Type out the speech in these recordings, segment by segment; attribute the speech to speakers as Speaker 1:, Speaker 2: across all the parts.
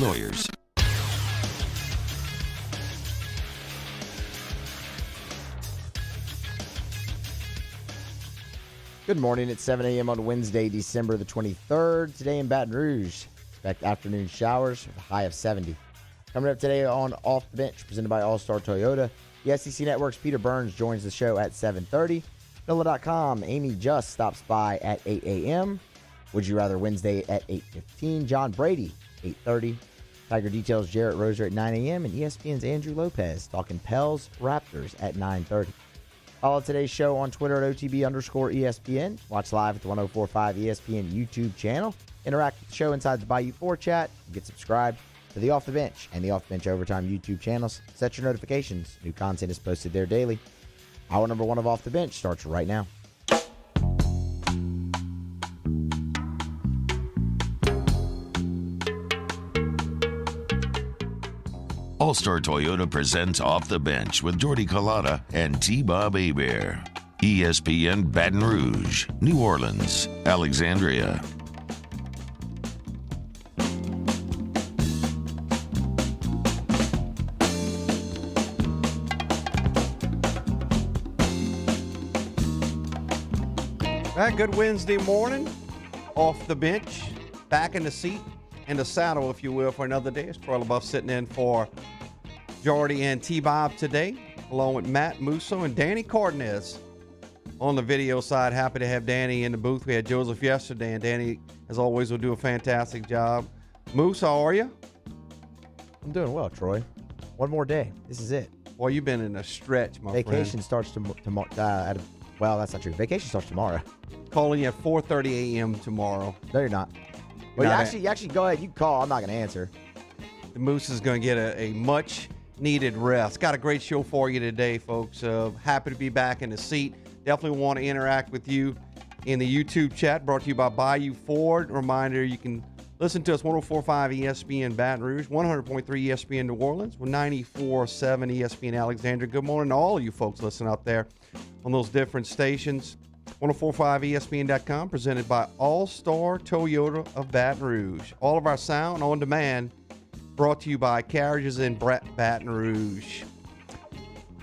Speaker 1: Lawyers.
Speaker 2: Good morning. It's 7 a.m. on Wednesday, December the 23rd. Today in Baton Rouge, expect afternoon showers with a high of 70. Coming up today on Off the Bench, presented by All-Star Toyota. The SEC Network's Peter Burns joins the show at 7:30. NOLA.com, Amy Just stops by at 8 a.m. Would You Rather Wednesday at 8:15. John Brady, 8:30. Tiger Details Jarrett Roser at 9 a.m. And ESPN's Andrew Lopez talking Pels Raptors at 9:30. Follow today's show on Twitter at OTB_ESPN. Watch live at the 1045 ESPN YouTube channel. Interact with the show inside the Bayou 4 chat. Get subscribed to the Off the Bench and the Off the Bench Overtime YouTube channels. Set your notifications. New content is posted there daily. Hour number 1 of Off the Bench starts right now.
Speaker 1: All-Star Toyota presents Off the Bench with Jordy Collada and T-Bob Hebert. ESPN Baton Rouge, New Orleans, Alexandria.
Speaker 3: Good Wednesday morning, Off the Bench, back in the seat, in the saddle, if you will, for another day. It's Troy LaBeouf sitting in for Jordy and T-Bob today, along with Matt Musso and Danny Cardenas on the video side. Happy to have Danny in the booth. We had Joseph yesterday, and Danny, as always, will do a fantastic job. Moose, how are you?
Speaker 2: I'm doing well, Troy. One more day. This is it.
Speaker 3: Boy, you've been in a stretch, my
Speaker 2: Vacation
Speaker 3: friend.
Speaker 2: starts tomorrow. Well, that's not true. Vacation starts tomorrow.
Speaker 3: Calling you at 4:30 a.m. tomorrow.
Speaker 2: No, you're not. Well, you actually go ahead. You can call. I'm not going to answer.
Speaker 3: The Moose is going to get a much-needed rest. Got a great show for you today, folks. Happy to be back in the seat. Definitely want to interact with you in the YouTube chat, brought to you by Bayou Ford. Reminder, you can listen to us 104.5 ESPN Baton Rouge, 100.3 ESPN New Orleans, with 94.7 ESPN Alexandria. Good morning to all of you folks listening out there on those different stations. 1045ESPN.com, presented by All-Star Toyota of Baton Rouge. All of our sound on demand, brought to you by Carriages in Baton Rouge.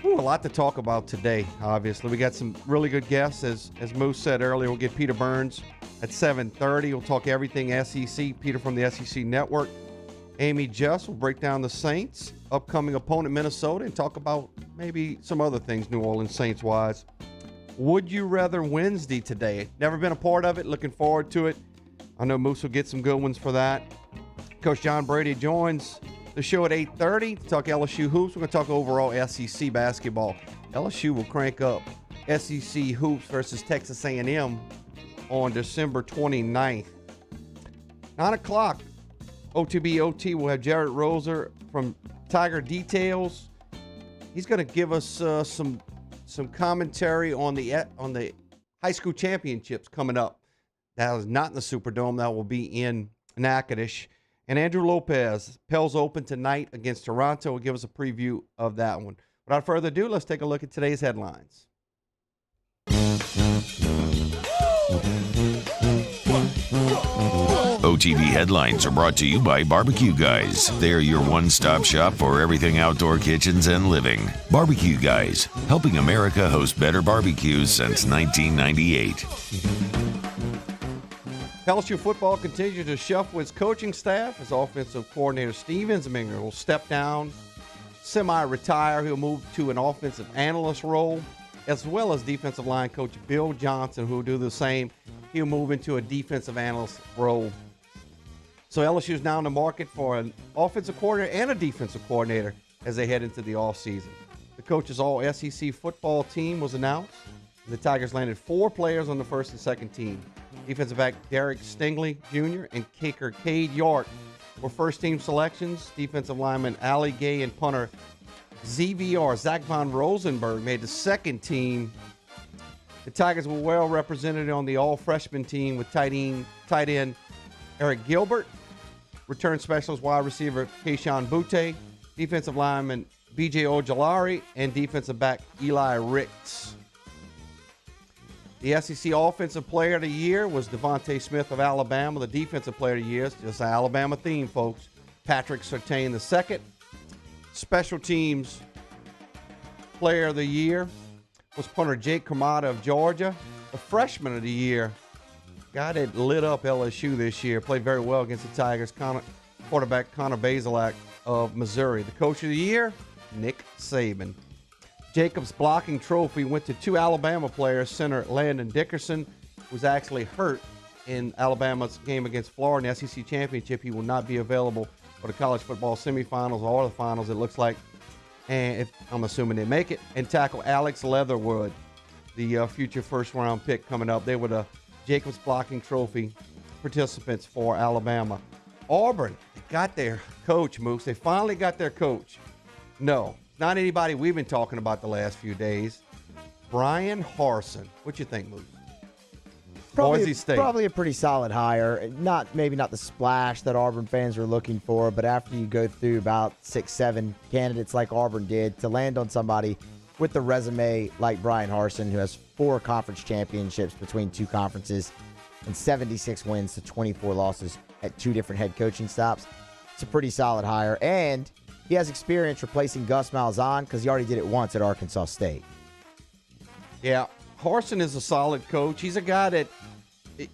Speaker 3: Ooh, a lot to talk about today, obviously. We got some really good guests. As Moose said earlier, we'll get Peter Burns at 7:30. We'll talk everything SEC. Peter from the SEC Network. Amy Just will break down the Saints' upcoming opponent, Minnesota, and talk about maybe some other things New Orleans Saints-wise. Would You Rather Wednesday today. Never been a part of it. Looking forward to it. I know Moose will get some good ones for that. Coach John Brady joins the show at 8:30 to talk LSU hoops. We're going to talk overall SEC basketball. LSU will crank up SEC hoops versus Texas A&M on December 29th. 9 o'clock, OTB-OT will have Jarrett Roser from Tiger Details. He's going to give us some commentary on the high school championships coming up. That is not in the Superdome. That will be in Natchitoches. And Andrew Lopez, Pels Open tonight against Toronto, will give us a preview of that one. Without further ado, let's take a look at today's headlines.
Speaker 1: OTB headlines are brought to you by Barbecue Guys. They are your one-stop shop for everything outdoor kitchens and living. Barbecue Guys, helping America host better barbecues since 1998.
Speaker 3: LSU football continues to shuffle its coaching staff as offensive coordinator Steve Ensminger will step down, semi-retire. He'll move to an offensive analyst role, as well as defensive line coach Bill Johnson, who will do the same. He'll move into a defensive analyst role. So LSU is now in the market for an offensive coordinator and a defensive coordinator as they head into the offseason. The coach's all-SEC football team was announced. The Tigers landed 4 players on the first and second team. Defensive back Derek Stingley Jr. and kicker Cade York were first-team selections. Defensive lineman Allie Gay and punter ZVR Zach Von Rosenberg made the second team. The Tigers were well represented on the all-freshman team with tight end Eric Gilbert, return specialist wide receiver Keyshawn Butte, defensive lineman B.J. Ojolari, and defensive back Eli Ricks. The SEC Offensive Player of the Year was Devontae Smith of Alabama. The Defensive Player of the Year, just an Alabama theme, folks, Patrick Surtain II. Special teams player of the year was punter Jake Kamada of Georgia. The freshman of the year, guy that lit up LSU this year, played very well against the Tigers, quarterback Connor Bazelak of Missouri. The coach of the year, Nick Saban. Jacobs blocking trophy went to 2 Alabama players, center Landon Dickerson, who's actually hurt in Alabama's game against Florida in the SEC Championship. He will not be available for the college football semifinals or the finals, it looks like. And I'm assuming they make it. And tackle Alex Leatherwood, the future first-round pick coming up. They were the Jacobs blocking trophy participants for Alabama. Auburn, they got their coach, Moose. They finally got their coach. No, not anybody we've been talking about the last few days. Brian Harsin. What you think, Moose? Boise State.
Speaker 2: Probably a pretty solid hire. Maybe not the splash that Auburn fans are looking for, but after you go through about 6-7 candidates like Auburn did, to land on somebody with the resume like Brian Harsin, who has 4 conference championships between 2 conferences and 76 wins to 24 losses at 2 different head coaching stops, it's a pretty solid hire. And he has experience replacing Gus Malzahn because he already did it once at Arkansas State.
Speaker 3: Yeah, Harsin is a solid coach. He's a guy that,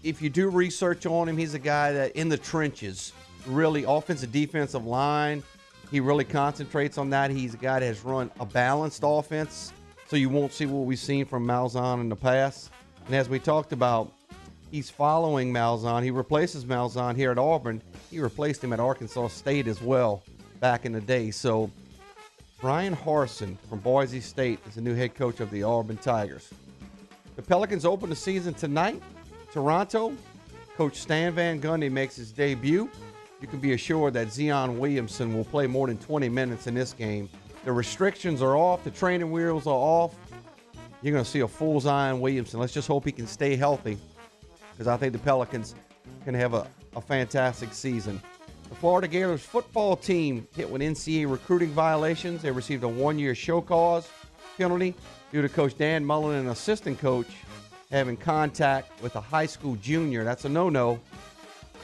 Speaker 3: if you do research on him, he's a guy that in the trenches, really offensive, defensive line, he really concentrates on that. He's a guy that has run a balanced offense, so you won't see what we've seen from Malzahn in the past. And as we talked about, he's following Malzahn. He replaces Malzahn here at Auburn. He replaced him at Arkansas State as well back in the day. So Brian Harsin from Boise State is the new head coach of the Auburn Tigers. The Pelicans open the season tonight. Toronto, Coach Stan Van Gundy makes his debut. You can be assured that Zion Williamson will play more than 20 minutes in this game. The restrictions are off. The training wheels are off. You're going to see a full Zion Williamson. Let's just hope he can stay healthy, because I think the Pelicans can have a fantastic season. The Florida Gators football team hit with NCAA recruiting violations. They received a 1-year show cause penalty due to Coach Dan Mullen, an assistant coach, having contact with a high school junior. That's a no-no.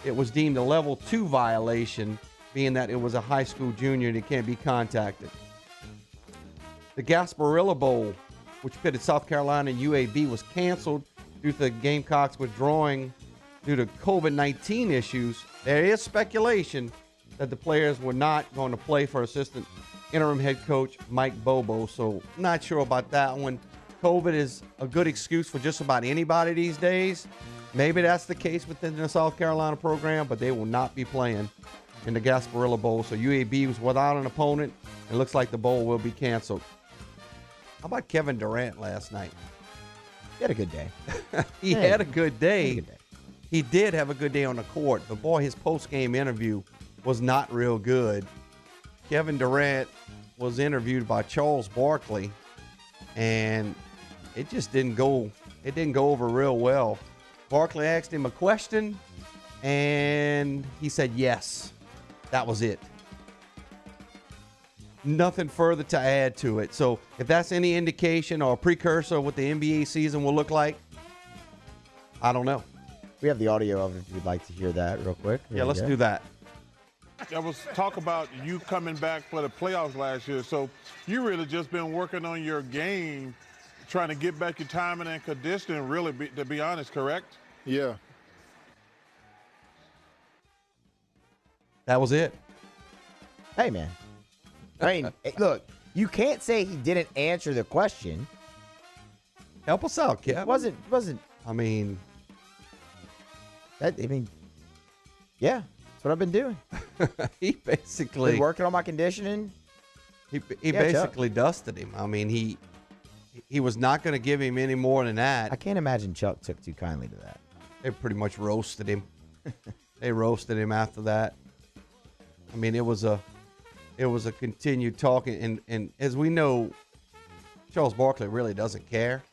Speaker 3: It was deemed a level 2 violation, being that it was a high school junior and it can't be contacted. The Gasparilla Bowl, which pitted South Carolina and UAB, was canceled due to the Gamecocks withdrawing due to COVID-19 issues. There is speculation that the players were not going to play for assistant interim head coach Mike Bobo, so not sure about that one. COVID is a good excuse for just about anybody these days. Maybe that's the case within the South Carolina program, but they will not be playing in the Gasparilla Bowl. So UAB was without an opponent. It looks like the bowl will be canceled. How about Kevin Durant last night?
Speaker 2: He had a good day.
Speaker 3: He had a good day. He did have a good day on the court, but boy, his post-game interview was not real good. Kevin Durant was interviewed by Charles Barkley, and it just didn't go over real well. Barkley asked him a question, and he said yes. That was it. Nothing further to add to it. So if that's any indication or a precursor of what the NBA season will look like, I don't know.
Speaker 2: We have the audio of it if you'd like to hear that real quick.
Speaker 3: Yeah, let's do that.
Speaker 4: There was talk about you coming back for the playoffs last year, so you really just been working on your game, trying to get back your timing and conditioning, really, to be honest, correct?
Speaker 5: Yeah.
Speaker 3: That was it.
Speaker 2: Hey, man. I mean, look, you can't say he didn't answer the question.
Speaker 3: Help us out, Kev.
Speaker 2: It wasn't.
Speaker 3: I mean,
Speaker 2: yeah, that's what I've been doing.
Speaker 3: he basically
Speaker 2: Been working on my conditioning.
Speaker 3: He basically dusted him. I mean, he was not going to give him any more than that.
Speaker 2: I can't imagine Chuck took too kindly to that.
Speaker 3: They pretty much roasted him. They roasted him after that. I mean, it was a continued talking, and as we know, Charles Barkley really doesn't care.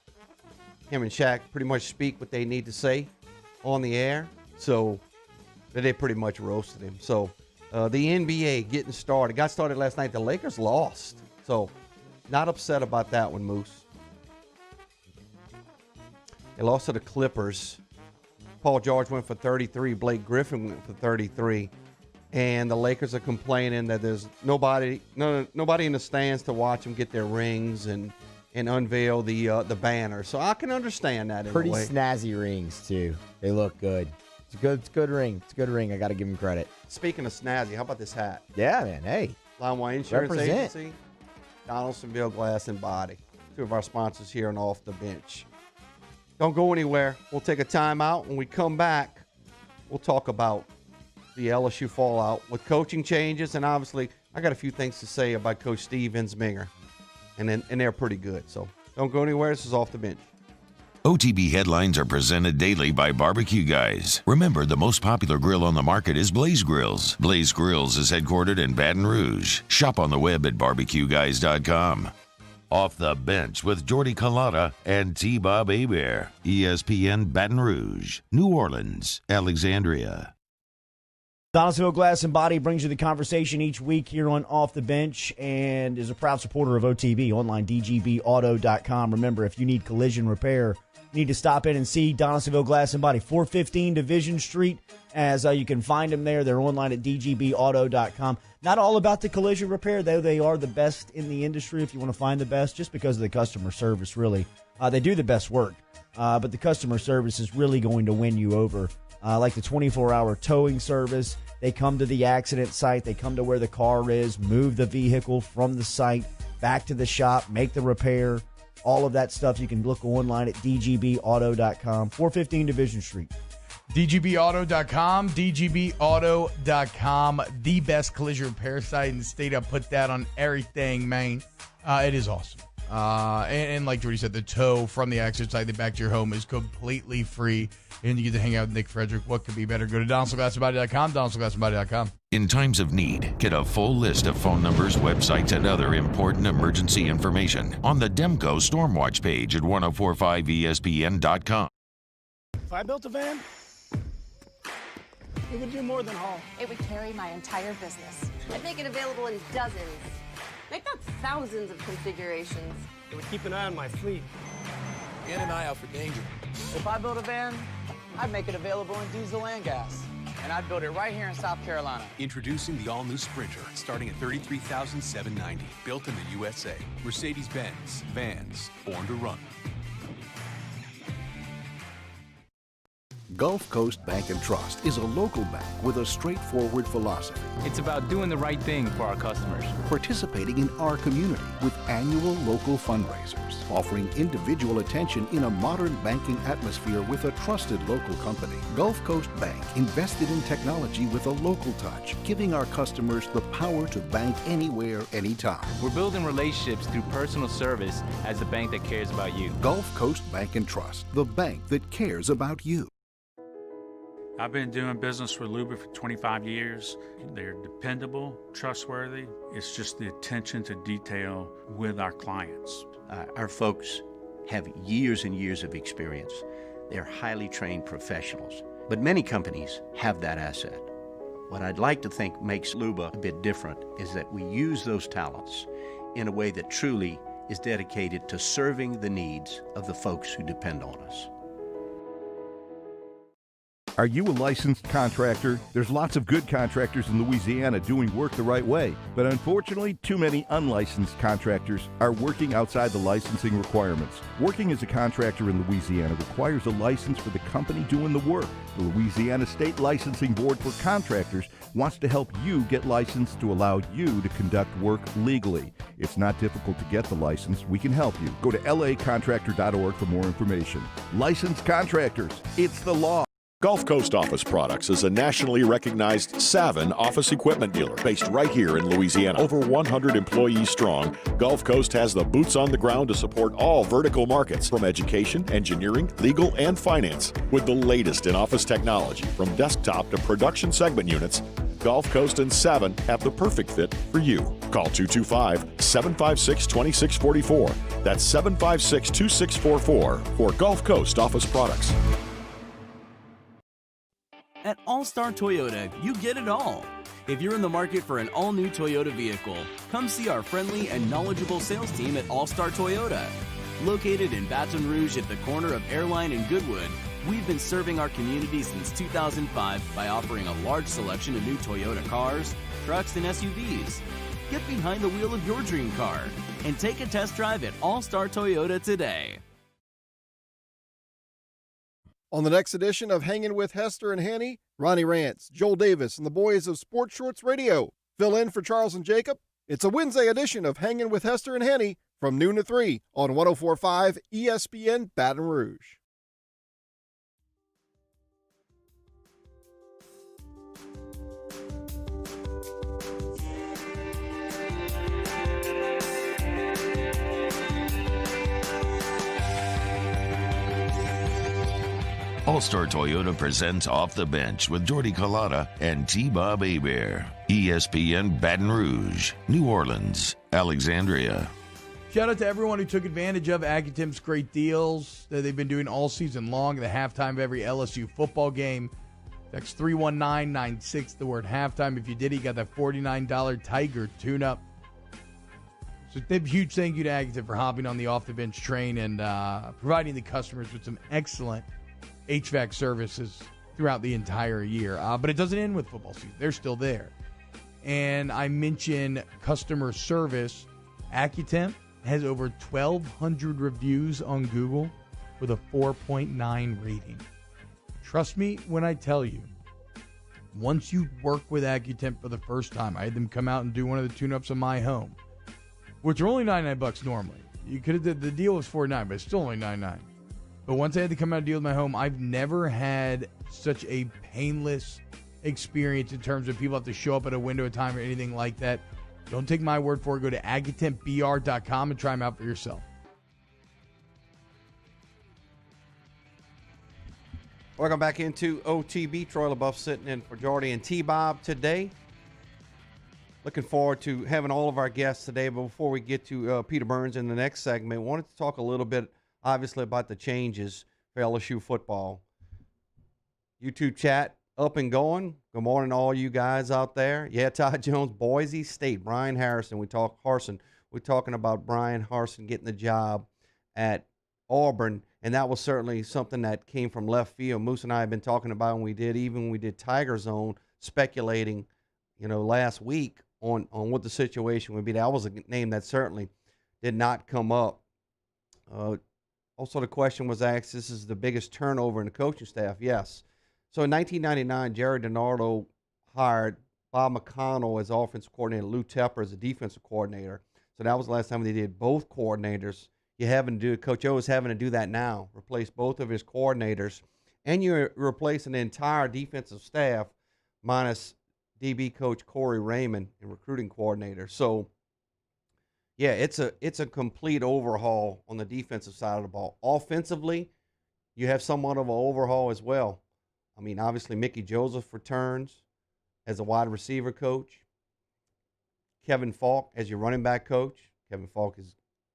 Speaker 3: Him and Shaq pretty much speak what they need to say on the air, so they pretty much roasted him. So the NBA getting started. Got started last night. The Lakers lost, so not upset about that one, Moose. They lost to the Clippers. Paul George went for 33. Blake Griffin went for 33. and the Lakers are complaining that there's nobody in the stands to watch them get their rings and unveil the banner. So I can understand that in
Speaker 2: Pretty
Speaker 3: a way.
Speaker 2: snazzy rings, too. They look good. It's a good ring. It's a good ring. I got to give him credit.
Speaker 3: Speaking of snazzy, how about this hat?
Speaker 2: Yeah, man. Hey.
Speaker 3: Limeway Insurance
Speaker 2: Represent.
Speaker 3: Agency, Donaldsonville Glass and Body. Two of our sponsors here on Off the Bench. Don't go anywhere. We'll take a timeout. When we come back, we'll talk about the LSU fallout with coaching changes, and obviously I got a few things to say about Coach Steve Ensminger, and they're pretty good. So don't go anywhere. This is Off the Bench.
Speaker 1: OTB headlines are presented daily by Barbecue Guys. Remember, the most popular grill on the market is Blaze Grills. Blaze Grills is headquartered in Baton Rouge. Shop on the web at barbecueguys.com. Off the Bench with Jordy Collada and T-Bob Hebert. ESPN Baton Rouge, New Orleans, Alexandria.
Speaker 5: Donaldsonville Glass and Body brings you the conversation each week here on Off the Bench and is a proud supporter of OTB, online dgbauto.com. Remember, if you need collision repair, you need to stop in and see Donaldsonville Glass and Body, 415 Division Street, as you can find them there. They're online at dgbauto.com. Not all about the collision repair, though they are the best in the industry if you want to find the best, just because of the customer service, really. They do the best work, but the customer service is really going to win you over. Like the 24-hour towing service. They come to the accident site. They come to where the car is, move the vehicle from the site back to the shop, make the repair. All of that stuff you can look online at dgbauto.com, 415 Division Street.
Speaker 6: dgbauto.com, dgbauto.com, the best collision repair site in the state. I put that on everything, man. It is awesome. And like Jordy said, the tow from the accident site back to your home is completely free, and you get to hang out with Nick Frederick. What could be better? Go to DonaldsonGlassandBody.com, DonaldsonGlassandBody.com.
Speaker 1: In times of need, get a full list of phone numbers, websites, and other important emergency information on the Demco Stormwatch page at 1045ESPN.com.
Speaker 7: If I built a van, it would do more than haul.
Speaker 8: It would carry my entire business. I'd make it available in dozens, if not thousands of configurations.
Speaker 7: It would keep an eye on my fleet.
Speaker 9: And an eye out for danger.
Speaker 10: If I built a van, I'd make it available in diesel and gas. And I'd build it right here in South Carolina.
Speaker 9: Introducing the all-new Sprinter, starting at $33,790. Built in the USA. Mercedes-Benz. Vans. Born to run.
Speaker 11: Gulf Coast Bank and Trust is a local bank with a straightforward philosophy.
Speaker 12: It's about doing the right thing for our customers.
Speaker 11: Participating in our community with annual local fundraisers. Offering individual attention in a modern banking atmosphere with a trusted local company. Gulf Coast Bank invested in technology with a local touch, giving our customers the power to bank anywhere, anytime.
Speaker 12: We're building relationships through personal service as the bank that cares about you.
Speaker 11: Gulf Coast Bank and Trust, the bank that cares about you.
Speaker 13: I've been doing business with Luba for 25 years. They're dependable, trustworthy. It's just the attention to detail with our clients.
Speaker 14: Our folks have years and years of experience. They're highly trained professionals, but many companies have that asset. What I'd like to think makes Luba a bit different is that we use those talents in a way that truly is dedicated to serving the needs of the folks who depend on us.
Speaker 15: Are you a licensed contractor? There's lots of good contractors in Louisiana doing work the right way, but unfortunately, too many unlicensed contractors are working outside the licensing requirements. Working as a contractor in Louisiana requires a license for the company doing the work. The Louisiana State Licensing Board for Contractors wants to help you get licensed to allow you to conduct work legally. It's not difficult to get the license. We can help you. Go to lacontractor.org for more information. Licensed contractors, it's the law.
Speaker 16: Gulf Coast Office Products is a nationally recognized Savin office equipment dealer based right here in Louisiana. Over 100 employees strong, Gulf Coast has the boots on the ground to support all vertical markets, from education, engineering, legal, and finance. With the latest in office technology, from desktop to production segment units, Gulf Coast and Savin have the perfect fit for you. Call 225-756-2644. That's 756-2644 for Gulf Coast Office Products.
Speaker 17: At All-Star Toyota, you get it all. If you're in the market for an all-new Toyota vehicle, come see our friendly and knowledgeable sales team at All-Star Toyota. Located in Baton Rouge at the corner of Airline and Goodwood, We've been serving our community since 2005 by offering a large selection of new Toyota cars, trucks, and SUVs. Get behind the wheel of your dream car and take a test drive at All Star Toyota today.
Speaker 18: On the next edition of Hanging with Hester and Hanny, Ronnie Rance, Joel Davis, and the boys of Sports Shorts Radio fill in for Charles and Jacob. It's a Wednesday edition of Hanging with Hester and Hanny from noon to 3 on 104.5 ESPN Baton Rouge.
Speaker 1: All-Star Toyota presents Off the Bench with Jordy Collada and T-Bob Hebert. ESPN Baton Rouge, New Orleans, Alexandria.
Speaker 6: Shout out to everyone who took advantage of Accutem's great deals that they've been doing all season long at the halftime of every LSU football game. Text 31996, the word halftime. If you did, you got that $49 Tiger tune-up. So a huge thank you to Accutem for hopping on the off-the-bench train and providing the customers with some excellent HVAC services throughout the entire year. But it doesn't end with football season. They're still there. And I mentioned customer service. Accutem has over 1,200 reviews on Google with a 4.9 rating. Trust me when I tell you, once you work with Accutem for the first time, I had them come out and do one of the tune-ups of my home, which are only $99 normally. You could have the deal was $49, but it's still only $99. But once I had to come out and deal with my home, I've never had such a painless experience in terms of people have to show up at a window of time or anything like that. Don't take my word for it. Go to AccutempBR.com and try them out for yourself.
Speaker 3: Welcome back into OTB. Troy LaBeouf sitting in for Jordy and T-Bob today. Looking forward to having all of our guests today. But before we get to Peter Burns in the next segment, I wanted to talk a little bit, obviously, about the changes for LSU football. YouTube chat up and going. Good morning to all you guys out there. Yeah, Todd Jones, Boise State, Brian Harsin. We're talking about Brian Harsin getting the job at Auburn, and that was certainly something that came from left field. Moose and I have been talking about when we did Tiger Zone, speculating, last week on what the situation would be. That was a name that certainly did not come up. Also, the question was asked, this is the biggest turnover in the coaching staff. Yes. So in 1999, Jerry DiNardo hired Bob McConnell as offensive coordinator, Lou Tepper as a defensive coordinator. So that was the last time they did both coordinators. Coach O is having to do that now, replace both of his coordinators. And you're replacing the entire defensive staff minus DB coach Corey Raymond and recruiting coordinator. So, yeah, it's a complete overhaul on the defensive side of the ball. Offensively, you have somewhat of an overhaul as well. I mean, obviously, Mickey Joseph returns as a wide receiver coach. Kevin Falk as your running back coach. Kevin Falk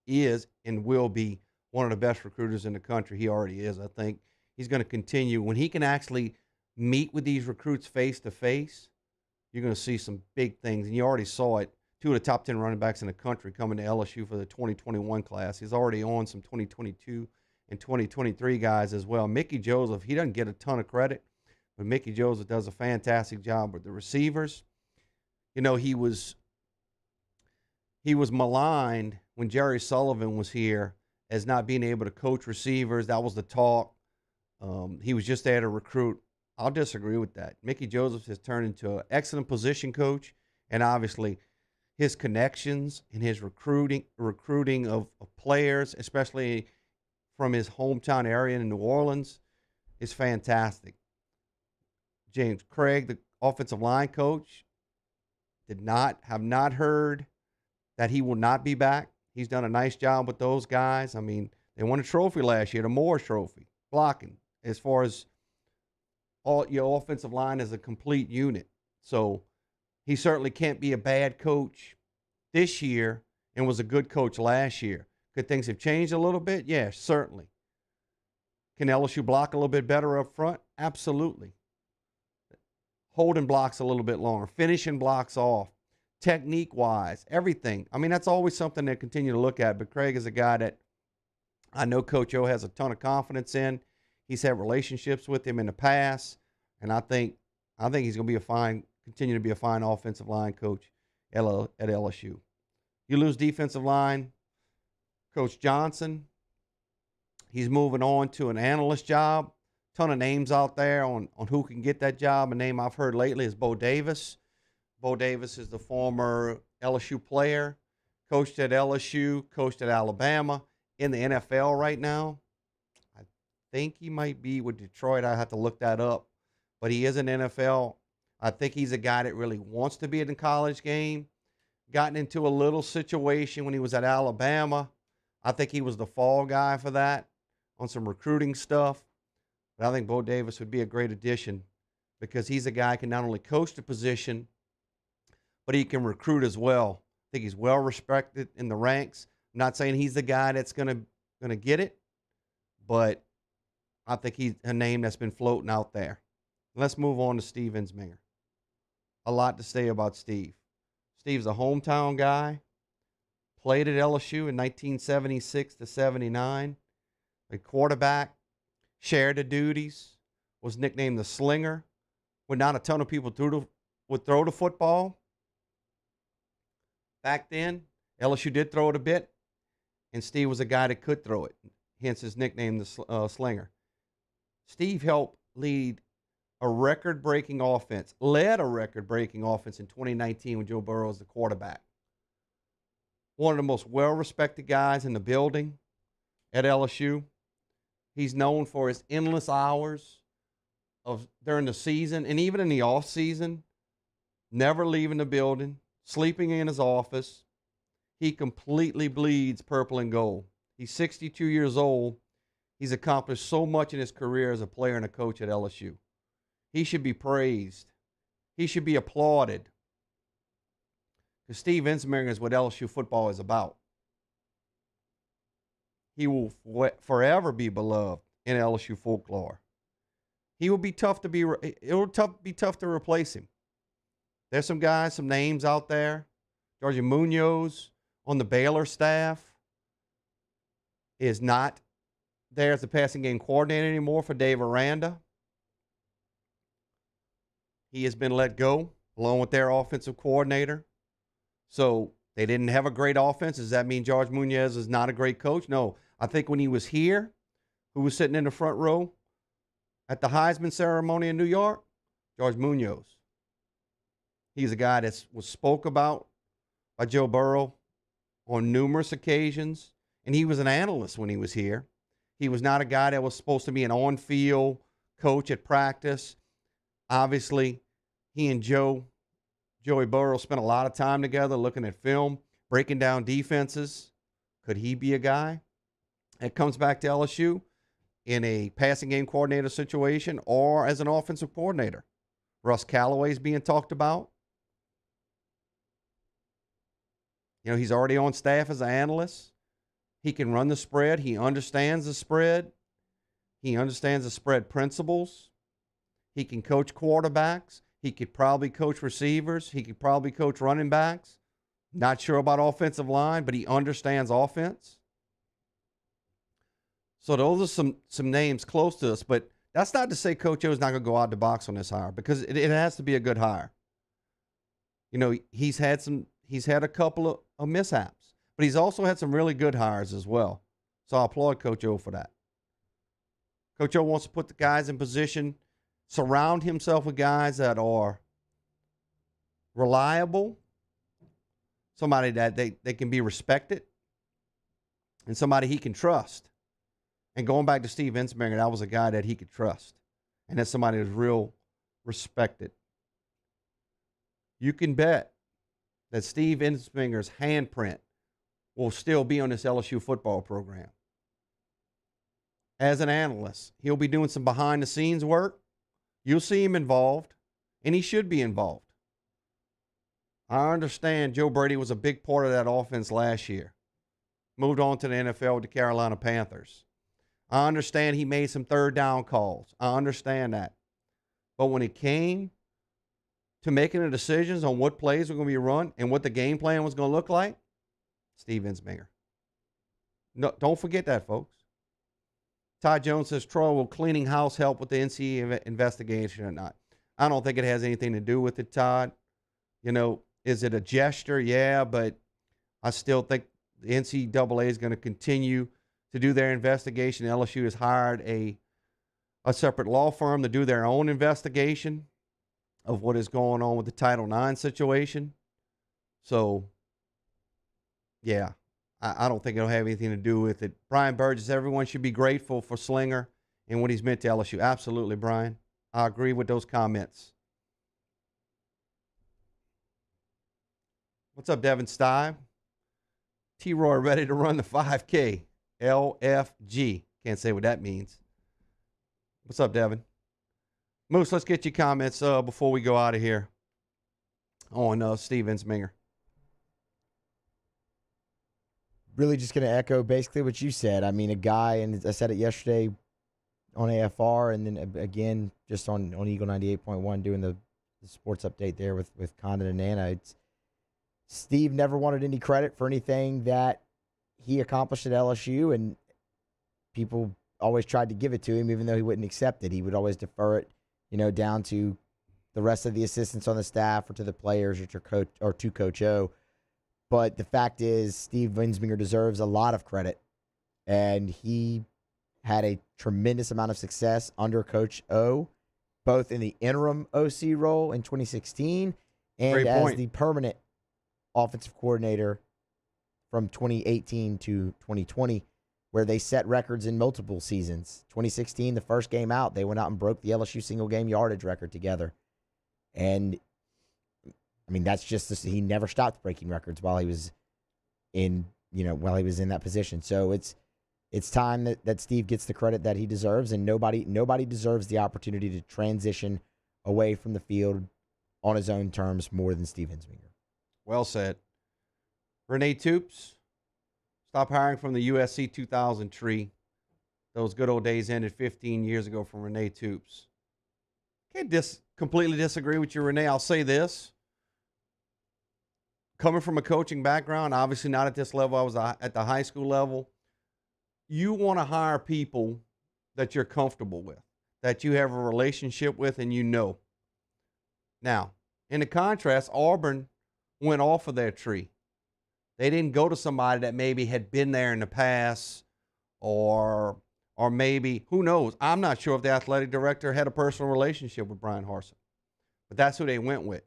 Speaker 3: is and will be one of the best recruiters in the country. He already is. I think he's going to continue. When he can actually meet with these recruits face-to-face, you're going to see some big things. And you already saw it. 2 of the top 10 running backs in the country coming to LSU for the 2021 class. He's already on some 2022 and 2023 guys as well. Mickey Joseph, he doesn't get a ton of credit, but Mickey Joseph does a fantastic job with the receivers. He was maligned when Jerry Sullivan was here as not being able to coach receivers. That was the talk. He was just there to recruit. I'll disagree with that. Mickey Joseph has turned into an excellent position coach, and obviously his connections and his recruiting of players, especially from his hometown area in New Orleans, is fantastic. James Craig, the offensive line coach, have not heard that he will not be back. He's done a nice job with those guys. I mean, they won a trophy last year, the Moore Trophy, blocking, as far as all your offensive line as a complete unit. So he certainly can't be a bad coach this year and was a good coach last year. Could things have changed a little bit? Yeah, certainly. Can LSU block a little bit better up front? Absolutely. Holding blocks a little bit longer, finishing blocks off, technique-wise, everything. I mean, that's always something to continue to look at, but Craig is a guy that I know Coach O has a ton of confidence in. He's had relationships with him in the past, and I think he's going to continue to be a fine offensive line coach at LSU. You lose defensive line, Coach Johnson. He's moving on to an analyst job. Ton of names out there on who can get that job. A name I've heard lately is Bo Davis. Bo Davis is the former LSU player, coached at LSU, coached at Alabama, in the NFL right now. I think he might be with Detroit. I have to look that up. But he is in NFL. I think he's a guy that really wants to be in the college game. Gotten into a little situation when he was at Alabama. I think he was the fall guy for that on some recruiting stuff. But I think Bo Davis would be a great addition because he's a guy who can not only coach the position, but he can recruit as well. I think he's well respected in the ranks. I'm not saying he's the guy that's gonna get it, but I think he's a name that's been floating out there. Let's move on to Steve Ensminger. A lot to say about Steve. Steve's a hometown guy. Played at LSU in 1976 to 79. A quarterback. Shared the duties. Was nicknamed the Slinger. When not a ton of people would throw the football. Back then, LSU did throw it a bit, and Steve was a guy that could throw it. Hence his nickname, the Slinger. Steve helped lead a record-breaking offense. Led a record-breaking offense in 2019 when Joe Burrow was the quarterback. One of the most well-respected guys in the building at LSU. He's known for his endless hours during the season and even in the off season, never leaving the building, sleeping in his office. He completely bleeds purple and gold. He's 62 years old. He's accomplished so much in his career as a player and a coach at LSU. He should be praised. He should be applauded. Because Steve Ensminger is what LSU football is about. He will forever be beloved in LSU folklore. It will be tough to replace him. There's some guys, some names out there. George Munoz on the Baylor staff is not there as the passing game coordinator anymore for Dave Aranda. He has been let go along with their offensive coordinator. So they didn't have a great offense. Does that mean George Munoz is not a great coach? No. I think when he was here, who was sitting in the front row at the Heisman ceremony in New York? George Munoz. He's a guy that was spoke about by Joe Burrow on numerous occasions, and he was an analyst when he was here. He was not a guy that was supposed to be an on-field coach at practice. Obviously, he and Joey Burrow spent a lot of time together looking at film, breaking down defenses. Could he be a guy that comes back to LSU in a passing game coordinator situation or as an offensive coordinator? Russ Callaway's being talked about. You know, he's already on staff as an analyst. He can run the spread. He understands the spread. He understands the spread principles. He can coach quarterbacks. He could probably coach receivers. He could probably coach running backs. Not sure about offensive line, but he understands offense. So those are some names close to us, but that's not to say Coach O is not going to go out the box on this hire because it has to be a good hire. You know, he's had a couple of mishaps, but he's also had some really good hires as well. So I applaud Coach O for that. Coach O wants to put the guys in position, surround himself with guys that are reliable, somebody that they can be respected, and somebody he can trust. And going back to Steve Ensminger, that was a guy that he could trust. And that's somebody that's real respected. You can bet that Steve Ensminger's handprint will still be on this LSU football program. As an analyst, he'll be doing some behind-the-scenes work. You'll see him involved, and he should be involved. I understand Joe Brady was a big part of that offense last year. Moved on to the NFL with the Carolina Panthers. I understand he made some third down calls. I understand that. But when it came to making the decisions on what plays were going to be run and what the game plan was going to look like, Steve Ensminger. No, don't forget that, folks. Todd Jones says, Troy, will cleaning house help with the NCAA investigation or not? I don't think it has anything to do with it, Todd. You know, is it a gesture? Yeah, but I still think the NCAA is going to continue to do their investigation. LSU has hired a separate law firm to do their own investigation of what is going on with the Title IX situation. So, yeah, I don't think it'll have anything to do with it. Brian Burgess, everyone should be grateful for Slinger and what he's meant to LSU. Absolutely, Brian. I agree with those comments. What's up, Devin Stive? T-Roy ready to run the 5K. LFG. Can't say what that means. What's up, Devin? Moose, let's get your comments before we go out of here on Steve Ensminger.
Speaker 2: Really just going to echo basically what you said. I mean, a guy, and I said it yesterday on AFR, and then again just on Eagle 98.1 doing the sports update there with Condon and Nana. Steve never wanted any credit for anything that he accomplished at LSU, and people always tried to give it to him, even though he wouldn't accept it. He would always defer it, down to the rest of the assistants on the staff or to the players or to Coach O. But the fact is, Steve Ensminger deserves a lot of credit, and he had a tremendous amount of success under Coach O, both in the interim OC role in 2016 and as the permanent offensive coordinator from 2018 to 2020, where they set records in multiple seasons. 2016, the first game out, they went out and broke the LSU single-game yardage record together. And, I mean, that's just he never stopped breaking records while he was in that position. So it's time that Steve gets the credit that he deserves, and nobody deserves the opportunity to transition away from the field on his own terms more than Steve Ensminger.
Speaker 3: Well said. Renee Toops, stop hiring from the USC 2000 tree. Those good old days ended 15 years ago from Renee Toops. Can't completely disagree with you, Renee. I'll say this. Coming from a coaching background, obviously not at this level, I was at the high school level. You want to hire people that you're comfortable with, that you have a relationship with and you know. Now, in the contrast, Auburn went off of their tree. They didn't go to somebody that maybe had been there in the past or maybe, who knows? I'm not sure if the athletic director had a personal relationship with Brian Harsin, but that's who they went with.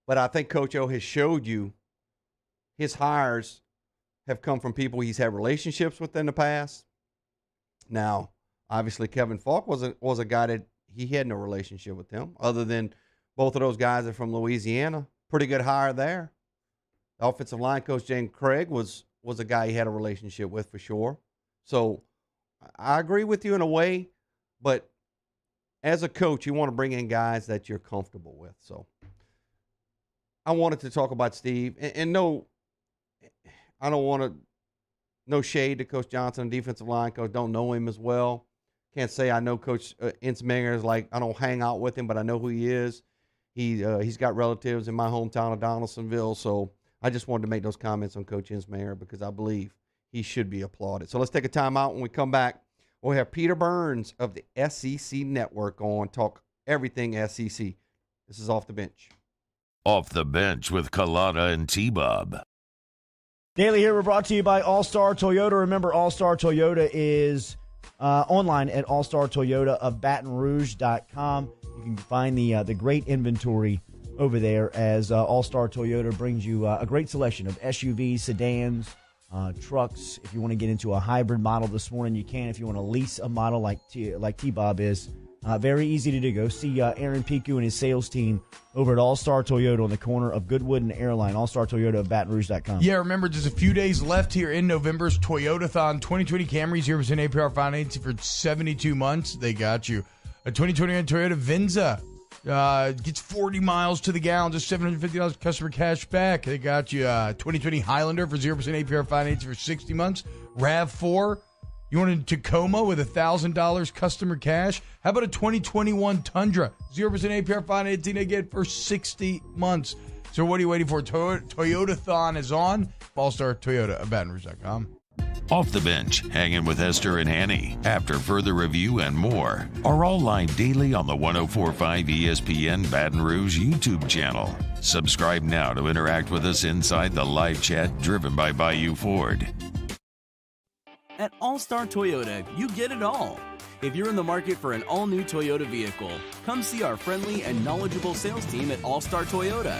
Speaker 3: But I think Coach O has showed you his hires have come from people he's had relationships with in the past. Now, obviously, Kevin Falk was a guy that he had no relationship with him, other than both of those guys are from Louisiana. Pretty good hire there. The offensive line coach, James Craig, was a guy he had a relationship with for sure. So I agree with you in a way, but as a coach, you want to bring in guys that you're comfortable with. So I wanted to talk about Steve. And no, I don't want to, no shade to Coach Johnson, defensive line coach. Don't know him as well. Can't say I know Coach Ensminger is like, I don't hang out with him, but I know who he is. He's got relatives in my hometown of Donaldsonville, so I just wanted to make those comments on Coach Ensminger because I believe he should be applauded. So let's take a timeout. When we come back, we'll have Peter Burns of the SEC Network on, talk everything SEC. This is Off the Bench.
Speaker 1: Off the Bench with Kalana and T-Bob.
Speaker 5: Daily here, we're brought to you by All-Star Toyota. Remember, All-Star Toyota is online at allstartoyota of BatonRouge.com. You can find the great inventory over there as All-Star Toyota brings you a great selection of SUVs, sedans, trucks. If you want to get into a hybrid model this morning, you can. If you want to lease a model like T-Bob is, very easy to do. Go see Aaron Piku and his sales team over at All-Star Toyota on the corner of Goodwood and Airline, All-Star Toyota of BatonRouge.com.
Speaker 6: Yeah, remember, just a few days left here in November's Toyotathon. 2020 Camry, 0% APR financing for 72 months. They got you. A 2021 Toyota Venza gets 40 miles to the gallon, just $750 customer cash back. They got you. 2020 Highlander for 0% APR financing for 60 months. RAV4. You want a Tacoma with $1,000 customer cash? How about a 2021 Tundra? 0% APR financing again for 60 months. So what are you waiting for? Toyotathon is on. All-Star Toyota of BatonRouge.com.
Speaker 1: Off the Bench, Hanging with Hester and Hanny, After Further Review, and more are all live daily on the 104.5 ESPN Baton Rouge YouTube channel. Subscribe now to interact with us inside the live chat driven by Bayou Ford.
Speaker 17: At All-Star Toyota, you get it all. If you're in the market for an all-new Toyota vehicle, come see our friendly and knowledgeable sales team at All-Star Toyota.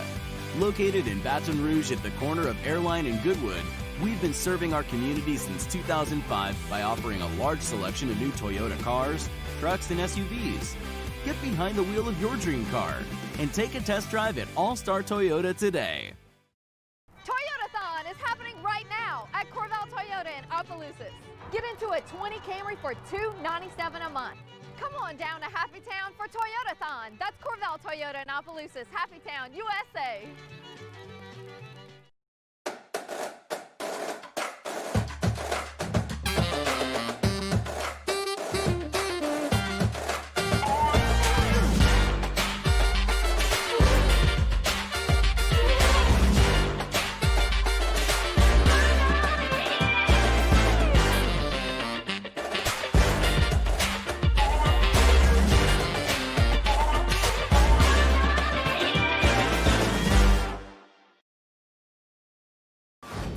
Speaker 17: Located in Baton Rouge at the corner of Airline and Goodwood, we've been serving our community since 2005 by offering a large selection of new Toyota cars, trucks, and SUVs. Get behind the wheel of your dream car and take a test drive at All-Star Toyota today.
Speaker 19: Toyotathon is happening right now at Corval Toyota in Opelousas. Get into a 20 Camry for $297 a month. Come on down to Happy Town for Toyotathon. That's Corval Toyota in Opelousas, Happy Town, USA.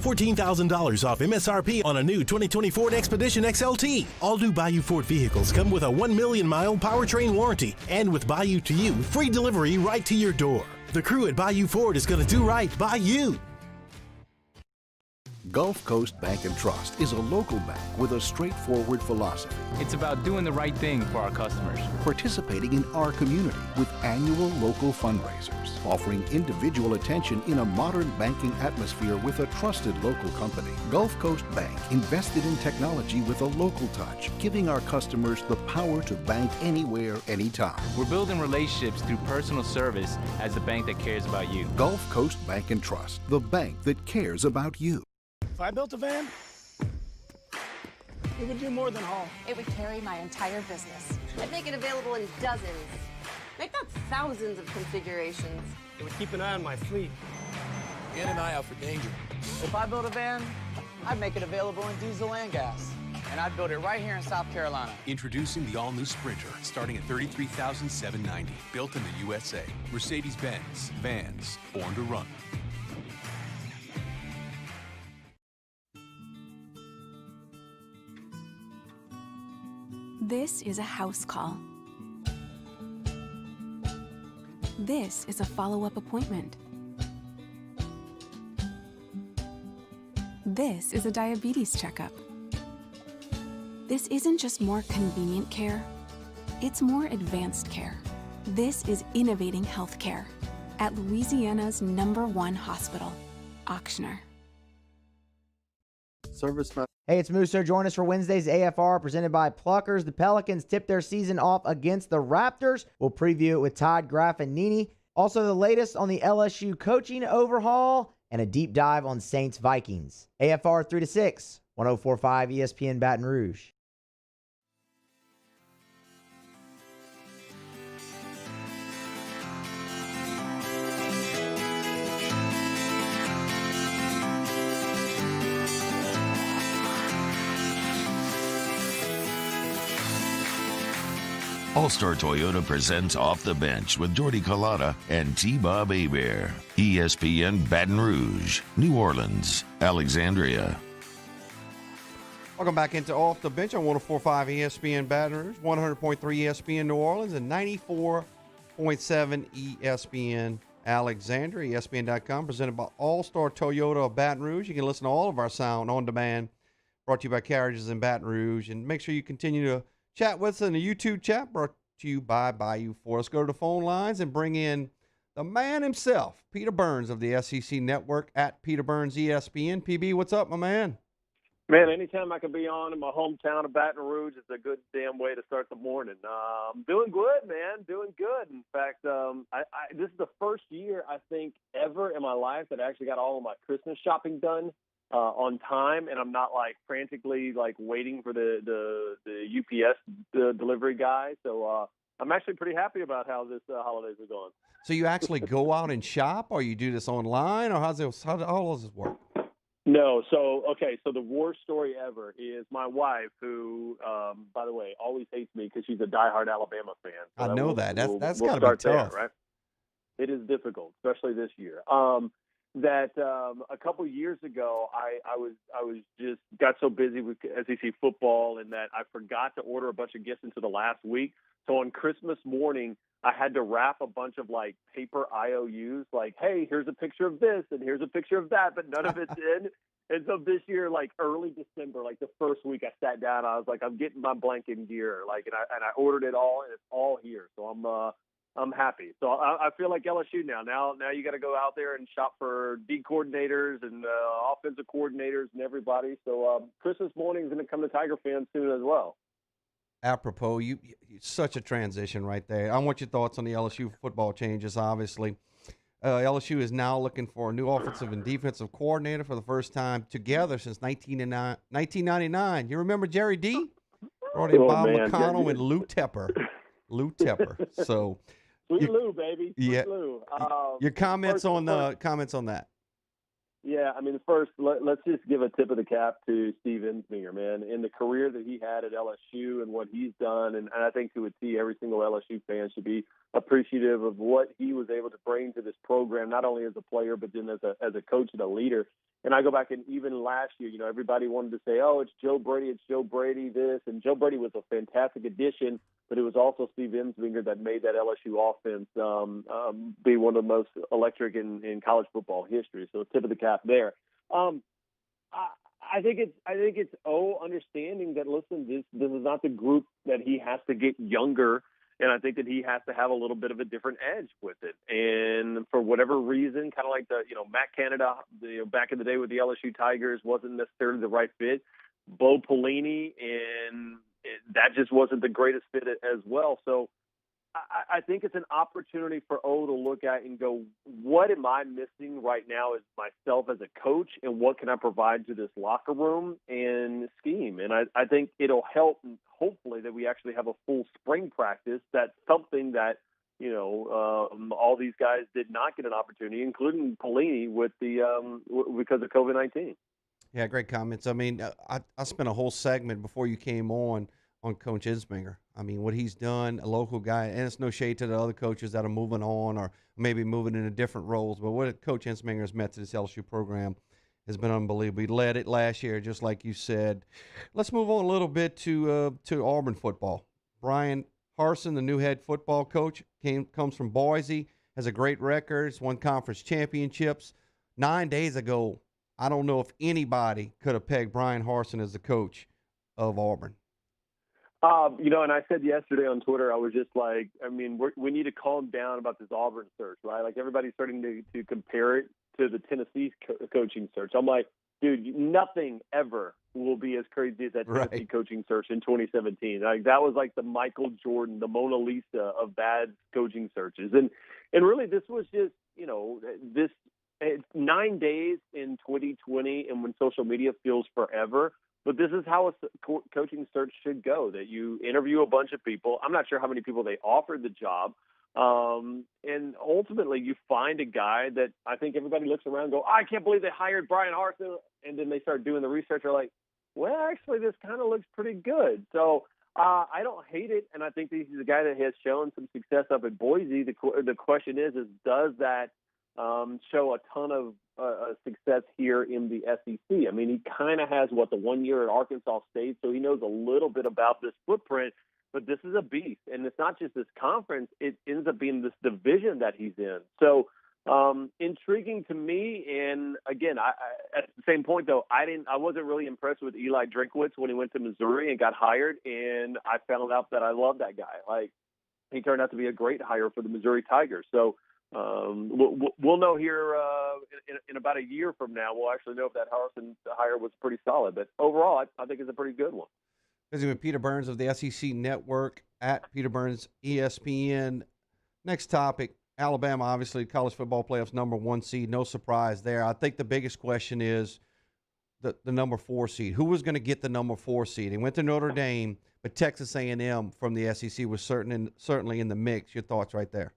Speaker 20: $14,000 off MSRP on a new 2020 Ford Expedition XLT. All new Bayou Ford vehicles come with a 1 million mile powertrain warranty, and with Bayou to You, free delivery right to your door. The crew at Bayou Ford is going to do right by you.
Speaker 11: Gulf Coast Bank and Trust is a local bank with a straightforward philosophy.
Speaker 12: It's about doing the right thing for our customers.
Speaker 11: Participating in our community with annual local fundraisers. Offering individual attention in a modern banking atmosphere with a trusted local company. Gulf Coast Bank invested in technology with a local touch, giving our customers the power to bank anywhere, anytime.
Speaker 12: We're building relationships through personal service as the bank that cares about you.
Speaker 11: Gulf Coast Bank and Trust, the bank that cares about you.
Speaker 7: If I built a van, it would do more than haul.
Speaker 8: It would carry my entire business. I'd make it available in dozens. Make that thousands of configurations.
Speaker 7: It would keep an eye on my fleet.
Speaker 10: And an eye out for danger. If I built a van, I'd make it available in diesel and gas. And I'd build it right here in South Carolina.
Speaker 9: Introducing the all-new Sprinter, starting at $33,790. Built in the USA. Mercedes-Benz. Vans. Born to run.
Speaker 21: This is a house call. This is a follow-up appointment. This is a diabetes checkup. This isn't just more convenient care, it's more advanced care. This is innovating healthcare at Louisiana's #1 hospital, Ochsner.
Speaker 2: Hey, it's Musso. Join us for Wednesday's AFR presented by Pluckers. The Pelicans tip their season off against the Raptors. We'll preview it with Todd, Graff, and Nini. Also, the latest on the LSU coaching overhaul and a deep dive on Saints Vikings. AFR 3 to 6, 104.5 ESPN Baton Rouge.
Speaker 1: All-Star Toyota presents Off the Bench with Jordy Collada and T-Bob Hebert. ESPN Baton Rouge, New Orleans, Alexandria.
Speaker 3: Welcome back into Off the Bench on 104.5 ESPN Baton Rouge, 100.3 ESPN New Orleans, and 94.7 ESPN Alexandria. ESPN.com, presented by All-Star Toyota of Baton Rouge. You can listen to all of our sound on demand, brought to you by Carriages in Baton Rouge. And make sure you continue to chat with us in the YouTube chat, brought to you by Bayou Ford. Let's go to the phone lines and bring in the man himself, Peter Burns of the SEC Network at Peter Burns ESPN. PB, what's up, my man?
Speaker 22: Man, anytime I can be on in my hometown of Baton Rouge, it's a good damn way to start the morning. I'm doing good, man, doing good. In fact, this is the first year, I think, ever in my life that I actually got all of my Christmas shopping done on time, and I'm not like frantically like waiting for the UPS delivery guy. So I'm actually pretty happy about how this holidays are going.
Speaker 3: So you actually go out and shop, or you do this online, or how does this work?
Speaker 22: No. So the worst story ever is my wife, who, by the way, always hates me because she's a diehard Alabama fan. So
Speaker 3: I know that. That's
Speaker 22: we'll
Speaker 3: got to be
Speaker 22: start
Speaker 3: tough.
Speaker 22: there, right? It is difficult, especially this year. A couple years ago, I was just got so busy with SEC football and that I forgot to order a bunch of gifts into the last week. So on Christmas morning, I had to wrap a bunch of like paper IOUs, like, hey, here's a picture of this and here's a picture of that, but none of it's in. And so this year, like early December, like the first week, I sat down. I was like, I'm getting my blanket gear, like, and I ordered it all, and it's all here. So I'm happy. So I feel like LSU now. Now you got to go out there and shop for D coordinators and offensive coordinators and everybody. So Christmas morning is going to come to Tiger fans soon as well.
Speaker 3: Apropos, you such a transition right there. I want your thoughts on the LSU football changes. Obviously, LSU is now looking for a new offensive and defensive coordinator for the first time together since 1999. You remember Jerry D? Brought in Bob McConnell and Lou Tepper. So.
Speaker 22: Sweet Lou, baby. Sweet Lou.
Speaker 3: Your comments on that?
Speaker 22: Yeah, I mean, first, let's just give a tip of the cap to Steve Ensminger, man, in the career that he had at LSU and what he's done. And I think to a T, every single LSU fan should be appreciative of what he was able to bring to this program, not only as a player, but then as a coach and a leader. And I go back, and even last year, everybody wanted to say, oh, it's Joe Brady, this. And Joe Brady was a fantastic addition, but it was also Steve Ensminger that made that LSU offense be one of the most electric in college football history. So tip of the cap there. I think it's understanding that, listen, this is not the group that he has to get younger. And I think that he has to have a little bit of a different edge with it. And for whatever reason, kind of like Matt Canada, back in the day with the LSU Tigers, wasn't necessarily the right fit. Bo Pelini, and that just wasn't the greatest fit as well. So I think it's an opportunity for O to look at and go, what am I missing right now as myself as a coach, and what can I provide to this locker room and scheme? And I think it'll help, hopefully, that we actually have a full spring practice. That's something that, all these guys did not get an opportunity, including Pelini, with because of COVID-19.
Speaker 3: Yeah, great comments. I mean, I spent a whole segment before you came on Coach Ensminger. I mean, what he's done, a local guy, and it's no shade to the other coaches that are moving on or maybe moving into different roles, but what Coach Ensminger has meant to this LSU program has been unbelievable. He led it last year, just like you said. Let's move on a little bit to Auburn football. Brian Harsin, the new head football coach, comes from Boise, has a great record, has won conference championships. 9 days ago, I don't know if anybody could have pegged Brian Harsin as the coach of Auburn.
Speaker 22: And I said yesterday on Twitter, I was just like, I mean, we need to calm down about this Auburn search, right? Like, everybody's starting to compare it to the Tennessee coaching search. I'm like, dude, nothing ever will be as crazy as that Tennessee coaching search in 2017. Like, that was like the Michael Jordan, the Mona Lisa of bad coaching searches. And really, this was just, this 9 days in 2020, and when social media feels forever. But this is how a coaching search should go, that you interview a bunch of people. I'm not sure how many people they offered the job. And ultimately, you find a guy that I think everybody looks around and go, I can't believe they hired Brian Harsin. And then they start doing the research. They're like, well, actually, this kind of looks pretty good. So I don't hate it. And I think he's a guy that has shown some success up at Boise. The question is does that show a ton of success here in the SEC? I mean, he kind of has, the 1 year at Arkansas State, so he knows a little bit about this footprint, but this is a beast. And it's not just this conference, it ends up being this division that he's in. So intriguing to me. And again, I at the same point, though, I wasn't really impressed with Eli Drinkwitz when he went to Missouri and got hired, and I found out that I love that guy. Like, he turned out to be a great hire for the Missouri Tigers. So we'll know here in about a year from now. We'll actually know if that Harsin hire was pretty solid. But overall, I think it's a pretty good one.
Speaker 3: Visiting with Peter Burns of the SEC Network at Peter Burns ESPN. Next topic, Alabama, obviously college football playoffs #1 seed. No surprise there. I think the biggest question is the number 4 seed. Who was going to get the number 4 seed? He went to Notre Dame, but Texas A&M from the SEC was certainly in the mix. Your thoughts right there?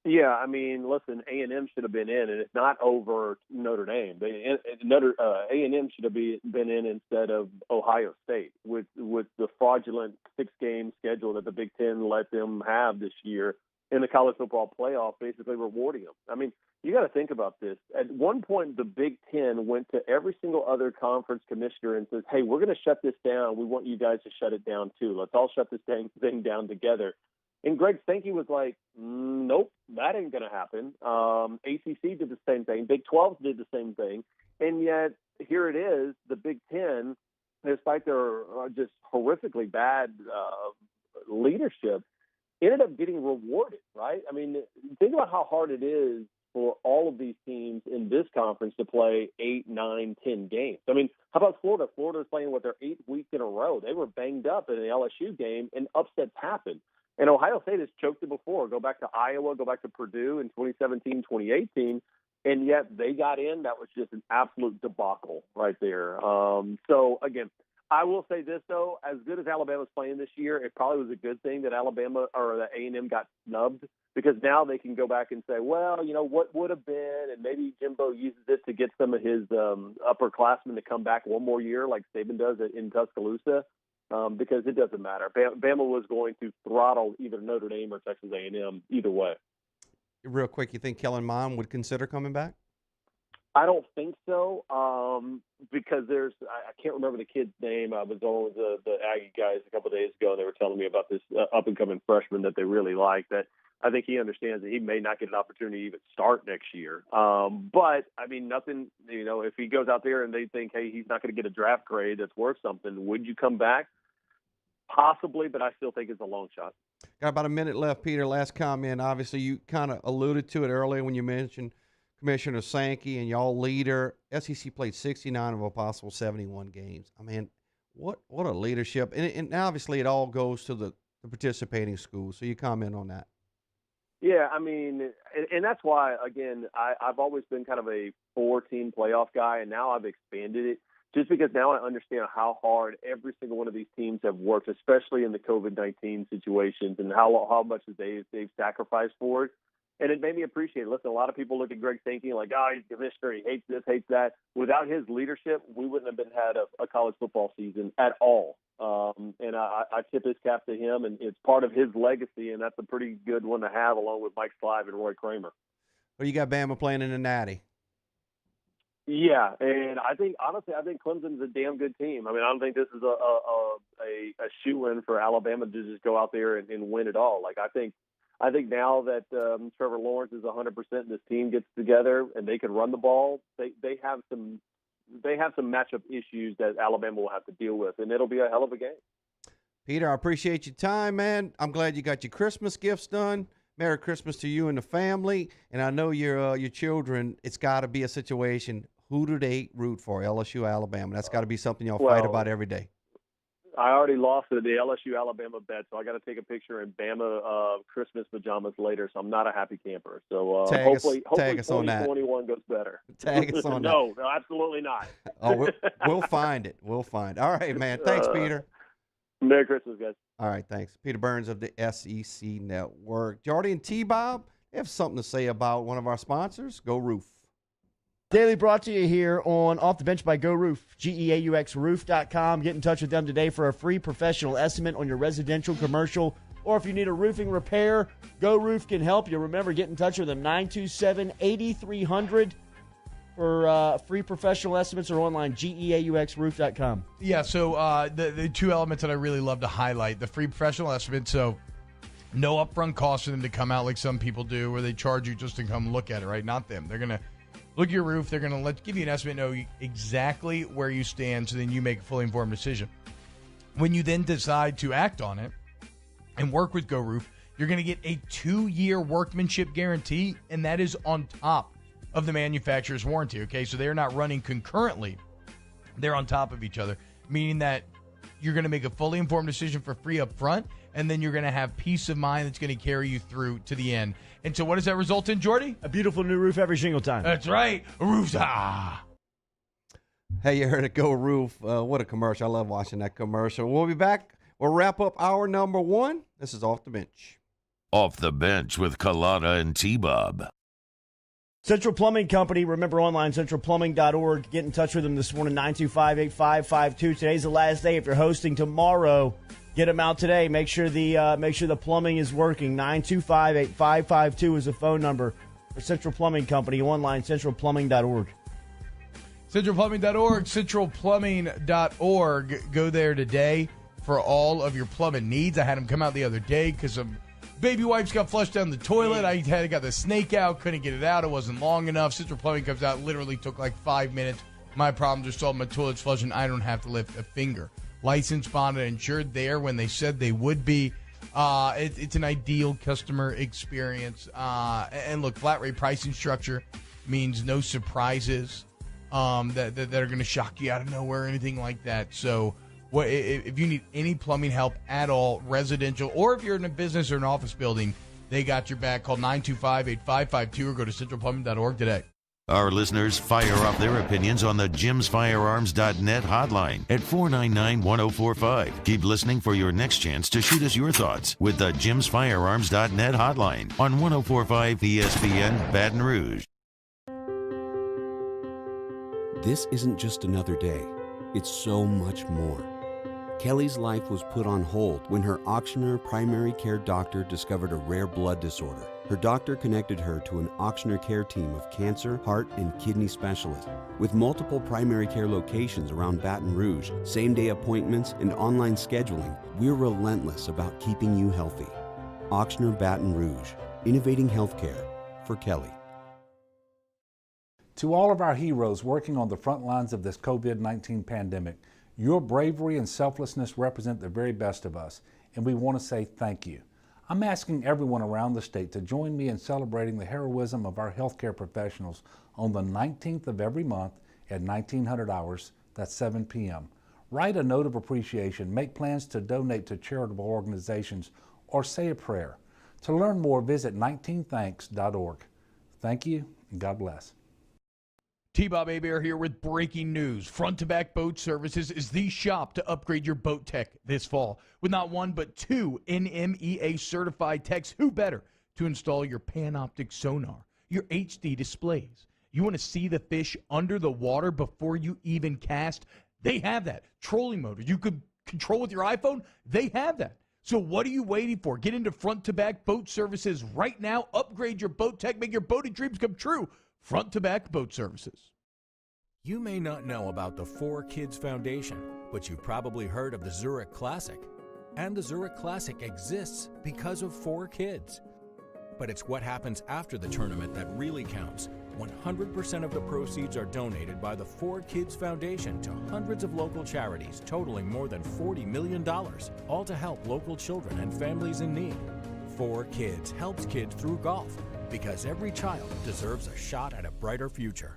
Speaker 22: Yeah, I mean, listen, A&M should have been in, and it's not over Notre Dame. A&M should have been in instead of Ohio State with the fraudulent 6-game schedule that the Big Ten let them have this year in the college football playoff, basically rewarding them. I mean, you got to think about this. At one point, the Big Ten went to every single other conference commissioner and says, hey, we're going to shut this down. We want you guys to shut it down too. Let's all shut this thing down together. And Greg Sankey was like, nope, that ain't going to happen. ACC did the same thing. Big 12 did the same thing. And yet here it is, the Big Ten, despite their just horrifically bad leadership, ended up getting rewarded, right? I mean, think about how hard it is for all of these teams in this conference to play 8, 9, 10 games. I mean, how about Florida? Florida's playing, their 8th week in a row. They were banged up in the LSU game, and upsets happened. And Ohio State has choked it before. Go back to Iowa, go back to Purdue in 2017, 2018, and yet they got in. That was just an absolute debacle right there. So, again, I will say this, though. As good as Alabama's playing this year, it probably was a good thing that Alabama or that A&M got snubbed, because now they can go back and say, well, what would have been, and maybe Jimbo uses it to get some of his upperclassmen to come back one more year like Saban does in Tuscaloosa. Because it doesn't matter. Bama was going to throttle either Notre Dame or Texas A&M either way.
Speaker 3: Real quick, you think Kellen Mond would consider coming back?
Speaker 22: I don't think so, because I can't remember the kid's name. I was on with the Aggie guys a couple of days ago, and they were telling me about this up-and-coming freshman that they really like. That I think he understands that he may not get an opportunity to even start next year. But, I mean, nothing, if he goes out there and they think, hey, he's not going to get a draft grade that's worth something, would you come back? Possibly, but I still think it's a long shot.
Speaker 3: Got about a minute left, Peter. Last comment. Obviously, you kind of alluded to it earlier when you mentioned Commissioner Sankey and y'all leader. SEC played 69 of a possible 71 games. I mean, what a leadership. And obviously, it all goes to the participating schools. So you comment on that.
Speaker 22: Yeah, I mean, and that's why, again, I've always been kind of a 4-team playoff guy, and now I've expanded it. Just because now I understand how hard every single one of these teams have worked, especially in the COVID-19 situations, and how much they've sacrificed for it. And it made me appreciate it. Listen, a lot of people look at Greg Sankey like, oh, he's a commissioner, he hates this, hates that. Without his leadership, we wouldn't have had a college football season at all. And I tip his cap to him, and it's part of his legacy, and that's a pretty good one to have, along with Mike Slive and Roy Kramer.
Speaker 3: Well, you got Bama playing in the Natty.
Speaker 22: Yeah, and honestly, I think Clemson's a damn good team. I mean, I don't think this is a shoe-in for Alabama to just go out there and win it all. Like, I think now that Trevor Lawrence is 100% and this team gets together and they can run the ball, they have some matchup issues that Alabama will have to deal with, and it'll be a hell of a game.
Speaker 3: Peter, I appreciate your time, man. I'm glad you got your Christmas gifts done. Merry Christmas to you and the family. And I know your children, it's got to be a situation. Who do they root for, LSU, Alabama? That's got to be something y'all fight about every day.
Speaker 22: I already lost the LSU-Alabama bet, so I got to take a picture in Bama Christmas pajamas later, so I'm not a happy camper. So hopefully 2021 goes better.
Speaker 3: Tag us on that.
Speaker 22: No, absolutely not.
Speaker 3: Oh, we'll find it. We'll find it. All right, man. Thanks, Peter.
Speaker 22: Merry Christmas, guys.
Speaker 3: All right, thanks. Peter Burns of the SEC Network. Jordy and T-Bob, they have something to say about one of our sponsors, Go Roof.
Speaker 5: Daily brought to you here on Off the Bench by Go Roof, GEAUXroof.com. Get in touch with them today for a free professional estimate on your residential, commercial, or if you need a roofing repair, Go Roof can help you. Remember, get in touch with them, 927-8300 for free professional estimates, or online, GEAUXroof.com.
Speaker 6: Yeah, so the two elements that I really love to highlight, the free professional estimate, so no upfront cost for them to come out like some people do, where they charge you just to come look at it, right? Not them. They're going to look at your roof. They're going to give you an estimate, know exactly where you stand, so then you make a fully informed decision. When you then decide to act on it and work with Go Roof, you're going to get a 2-year workmanship guarantee, and that is on top of the manufacturer's warranty, okay? So they're not running concurrently. They're on top of each other, meaning that you're going to make a fully informed decision for free up front, and then you're going to have peace of mind that's going to carry you through to the end. And so what does that result in, Jordy?
Speaker 5: A beautiful new roof every single time.
Speaker 6: That's right. Roofs.
Speaker 3: Hey, you heard it, Go Roof. What a commercial. I love watching that commercial. We'll be back. We'll wrap up hour number 1. This is Off the Bench.
Speaker 1: Off the Bench with Kalana and T-Bob.
Speaker 5: Central Plumbing Company, remember online, centralplumbing.org. Get in touch with them this morning, 925-8552. Today's the last day. If you're hosting tomorrow, get them out today. Make sure the plumbing is working. 925-8552 is the phone number for Central Plumbing Company, online, centralplumbing.org.
Speaker 6: Centralplumbing.org, centralplumbing.org. Go there today for all of your plumbing needs. I had them come out the other day because some baby wipes got flushed down the toilet. I got the snake out, couldn't get it out. It wasn't long enough. Central Plumbing comes out, literally took like 5 minutes. My problems are solved. My toilet's flushing. I don't have to lift a finger. Licensed, bonded, insured there when they said they would be. It's an ideal customer experience. And look, flat rate pricing structure means no surprises that are going to shock you out of nowhere or anything like that. So if you need any plumbing help at all, residential, or if you're in a business or an office building, they got your back. Call 925-8552 or go to centralplumbing.org today.
Speaker 1: Our listeners fire off their opinions on the jimsfirearms.net hotline at 499-1045. Keep listening for your next chance to shoot us your thoughts with the jimsfirearms.net hotline on 1045 ESPN Baton Rouge.
Speaker 4: This isn't just another day. It's so much more. Kelly's life was put on hold when her auctioneer primary care doctor discovered a rare blood disorder. Her doctor connected her to an auctioneer care team of cancer, heart, and kidney specialists. With multiple primary care locations around Baton Rouge, same-day appointments, and online scheduling, we're relentless about keeping you healthy. Auctioneer Baton Rouge, innovating healthcare for Kelly.
Speaker 13: To all of our heroes working on the front lines of this COVID-19 pandemic, your bravery and selflessness represent the very best of us, and we want to say thank you. I'm asking everyone around the state to join me in celebrating the heroism of our healthcare professionals on the 19th of every month at 1900 hours, that's 7 p.m. Write a note of appreciation, make plans to donate to charitable organizations, or say a prayer. To learn more, visit 19thanks.org. Thank you, and God bless.
Speaker 6: T-Bob Hebert here with breaking news. Front to Back Boat Services is the shop to upgrade your boat tech this fall. With not one but two NMEA certified techs, who better to install your Panoptic sonar, your HD displays. You want to see the fish under the water before you even cast? They have that. Trolling motor you could control with your iPhone? They have that. So what are you waiting for? Get into Front to Back Boat Services right now. Upgrade your boat tech. Make your boating dreams come true. Front to Back Boat Services.
Speaker 23: You may not know about the 4Kids Foundation, but you've probably heard of the Zurich Classic. And the Zurich Classic exists because of 4Kids. But it's what happens after the tournament that really counts. 100% of the proceeds are donated by the 4Kids Foundation to hundreds of local charities, totaling more than $40 million, all to help local children and families in need. 4Kids helps kids through golf, because every child deserves a shot at a brighter future.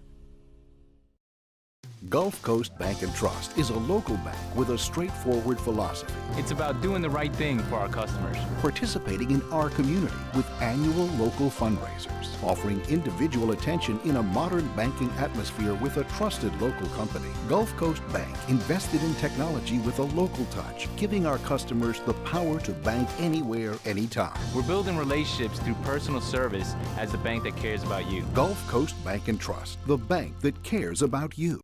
Speaker 11: Gulf Coast Bank and Trust is a local bank with a straightforward philosophy.
Speaker 12: It's about doing the right thing for our customers.
Speaker 11: Participating in our community with annual local fundraisers. Offering individual attention in a modern banking atmosphere with a trusted local company. Gulf Coast Bank invested in technology with a local touch, giving our customers the power to bank anywhere, anytime.
Speaker 12: We're building relationships through personal service as the bank that cares about you.
Speaker 11: Gulf Coast Bank and Trust, the bank that cares about you.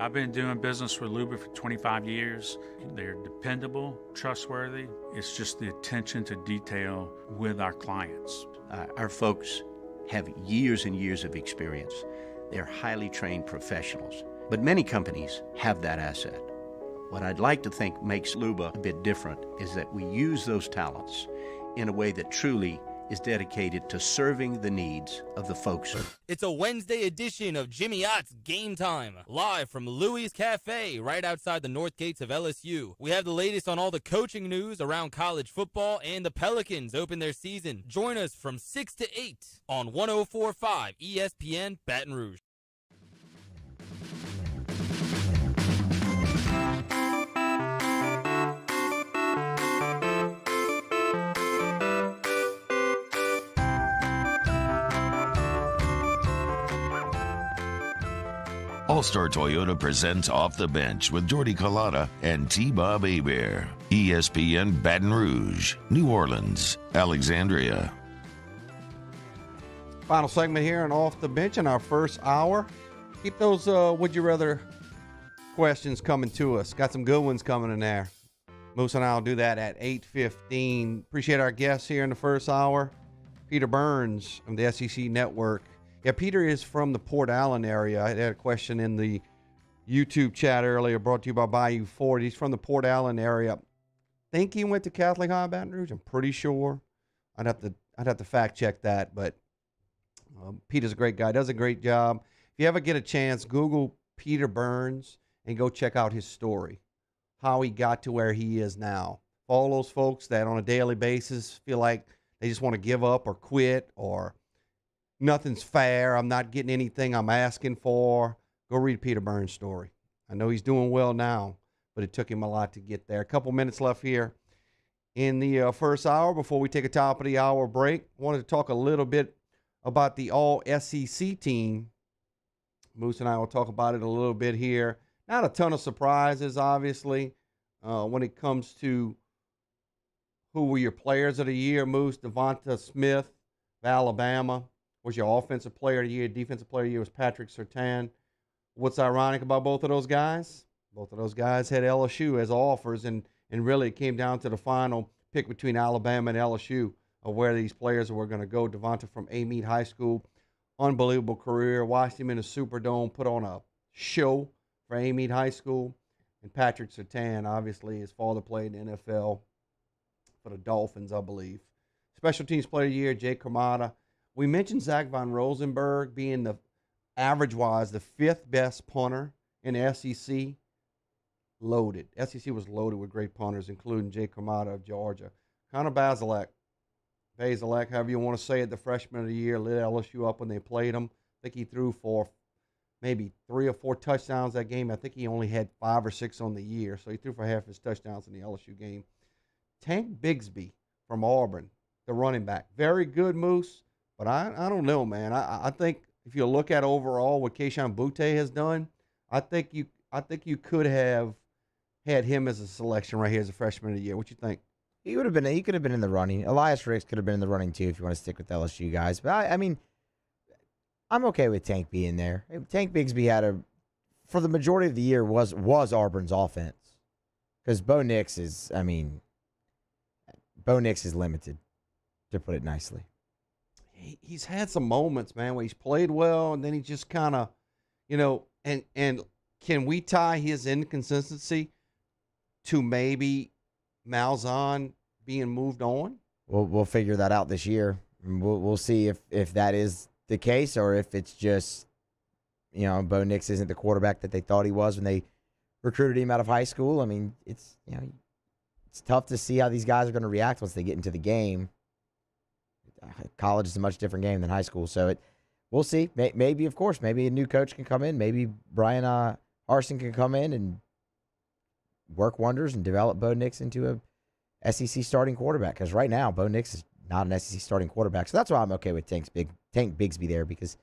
Speaker 24: I've been doing business with Luba for 25 years. They're dependable, trustworthy. It's just the attention to detail with our clients.
Speaker 14: Our folks have years and years of experience. They're highly trained professionals, but many companies have that asset. What I'd like to think makes Luba a bit different is that we use those talents in a way that truly is dedicated to serving the needs of the folks.
Speaker 25: It's a Wednesday edition of Jimmy Ott's Game Time, live from Louie's Cafe, right outside the north gates of LSU. We have the latest on all the coaching news around college football, and the Pelicans open their season. Join us from 6 to 8 on 104.5 ESPN Baton Rouge.
Speaker 1: All-Star Toyota presents Off the Bench with Jordy Collada and T-Bob Hebert. ESPN Baton Rouge, New Orleans, Alexandria.
Speaker 3: Final segment here and Off the Bench in our first hour. Keep those would you rather questions coming to us. Got some good ones coming in there. Moose and I will do that at 8:15. Appreciate our guests here in the first hour. Peter Burns from the SEC Network. Yeah, Peter is from the Port Allen area. I had a question in the YouTube chat earlier, brought to you by Bayou Ford. He's from the Port Allen area. Think he went to Catholic High Baton Rouge. I'm pretty sure. I'd have to fact check that, but Peter's a great guy. Does a great job. If you ever get a chance, Google Peter Burns and go check out his story, how he got to where he is now. For all those folks that on a daily basis feel like they just want to give up or quit or nothing's fair, I'm not getting anything I'm asking for, go read Peter Burns' story. I know he's doing well now, but it took him a lot to get there. A couple minutes left here in the first hour before we take a top of the hour break. I wanted to talk a little bit about the all-SEC team. Moose and I will talk about it a little bit here. Not a ton of surprises, obviously, when it comes to who were your players of the year. Moose, Devonta Smith of Alabama was your offensive player of the year. Defensive player of the year was Patrick Surtain. What's ironic about both of those guys? Both of those guys had LSU as offers, and really it came down to the final pick between Alabama and LSU of where these players were going to go. Devonta from Amite High School, unbelievable career. Watched him in the Superdome, put on a show for Amite High School. And Patrick Surtain, obviously, his father played in the NFL for the Dolphins, I believe. Special teams player of the year, Jake Cremata. We mentioned Zach Von Rosenberg being the average-wise the fifth best punter in the SEC. Loaded. SEC was loaded with great punters, including Jake Cremata of Georgia. Connor Bazelak, however you want to say it, the freshman of the year, lit LSU up when they played him. I think he threw for maybe 3 or 4 touchdowns that game. I think he only had 5 or 6 on the year, so he threw for half his touchdowns in the LSU game. Tank Bigsby from Auburn, the running back. Very good, Moose, but I don't know, man. I think if you look at overall what Kayshon Boutte has done, I think you could have had him as a selection right here as a freshman of the year. What you think?
Speaker 2: He could have been in the running. Elias Ricks could have been in the running too if you want to stick with LSU guys. But I mean, I'm okay with Tank being there. Tank Bigsby for the majority of the year was Auburn's offense, because Bo Nix is limited, to put it nicely.
Speaker 3: He's had some moments, man, where he's played well, and then he just kind of, and can we tie his inconsistency to maybe Malzahn being moved on?
Speaker 2: We'll figure that out this year. We'll see if that is the case, or if it's just, Bo Nix isn't the quarterback that they thought he was when they recruited him out of high school. I mean, it's tough to see how these guys are going to react once they get into the game. College is a much different game than high school, so we'll see. Maybe a new coach can come in. Maybe Brian Harsin can come in and work wonders and develop Bo Nix into a SEC starting quarterback, because right now Bo Nix is not an SEC starting quarterback. So that's why I'm okay with Tank Bigsby there, because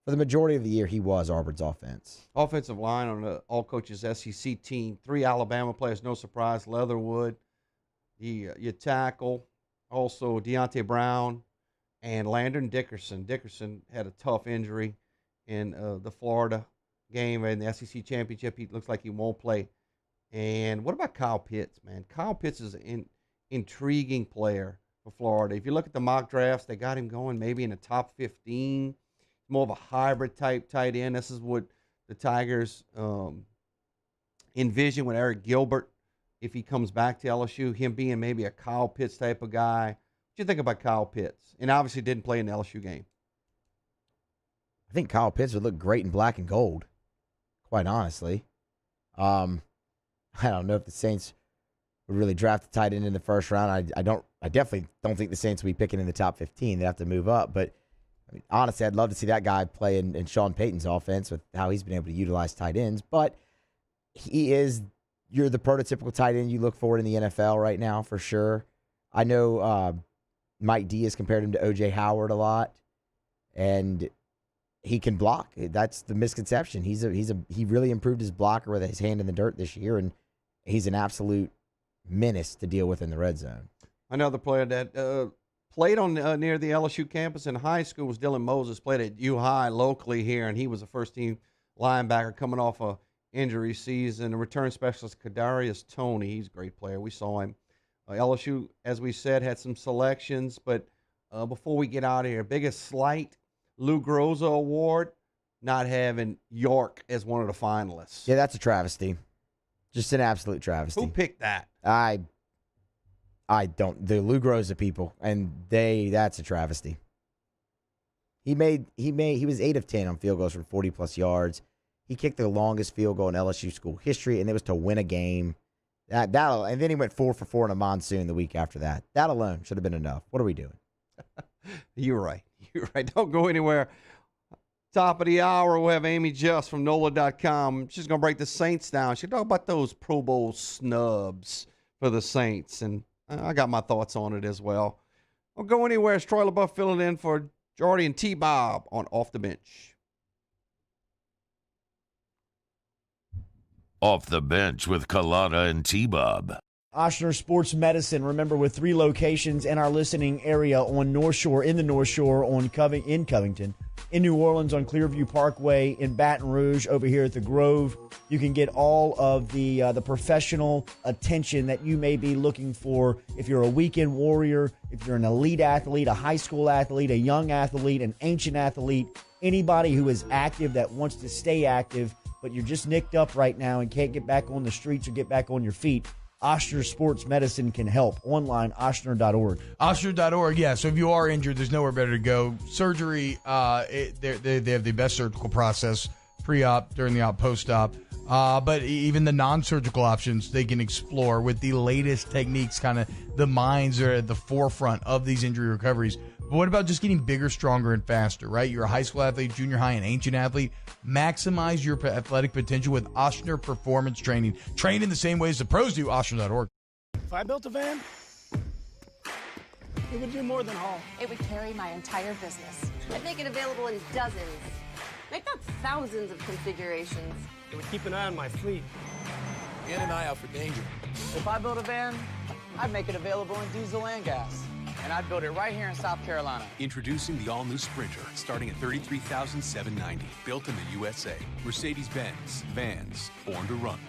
Speaker 2: for the majority of the year he was Auburn's offense.
Speaker 3: Offensive line on the all coaches SEC team, 3 Alabama players, no surprise. Leatherwood, your tackle, also Deontay Brown, and Landon Dickerson. Dickerson had a tough injury in the Florida game in the SEC championship. He looks like he won't play. And what about Kyle Pitts, man? Kyle Pitts is an intriguing player for Florida. If you look at the mock drafts, they got him going maybe in the top 15. More of a hybrid type tight end. This is what the Tigers envision with Eric Gilbert, if he comes back to LSU, him being maybe a Kyle Pitts type of guy. What do you think about Kyle Pitts? And obviously didn't play in the LSU game.
Speaker 2: I think Kyle Pitts would look great in black and gold, quite honestly. I don't know if the Saints would really draft a tight end in the first round. I definitely don't think the Saints will be picking in the top 15. They'd have to move up. But I mean, honestly, I'd love to see that guy play in Sean Payton's offense with how he's been able to utilize tight ends. But you're the prototypical tight end you look for in the NFL right now, for sure. I know Mike D has compared him to O.J. Howard a lot. And he can block. That's the misconception. He really improved his blocker with his hand in the dirt this year, and he's an absolute menace to deal with in the red zone.
Speaker 3: Another player that played on near the LSU campus in high school was Dylan Moses. Played at U High locally here, and he was a first-team linebacker coming off a injury season. A return specialist, Kadarius Toney. He's a great player. We saw him. LSU, as we said, had some selections, but before we get out of here, biggest slight, Lou Groza Award, not having York as one of the finalists.
Speaker 2: Yeah, that's a travesty. Just an absolute travesty.
Speaker 3: Who picked that?
Speaker 2: I don't. The Lou Groza people, and that's a travesty. He was 8 of 10 on field goals from 40+ yards. He kicked the longest field goal in LSU school history, and it was to win a game. And then he went 4 for 4 in a monsoon the week after that. That alone should have been enough. What are we doing?
Speaker 3: You're right. You're right. Don't go anywhere. Top of the hour, we'll have Amy Just from NOLA.com. She's going to break the Saints down. She'll talk about those Pro Bowl snubs for the Saints, and I got my thoughts on it as well. Don't go anywhere. It's Troy LaBeouf filling in for Jordy and T-Bob on Off the Bench.
Speaker 1: Off the Bench with Kalana and T-Bob.
Speaker 5: Ochsner Sports Medicine, remember, with 3 locations in our listening area on North Shore, in the North Shore, in Covington, in New Orleans on Clearview Parkway, in Baton Rouge, over here at the Grove. You can get all of the professional attention that you may be looking for if you're a weekend warrior, if you're an elite athlete, a high school athlete, a young athlete, an ancient athlete, anybody who is active that wants to stay active, but you're just nicked up right now and can't get back on the streets or get back on your feet. Ochsner Sports Medicine can help. Online, ochsner.org.
Speaker 6: Ochsner.org, yeah. So if you are injured, there's nowhere better to go. Surgery, they have the best surgical process, pre-op, during the op, post-op. But even the non-surgical options they can explore with the latest techniques. Kind of the minds are at the forefront of these injury recoveries. But what about just getting bigger, stronger, and faster, right? You're a high school athlete, junior high, and ancient athlete. Maximize your athletic potential with Ochsner Performance Training. Trained in the same ways the pros do. Ochsner.org.
Speaker 7: If I built a van, it would do more than haul.
Speaker 8: It would carry my entire business. I'd make it available in dozens, make not thousands of configurations.
Speaker 7: It would keep an eye on my fleet.
Speaker 10: In an eye out for danger. If I built a van, I'd make it available in diesel and gas. And I'd build it right here in South Carolina.
Speaker 9: Introducing the all-new Sprinter, starting at $33,790. Built in the USA. Mercedes-Benz. Vans. Born to run.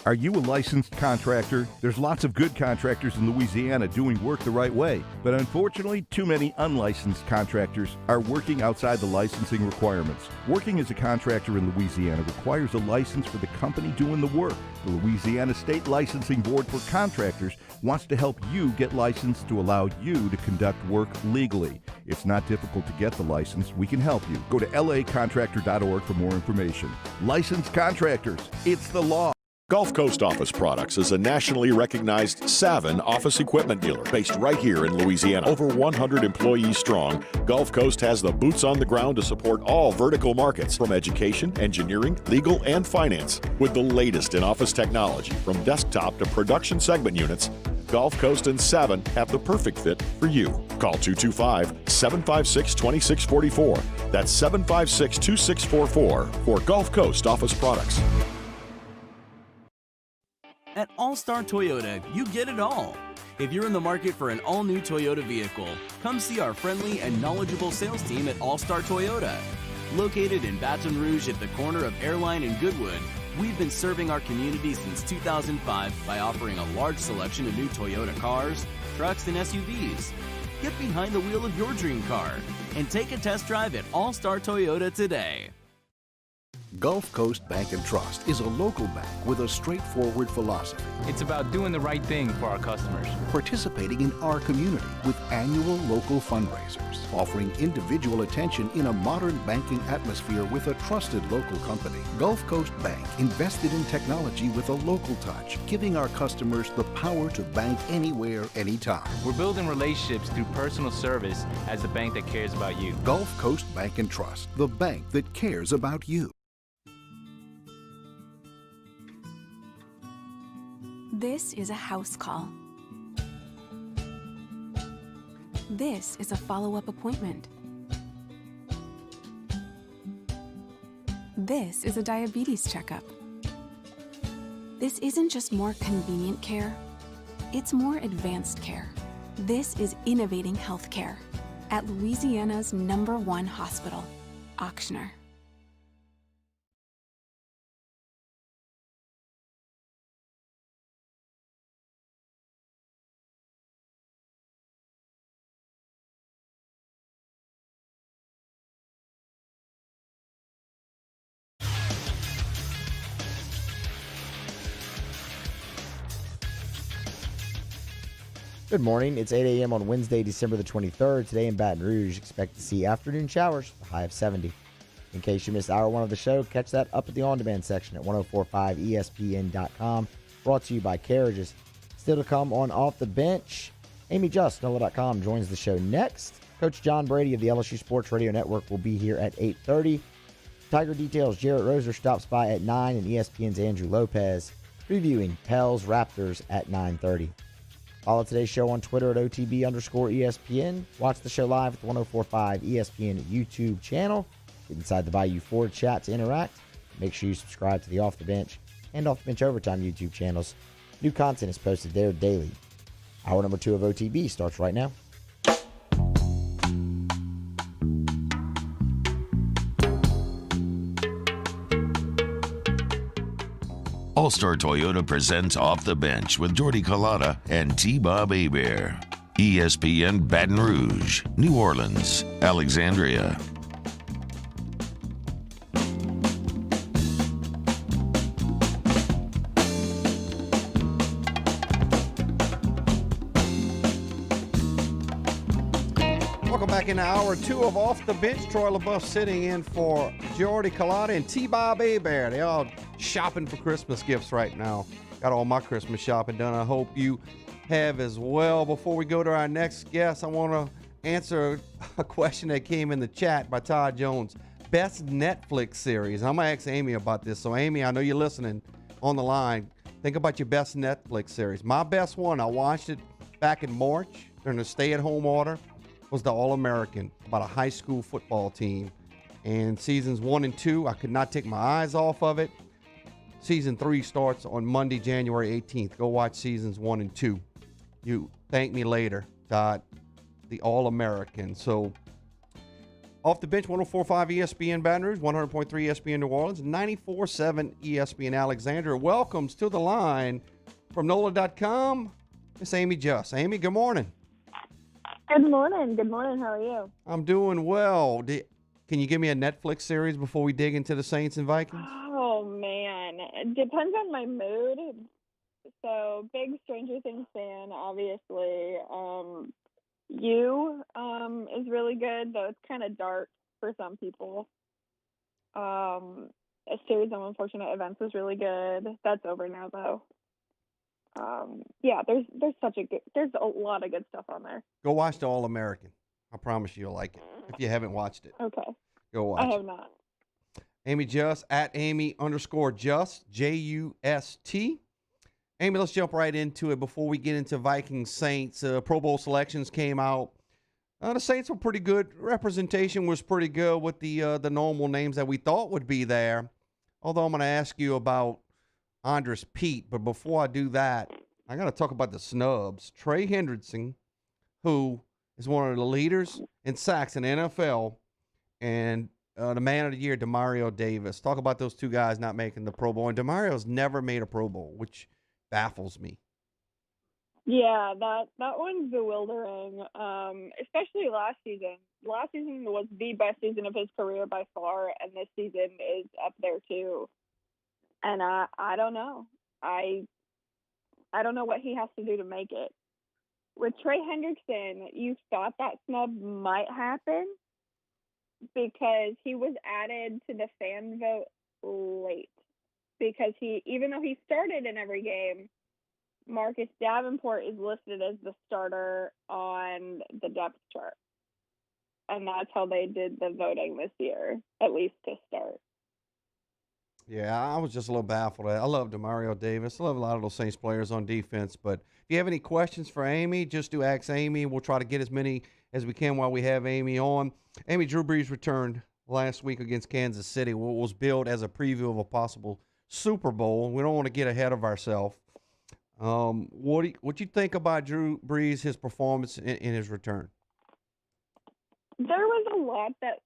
Speaker 15: Are you a licensed contractor? There's lots of good contractors in Louisiana doing work the right way, but unfortunately, too many unlicensed contractors are working outside the licensing requirements. Working as a contractor in Louisiana requires a license for the company doing the work. The Louisiana State Licensing Board for Contractors wants to help you get licensed to allow you to conduct work legally. It's not difficult to get the license. We can help you. Go to lacontractor.org for more information. Licensed contractors, it's the law.
Speaker 16: Gulf Coast Office Products is a nationally recognized Savin office equipment dealer based right here in Louisiana. Over 100 employees strong, Gulf Coast has the boots on the ground to support all vertical markets, from education, engineering, legal, and finance. With the latest in office technology, from desktop to production segment units, Gulf Coast and Savin have the perfect fit for you. Call 225-756-2644. That's 756-2644 for Gulf Coast Office Products.
Speaker 17: At All-Star Toyota, you get it all. If you're in the market for an all-new Toyota vehicle, come see our friendly and knowledgeable sales team at All-Star Toyota. Located in Baton Rouge at the corner of Airline and Goodwood, we've been serving our community since 2005 by offering a large selection of new Toyota cars, trucks, and SUVs. Get behind the wheel of your dream car and take a test drive at All-Star Toyota today.
Speaker 11: Gulf Coast Bank and Trust is a local bank with a straightforward philosophy.
Speaker 12: It's about doing the right thing for our customers.
Speaker 11: Participating in our community with annual local fundraisers. Offering individual attention in a modern banking atmosphere with a trusted local company. Gulf Coast Bank invested in technology with a local touch, giving our customers the power to bank anywhere, anytime.
Speaker 12: We're building relationships through personal service as the bank that cares about you.
Speaker 11: Gulf Coast Bank and Trust, the bank that cares about you.
Speaker 21: This is a house call. This is a follow-up appointment. This is a diabetes checkup. This isn't just more convenient care, it's more advanced care. This is innovating healthcare at Louisiana's #1 hospital, Ochsner.
Speaker 2: Good morning. It's 8 a.m. on Wednesday, December the 23rd. Today in Baton Rouge, expect to see afternoon showers, a high of 70. In case you missed hour one of the show, catch that up at the on-demand section at 1045ESPN.com. Brought to you by Carriages. Still to come on Off the Bench, Amy Just, NOLA.com, joins the show next. Coach John Brady of the LSU Sports Radio Network will be here at 8:30. Tiger Details, Jarrett Roser stops by at 9, and ESPN's Andrew Lopez previewing Pels Raptors at 9:30. Follow today's show on Twitter at OTB_ESPN. Watch the show live at the 1045 ESPN YouTube channel. Get inside the Bayou Ford chat to interact. Make sure you subscribe to the Off the Bench and Off the Bench Overtime YouTube channels. New content is posted there daily. Hour number 2 of OTB starts right now.
Speaker 1: All-Star Toyota presents Off the Bench with Jordy Collada and T-Bob Hebert. ESPN Baton Rouge, New Orleans, Alexandria.
Speaker 3: Welcome back into hour 2 of Off the Bench. Troy LaBeouf sitting in for Jordy Collada and T-Bob Hebert. They all shopping for Christmas gifts right now. Got all my Christmas shopping done. I hope you have as well. Before we go to our next guest, I want to answer a question that came in the chat by Todd Jones. Best Netflix series. I'm going to ask Amy about this. So, Amy, I know you're listening on the line. Think about your best Netflix series. My best one, I watched it back in March during the stay-at-home order, was the All-American, about a high school football team. And seasons 1 and 2, I could not take my eyes off of it. Season 3 starts on Monday, January 18th. Go watch seasons 1 and 2. You thank me later, Todd. The All-American. So, Off the Bench, 104.5 ESPN Baton Rouge, 100.3 ESPN New Orleans, 94.7 ESPN Alexandria. Welcomes to the line from NOLA.com, Miss Amy Just. Amy, good morning.
Speaker 4: Good morning. Good morning. How are you?
Speaker 3: I'm doing well. Can you give me a Netflix series before we dig into the Saints and Vikings?
Speaker 4: Oh, man. It depends on my mood. So, big Stranger Things fan, obviously. You is really good, though it's kind of dark for some people. A series of unfortunate events was really good. That's over now, though. Yeah, there's a lot of good stuff on there.
Speaker 3: Go watch the All-American. I promise you'll like it. If you haven't watched it,
Speaker 4: Okay.
Speaker 3: go watch
Speaker 4: I
Speaker 3: it.
Speaker 4: have not.
Speaker 3: Amy Just, at Amy_Just, Just. Amy, let's jump right into it before we get into Vikings Saints. Pro Bowl selections came out. The Saints were pretty good. Representation was pretty good with the normal names that we thought would be there. Although I'm going to ask you about Andres Pete, but before I do that, I got to talk about the snubs. Trey Hendrickson, who is one of the leaders in sacks in the NFL, and the man of the year, Demario Davis. Talk about those two guys not making the Pro Bowl. And Demario's never made a Pro Bowl, which baffles me.
Speaker 4: Yeah, that one's bewildering, especially last season. Last season was the best season of his career by far, and this season is up there too. And I don't know. I don't know what he has to do to make it. With Trey Hendrickson, you thought that snub might happen because he was added to the fan vote late. Because even though he started in every game, Marcus Davenport is listed as the starter on the depth chart. And that's how they did the voting this year, at least to start.
Speaker 3: Yeah, I was just a little baffled. I love Demario Davis. I love a lot of those Saints players on defense. But if you have any questions for Amy, just do ask Amy. We'll try to get as many as we can while we have Amy on. Amy, Drew Brees returned last week against Kansas City, what was billed as a preview of a possible Super Bowl. We don't want to get ahead of ourselves. What you think about Drew Brees, his performance in his return?
Speaker 4: There was a lot that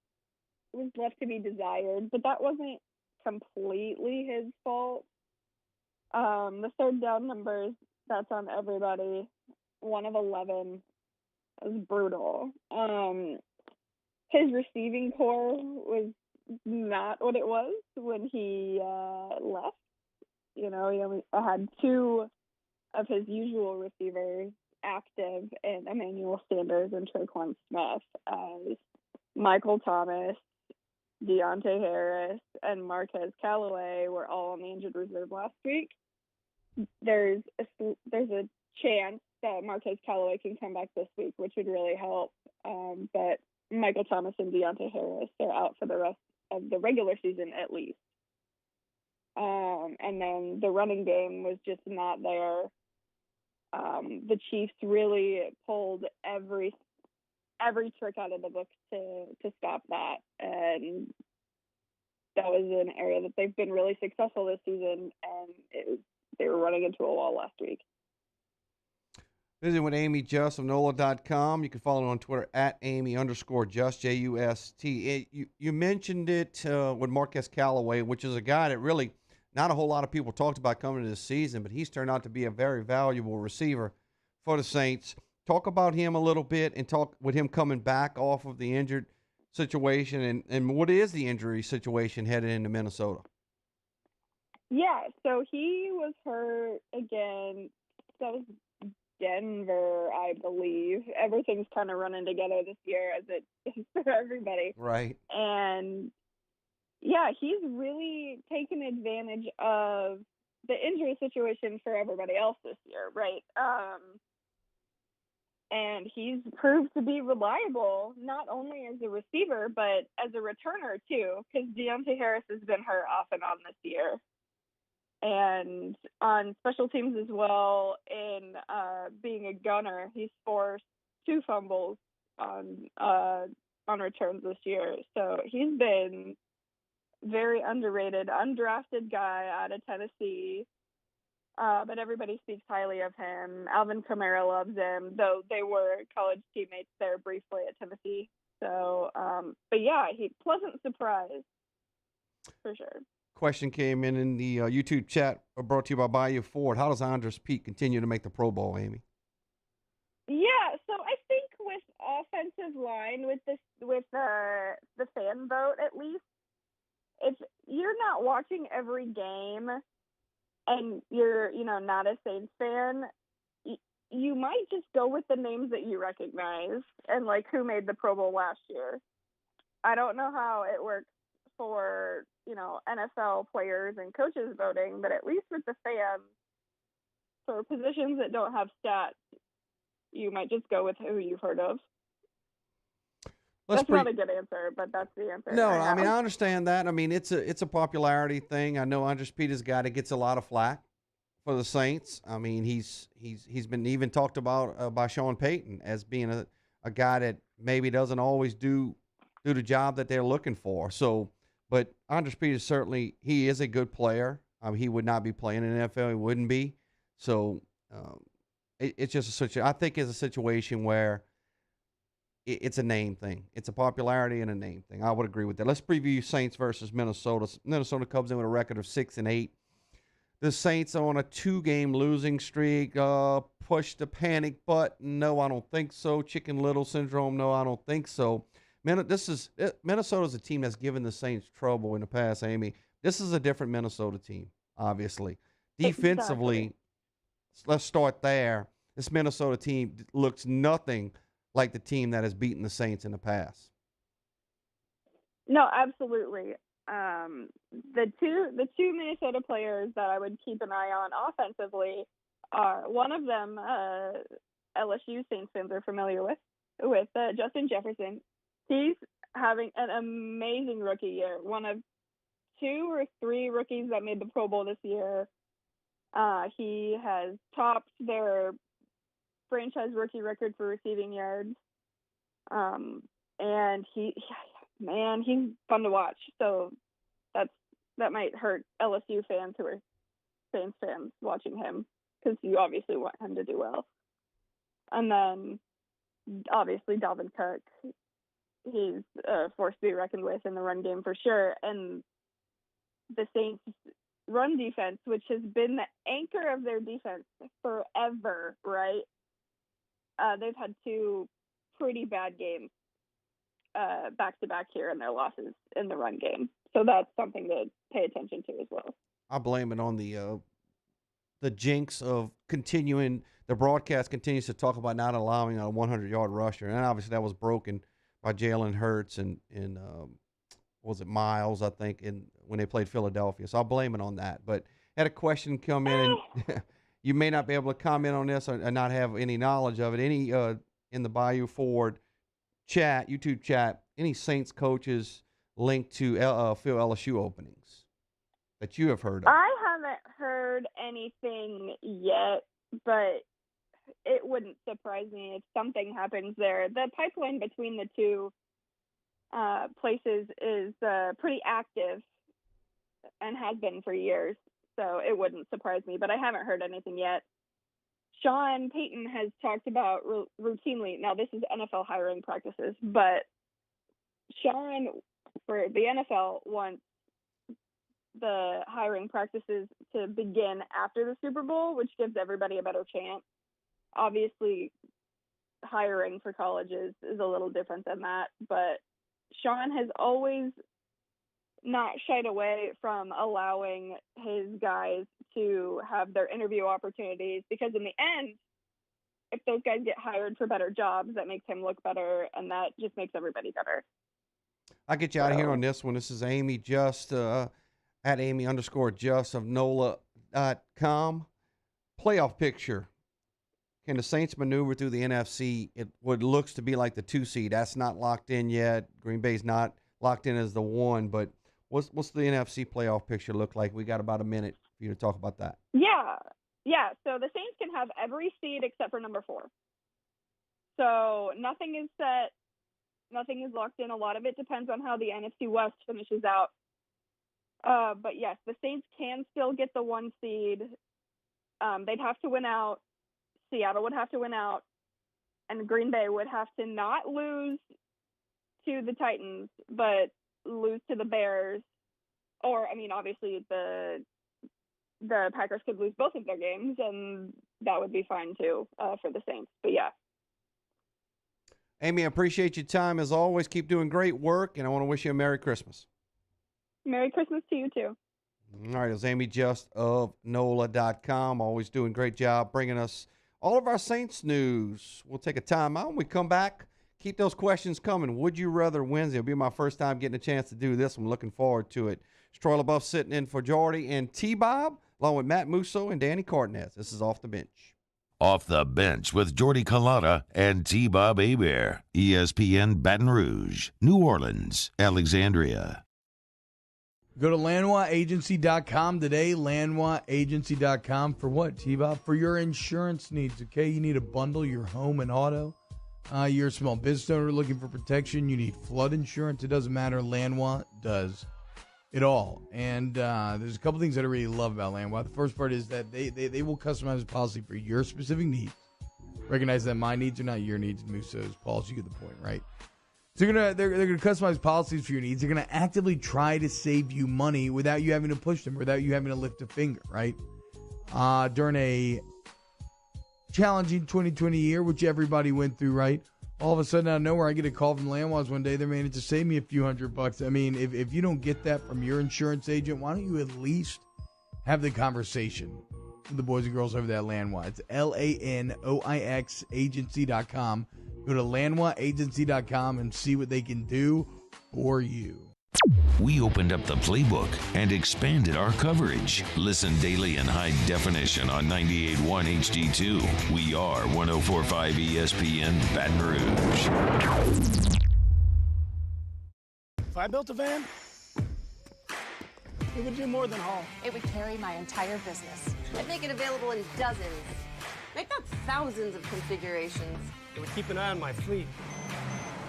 Speaker 4: was left to be desired, but that wasn't completely his fault. The third down numbers, that's on everybody. 1 of 11 was brutal. His receiving core was not what it was when he left. You know, he only had 2 of his usual receivers active in Emmanuel Sanders and Traquan Smith, as Michael Thomas, Deontay Harris, and Marquez Callaway were all on the injured reserve last week. There's a chance that Marquez Callaway can come back this week, which would really help. But Michael Thomas and Deontay Harris are out for the rest of the regular season at least. And then the running game was just not there. The Chiefs really pulled every trick out of the book to stop that, and that was an area that they've been really successful this season, and they were running into a wall last week.
Speaker 3: Visiting with Amy Just of NOLA.com. You can follow her on Twitter at Amy_Just, Just. You mentioned it with Marquez Callaway, which is a guy that really not a whole lot of people talked about coming into this season, but he's turned out to be a very valuable receiver for the Saints. Talk about him a little bit and talk with him coming back off of the injured situation and what is the injury situation headed into Minnesota?
Speaker 4: Yeah, so he was hurt again. That was Denver, I believe. Everything's kind of running together this year as it is for everybody.
Speaker 3: Right.
Speaker 4: And yeah, he's really taken advantage of the injury situation for everybody else this year, right? And he's proved to be reliable, not only as a receiver, but as a returner, too, because Deontay Harris has been hurt off and on this year. And on special teams as well, in being a gunner, he's forced 2 fumbles on returns this year. So he's been very underrated, undrafted guy out of Tennessee. But everybody speaks highly of him. Alvin Kamara loves him, though they were college teammates there briefly at Tennessee. So, but yeah, pleasant surprise for sure.
Speaker 3: Question came in the YouTube chat brought to you by Bayou Ford. How does Andres Pete continue to make the Pro Bowl, Amy?
Speaker 4: Yeah, so I think with offensive line, with the fan vote at least, if you're not watching every game and you're, not a Saints fan, you might just go with the names that you recognize and like who made the Pro Bowl last year. I don't know how it works for, NFL players and coaches voting, but at least with the fans, for positions that don't have stats, you might just go with who you've heard of. That's not a good answer, but that's the answer.
Speaker 3: No, I mean, I understand that. I mean, it's a popularity thing. I know Andres Pete is a guy that gets a lot of flack for the Saints. I mean, he's been even talked about by Sean Payton as being a guy that maybe doesn't always do the job that they're looking for. So, but Andres Pete he is a good player. He would not be playing in the NFL. He wouldn't be. So, it's just I think it's a situation where it's a name thing. It's a popularity and a name thing. I would agree with that. Let's preview Saints versus Minnesota. Minnesota comes in with a record of 6-8. The Saints are on a 2-game losing streak. Push the panic button. No, I don't think so. Chicken Little syndrome. No, I don't think so. Minnesota's a team that's given the Saints trouble in the past, Amy. This is a different Minnesota team, obviously. Defensively, let's start there. This Minnesota team looks nothing like the team that has beaten the Saints in the past.
Speaker 4: No, absolutely. The two Minnesota players that I would keep an eye on offensively are one of them, LSU Saints fans are familiar with Justin Jefferson. He's having an amazing rookie year. One of 2 or 3 rookies that made the Pro Bowl this year. He has topped their franchise rookie record for receiving yards. And he's fun to watch. So that might hurt LSU fans who are Saints fans watching him, because you obviously want him to do well. And then obviously Dalvin Cook, he's a force to be reckoned with in the run game for sure. And the Saints run defense, which has been the anchor of their defense forever, right? They've had two pretty bad games back to back here in their losses in the run game. So that's something to pay attention to as well.
Speaker 3: I blame it on the jinx of continuing. The broadcast continues to talk about not allowing a 100-yard rusher, and obviously that was broken by Jalen Hurts and was it Miles, I think, when they played Philadelphia. So I'll blame it on that. But had a question come in, and you may not be able to comment on this or not have any knowledge of it. Any in the Bayou Ford chat, YouTube chat, any Saints coaches linked to fill LSU openings that you have heard of?
Speaker 4: I haven't heard anything yet, but it wouldn't surprise me if something happens there. The pipeline between the two places is pretty active and has been for years, so it wouldn't surprise me, but I haven't heard anything yet. Sean Payton has talked about routinely, now this is NFL hiring practices, but Sean, for the NFL, wants the hiring practices to begin after the Super Bowl, which gives everybody a better chance. Obviously, hiring for colleges is a little different than that, but Sean has always not shied away from allowing his guys to have their interview opportunities, because in the end, if those guys get hired for better jobs, that makes him look better, and that just makes everybody better.
Speaker 3: I'll get you out of here on this one. This is Amy Just, at Amy_Just of NOLA.com. Playoff picture. Can the Saints maneuver through the NFC? What looks to be like the 2 seed. That's not locked in yet. Green Bay's not locked in as the 1, but what's the NFC playoff picture look like? We got about a minute for you to talk about that.
Speaker 4: Yeah. So the Saints can have every seed except for number 4. So nothing is set. Nothing is locked in. A lot of it depends on how the NFC West finishes out. But yes, the Saints can still get the 1 seed. They'd have to win out. Seattle would have to win out. And Green Bay would have to not lose to the Titans, but lose to the Bears. Or, I mean, obviously the Packers could lose both of their games, and that would be fine too for the Saints. But yeah.
Speaker 3: Amy, I appreciate your time as always. Keep doing great work, and I want to wish you a Merry Christmas.
Speaker 4: Merry Christmas to you too.
Speaker 3: All right, it was Amy Just of NOLA.com. Always doing a great job bringing us all of our Saints news. We'll take a time out. When we come back, keep those questions coming. Would you rather Wednesday? It'll be my first time getting a chance to do this. I'm looking forward to it. Troy LaBeouf sitting in for Jordy and T-Bob, along with Matt Musso and Danny Cardenas. This is Off the Bench.
Speaker 1: Off the Bench with Jordy Culotta and T-Bob Hebert. ESPN Baton Rouge, New Orleans, Alexandria.
Speaker 6: Go to LandwaAgency.com today, LandwaAgency.com for what, T-Bob? For your insurance needs, okay? You need to bundle your home and auto. You're a small business owner looking for protection. You need flood insurance. It doesn't matter. Landwa does it all. And there's a couple things that I really love about Landwa. The first part is that they will customize a policy for your specific needs. Recognize that my needs are not your needs, and Muso's policy. You get the point, right? So they're gonna customize policies for your needs. They're gonna actively try to save you money without you having to push them, without you having to lift a finger, right? During a challenging 2020 year, which everybody went through, right? All of a sudden, out of nowhere, I get a call from Landwas one day. They managed to save me a few $100. I mean, if you don't get that from your insurance agent, why don't you at least have the conversation with the boys and girls over there at Landwa? It's LANOIX agency.com. Go to LandwaAgency.com and see what they can do for you.
Speaker 1: We opened up the playbook and expanded our coverage. Listen daily in high definition on 98.1 HD2. We are 104.5 ESPN Baton Rouge.
Speaker 7: If I built a van, it would do more than haul.
Speaker 8: It would carry my entire business. I'd make it available in dozens, make not thousands of configurations.
Speaker 7: It would keep an eye on my fleet.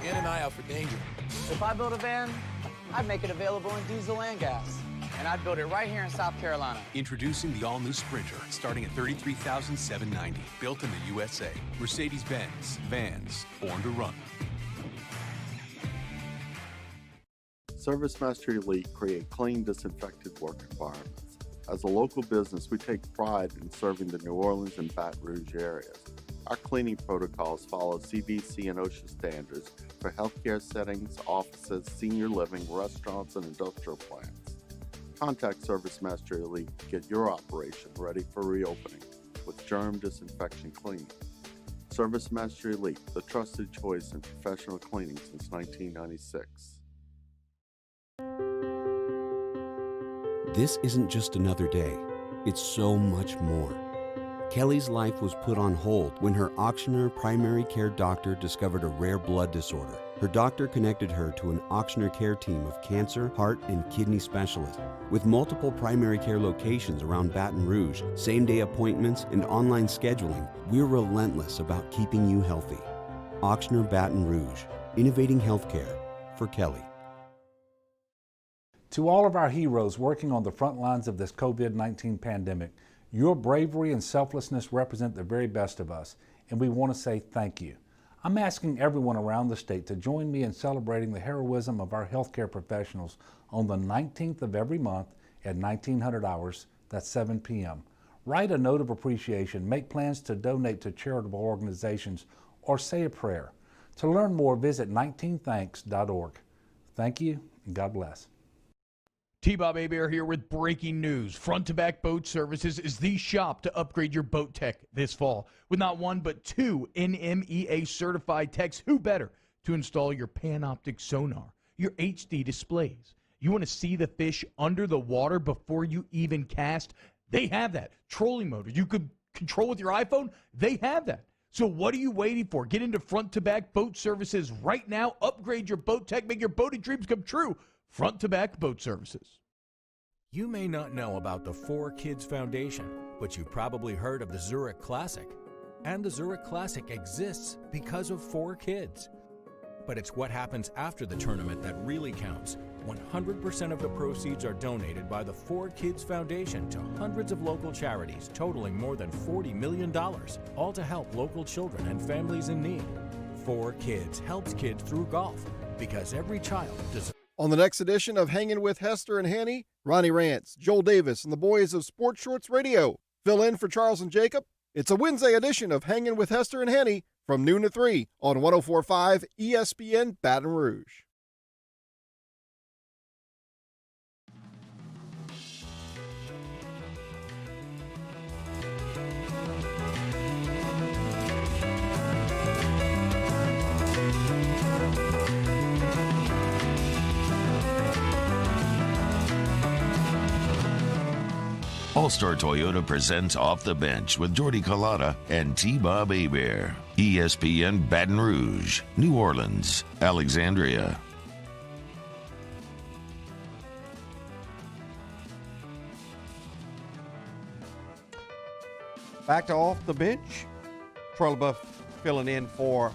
Speaker 10: In and eye out for danger. If I built a van, I'd make it available in diesel and gas. And I'd build it right here in South Carolina.
Speaker 9: Introducing the all-new Sprinter, starting at $33,790. Built in the USA. Mercedes-Benz. Vans. Born to run.
Speaker 13: ServiceMaster Elite create clean, disinfected work environments. As a local business, we take pride in serving the New Orleans and Baton Rouge areas. Our cleaning protocols follow CDC and OSHA standards for healthcare settings, offices, senior living, restaurants, and industrial plants. Contact ServiceMaster Elite to get your operation ready for reopening with germ disinfection cleaning. ServiceMaster Elite, the trusted choice in professional cleaning since 1996.
Speaker 18: This isn't just another day. It's so much more. Kelly's life was put on hold when her auctioneer primary care doctor discovered a rare blood disorder. Her doctor connected her to an auctioneer care team of cancer, heart, and kidney specialists. With multiple primary care locations around Baton Rouge, same-day appointments, and online scheduling, we're relentless about keeping you healthy. Auctioneer Baton Rouge, innovating healthcare for Kelly.
Speaker 19: To all of our heroes working on the front lines of this COVID-19 pandemic, your bravery and selflessness represent the very best of us, and we want to say thank you. I'm asking everyone around the state to join me in celebrating the heroism of our healthcare professionals on the 19th of every month at 1900 hours, that's 7 p.m. Write a note of appreciation, make plans to donate to charitable organizations, or say a prayer. To learn more, visit 19thanks.org. Thank you, and God bless.
Speaker 6: T-Bob Hebert here with breaking news. Front to Back Boat Services is the shop to upgrade your boat tech this fall. With not one but two NMEA certified techs, who better to install your Panoptic sonar, your HD displays. You want to see the fish under the water before you even cast? They have that. Trolling motor you could control with your iPhone? They have that. So what are you waiting for? Get into Front to Back Boat Services right now. Upgrade your boat tech. Make your boating dreams come true. Front to Back Boat Services.
Speaker 23: You may not know about the 4Kids Foundation, but you've probably heard of the Zurich Classic. And the Zurich Classic exists because of 4 kids. But it's what happens after the tournament that really counts. 100% of the proceeds are donated by the 4Kids Foundation to hundreds of local charities, totaling more than $40 million, all to help local children and families in need. 4Kids helps kids through golf, because every child deserves.
Speaker 20: On the next edition of Hanging with Hester and Hanny, Ronnie Rance, Joel Davis, and the boys of Sports Shorts Radio fill in for Charles and Jacob. It's a Wednesday edition of Hanging with Hester and Hanny from noon to 3 on 104.5 ESPN Baton Rouge.
Speaker 1: All-Star Toyota presents Off the Bench with Jordy Collada and T-Bob Hebert. ESPN Baton Rouge, New Orleans, Alexandria.
Speaker 3: Back to Off the Bench. Troy LaBeouf filling in for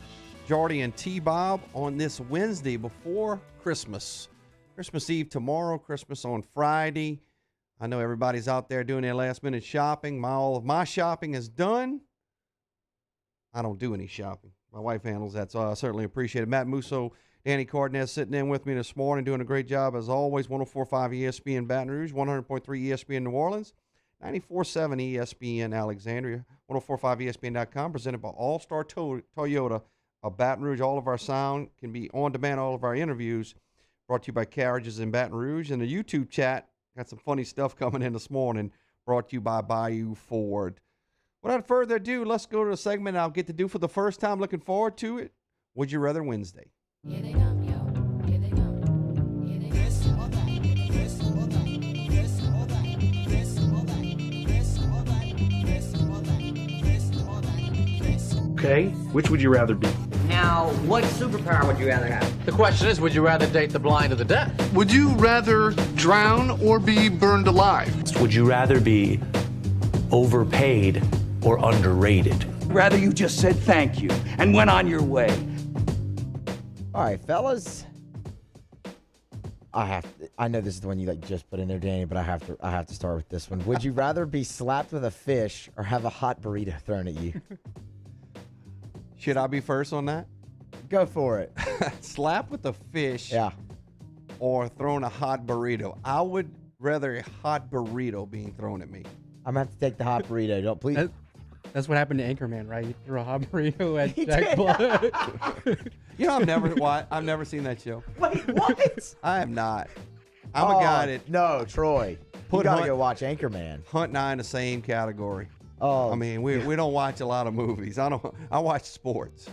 Speaker 3: Jordy and T-Bob on this Wednesday before Christmas. Christmas Eve tomorrow, Christmas on Friday. I know everybody's out there doing their last-minute shopping. All of my shopping is done. I don't do any shopping. My wife handles that, so I certainly appreciate it. Matt Musso, Danny Cardenas sitting in with me this morning, doing a great job as always. 104.5 ESPN Baton Rouge, 100.3 ESPN New Orleans, 94.7 ESPN Alexandria, 104.5 ESPN.com, presented by All-Star Toyota of Baton Rouge. All of our sound can be on demand, all of our interviews brought to you by Carriages in Baton Rouge. And the YouTube chat, got some funny stuff coming in this morning, brought to you by Bayou Ford. Without further ado, let's go to the segment I'll get to do for the first time. Looking forward to it. Would You Rather Wednesday.
Speaker 22: Here they come, yo. Here they come. Here they come. This or that. This or that. This or that. This or that. This or that. This or that. This or that. This.
Speaker 26: Okay, which would you rather be?
Speaker 27: Now, what superpower would you rather have?
Speaker 10: The question is, would you rather date the blind or the deaf?
Speaker 26: Would you rather drown or be burned alive?
Speaker 28: Would you rather be overpaid or underrated?
Speaker 29: Rather you just said thank you and went on your way.
Speaker 2: All right, fellas. I know this is the one you just put in there, Danny, but I have to start with this one. Would you rather be slapped with a fish or have a hot burrito thrown at you?
Speaker 3: Should I be first on that?
Speaker 2: Go for it.
Speaker 3: Slap with a fish.
Speaker 2: Yeah.
Speaker 3: Or thrown a hot burrito. I would rather a hot burrito being thrown at me.
Speaker 2: I'm gonna have to take the hot burrito. Don't please.
Speaker 5: That's what happened to Anchorman, right? He threw a hot burrito at Jack Black.
Speaker 3: You know, I've never seen that show.
Speaker 2: Wait, what?
Speaker 3: I have not. I'm a guy that
Speaker 2: no, Troy. You gotta go watch Anchorman.
Speaker 3: Hunt and I in the same category.
Speaker 2: Oh,
Speaker 3: I mean, we don't watch a lot of movies. I watch sports.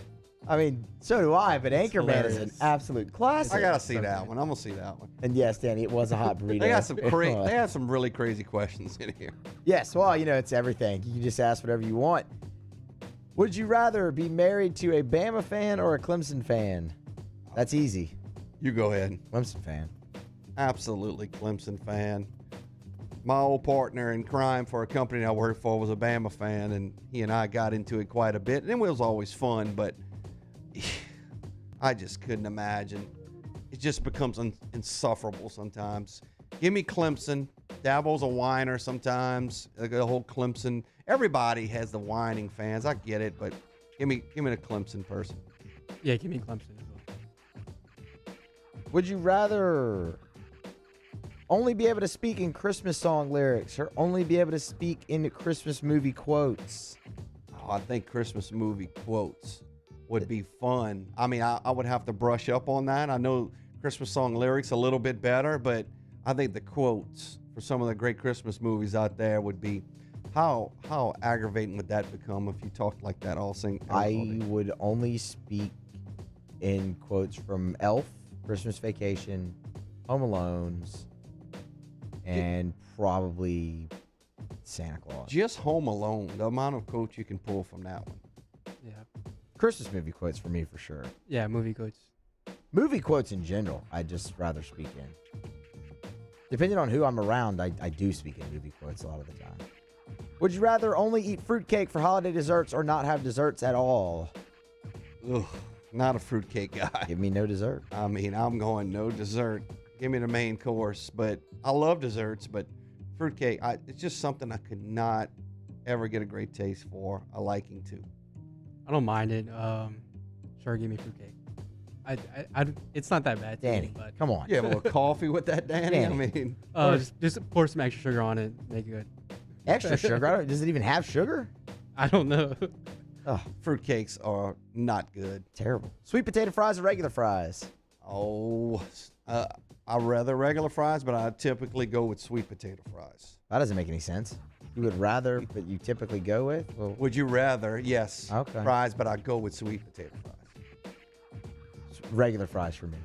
Speaker 2: I mean, so do I, but Anchorman is an absolute classic.
Speaker 3: I gotta see that one. I'm gonna see that one.
Speaker 2: And yes, Danny, it was a hot burrito.
Speaker 3: They had some really crazy questions in here.
Speaker 2: Yes, well, it's everything. You can just ask whatever you want. Would you rather be married to a Bama fan or a Clemson fan? That's easy.
Speaker 3: You go ahead.
Speaker 2: Clemson fan.
Speaker 3: Absolutely Clemson fan. My old partner in crime for a company I worked for was a Bama fan, and he and I got into it quite a bit. And it was always fun, but I just couldn't imagine. It just becomes insufferable sometimes. Give me Clemson. Dabo's a whiner sometimes. The whole Clemson. Everybody has the whining fans. I get it, but give me the Clemson person.
Speaker 5: Yeah, give me Clemson as well.
Speaker 2: Would you rather only be able to speak in Christmas song lyrics or only be able to speak in Christmas movie quotes?
Speaker 3: Oh, I think Christmas movie quotes would be fun. I mean, I would have to brush up on that. I know Christmas song lyrics a little bit better, but I think the quotes for some of the great Christmas movies out there would be, how aggravating would that become if you talked like that all day?
Speaker 2: I would only speak in quotes from Elf, Christmas Vacation, Home Alone's, and probably Santa Claus.
Speaker 3: Just Home Alone, the amount of quotes you can pull from that one.
Speaker 5: Yeah.
Speaker 2: Christmas movie quotes for me for sure.
Speaker 5: Yeah, movie quotes.
Speaker 2: Movie quotes in general, I'd just rather speak in. Depending on who I'm around, I do speak in movie quotes a lot of the time. Would you rather only eat fruitcake for holiday desserts or not have desserts at all?
Speaker 3: Ugh, not a fruitcake guy.
Speaker 2: Give me no dessert.
Speaker 3: I mean, I'm going no dessert. Give me the main course. But I love desserts, but fruitcake, it's just something I could not ever get a great taste for, a liking to.
Speaker 5: I don't mind it. Sure, give me fruitcake. It's not that bad.
Speaker 2: Danny,
Speaker 5: me, but
Speaker 2: come on.
Speaker 3: You have a little coffee with that, Danny? I mean,
Speaker 5: just pour some extra sugar on it. Make it good.
Speaker 2: Extra sugar? Does it even have sugar?
Speaker 5: I don't know.
Speaker 2: Oh,
Speaker 3: fruitcakes are not good.
Speaker 2: Terrible. Sweet potato fries or regular fries?
Speaker 3: Oh, I rather regular fries, but I typically go with sweet potato fries.
Speaker 2: That doesn't make any sense. You would rather, but you typically go with? Well,
Speaker 3: would you rather? Yes.
Speaker 2: Okay.
Speaker 3: Fries, but I go with sweet potato fries.
Speaker 2: Regular fries for me.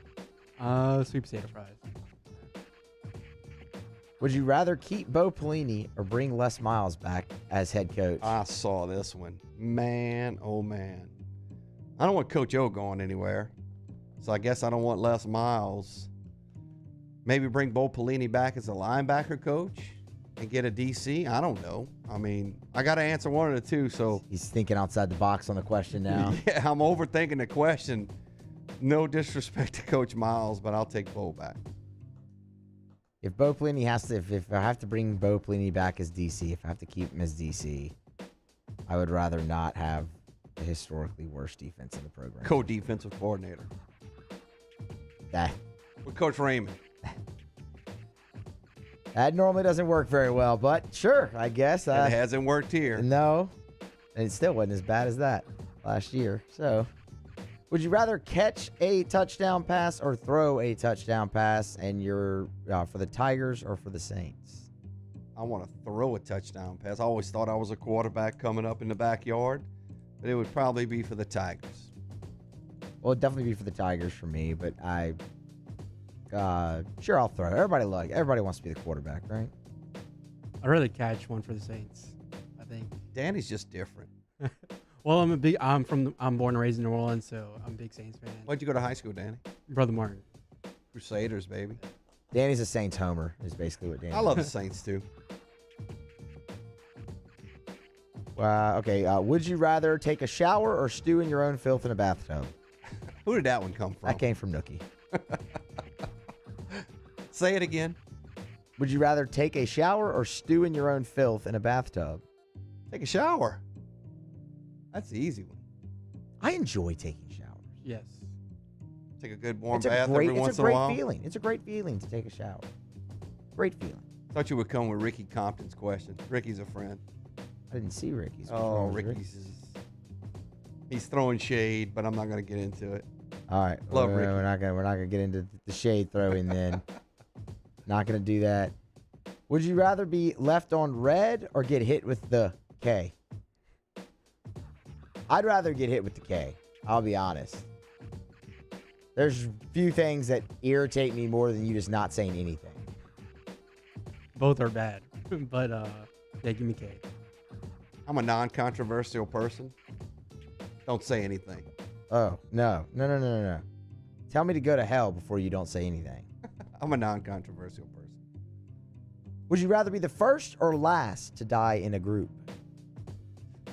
Speaker 5: Sweet potato fries.
Speaker 2: Would you rather keep Bo Pelini or bring Les Miles back as head coach?
Speaker 3: I saw this one. Man, oh man. I don't want Coach O going anywhere. So I guess I don't want Les Miles. Maybe bring Bo Pelini back as a linebacker coach and get a DC. I don't know. I mean, I got to answer one of the two. So
Speaker 2: he's thinking outside the box on the question now.
Speaker 3: Yeah, I'm overthinking the question. No disrespect to Coach Miles, but I'll take Bo back.
Speaker 2: If Bo Pelini has to, if I have to bring Bo Pelini back as DC, if I have to keep him as DC, I would rather not have the historically worst defense in the program.
Speaker 3: Co-defensive coordinator.
Speaker 2: That.
Speaker 3: With Coach Raymond.
Speaker 2: That normally doesn't work very well, but sure, I guess.
Speaker 3: It hasn't worked here.
Speaker 2: No. And it still wasn't as bad as that last year. So, would you rather catch a touchdown pass or throw a touchdown pass, and you're for the Tigers or for the Saints?
Speaker 3: I want to throw a touchdown pass. I always thought I was a quarterback coming up in the backyard, but it would probably be for the Tigers.
Speaker 2: Well, it'd definitely be for the Tigers for me, but sure, I'll throw. Everybody wants to be the quarterback, right?
Speaker 5: I'd rather catch one for the Saints, I think.
Speaker 3: Danny's just different.
Speaker 5: Well, I'm born and raised in New Orleans, so I'm a big Saints fan.
Speaker 3: Where'd you go to high school, Danny?
Speaker 5: Brother Martin.
Speaker 3: Crusaders, baby.
Speaker 2: Danny's a Saints homer, is basically what Danny.
Speaker 3: I love the Saints too.
Speaker 2: Okay. Would you rather take a shower or stew in your own filth in a bathtub?
Speaker 3: Who did that one come from?
Speaker 2: That came from Nookie.
Speaker 3: Say it again.
Speaker 2: Would you rather take a shower or stew in your own filth in a bathtub?
Speaker 3: Take a shower. That's the easy one.
Speaker 2: I enjoy taking showers.
Speaker 5: Yes.
Speaker 3: Take a good warm
Speaker 2: It's a
Speaker 3: bath
Speaker 2: great,
Speaker 3: every once
Speaker 2: it's a
Speaker 3: in a
Speaker 2: great
Speaker 3: while.
Speaker 2: feeling. It's a great feeling to take a shower. Great feeling.
Speaker 3: Thought you would come with Ricky Compton's question. Ricky's a friend.
Speaker 2: I didn't see Ricky's. What's
Speaker 3: Oh,
Speaker 2: wrong with
Speaker 3: Ricky's he's throwing shade, but I'm not going to get into it.
Speaker 2: All right.
Speaker 3: Love
Speaker 2: we're,
Speaker 3: Ricky.
Speaker 2: we're not gonna get into the shade throwing then. Not gonna do that. Would you rather be left on red or get hit with the K? I'd rather get hit with the K. I'll be honest. There's few things that irritate me more than you just not saying anything.
Speaker 5: Both are bad, but yeah, give me K.
Speaker 3: I'm a non-controversial person. Don't say anything.
Speaker 2: Oh, no. Tell me to go to hell before you don't say anything.
Speaker 3: I'm a non-controversial person.
Speaker 2: Would you rather be the first or last to die in a group?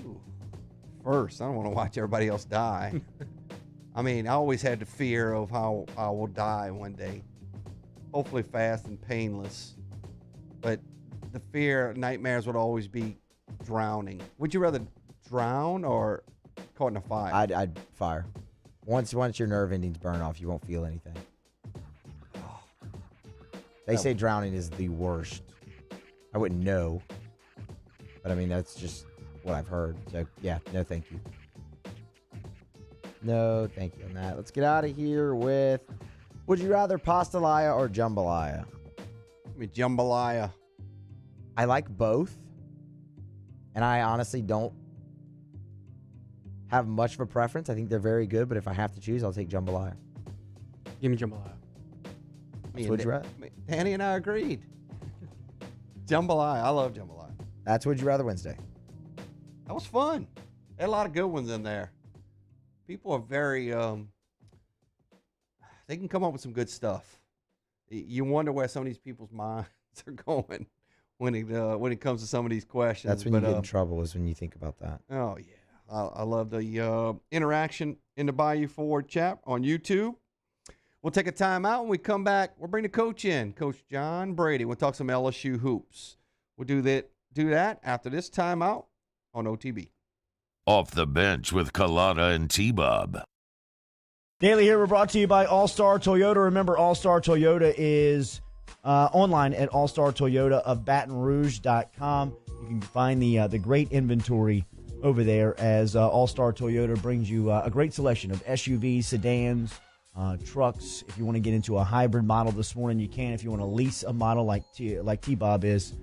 Speaker 3: Ooh. First, I don't want to watch everybody else die. I mean, I always had the fear of how I will die one day. Hopefully fast and painless. But the fear, nightmares would always be drowning. Would you rather drown or caught in a fire?
Speaker 2: I'd fire. Once your nerve endings burn off, you won't feel anything. They say drowning is the worst. I wouldn't know. But I mean, that's just what I've heard. So yeah, no thank you. No thank you on that. Let's get out of here with, would you rather pastalaya or jambalaya?
Speaker 3: I mean, jambalaya.
Speaker 2: I like both. And I honestly don't have much of a preference. I think they're very good, but if I have to choose, I'll take jambalaya.
Speaker 5: Give me jambalaya.
Speaker 2: Would you rather?
Speaker 3: Danny and I agreed. Jambalaya. I love jambalaya.
Speaker 2: That's Would You Rather Wednesday.
Speaker 3: That was fun. Had a lot of good ones in there. People are very, they can come up with some good stuff. You wonder where some of these people's minds are going when it comes to some of these questions.
Speaker 2: That's when you get in trouble, is when you think about that.
Speaker 3: Oh, yeah. I love the interaction in the Bayou Forward chat on YouTube. We'll take a time out. When we come back, we'll bring the coach in, Coach John Brady. We'll talk some LSU hoops. We'll do that after this timeout on OTB.
Speaker 1: Off the bench with Kalata and T-Bob.
Speaker 11: Daily here, we're brought to you by All-Star Toyota. Remember, All-Star Toyota is online at allstartoyotaofbatonrouge.com. You can find the great inventory over there as All-Star Toyota brings you a great selection of SUVs, sedans, trucks. If you want to get into a hybrid model this morning, you can. If you want to lease a model like T-Bob is,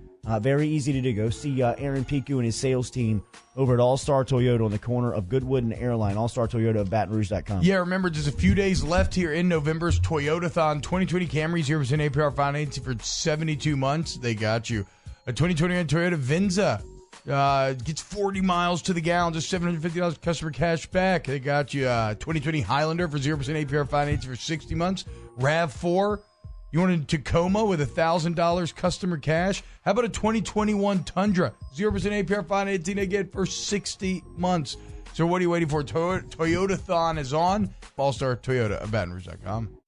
Speaker 11: very easy to do. Go see Aaron Piku and his sales team over at All-Star Toyota on the corner of Goodwood and Airline, allstartoyotaofbatonrouge.com.
Speaker 6: Yeah, remember, just a few days left here in November's Toyotathon. 2020 Camrys, 0% APR financing for 72 months. They got you. A 2021 Toyota Venza gets 40 miles to the gallon, just $750 customer cash back. They got you. 2020 Highlander for 0% APR financing for 60 months. RAV4. You want a Tacoma with $1,000 customer cash? How about a 2021 Tundra? 0% APR financing again for 60 months. So what are you waiting for? Toyotathon is on. All-Star Toyota at BatonRouge.com.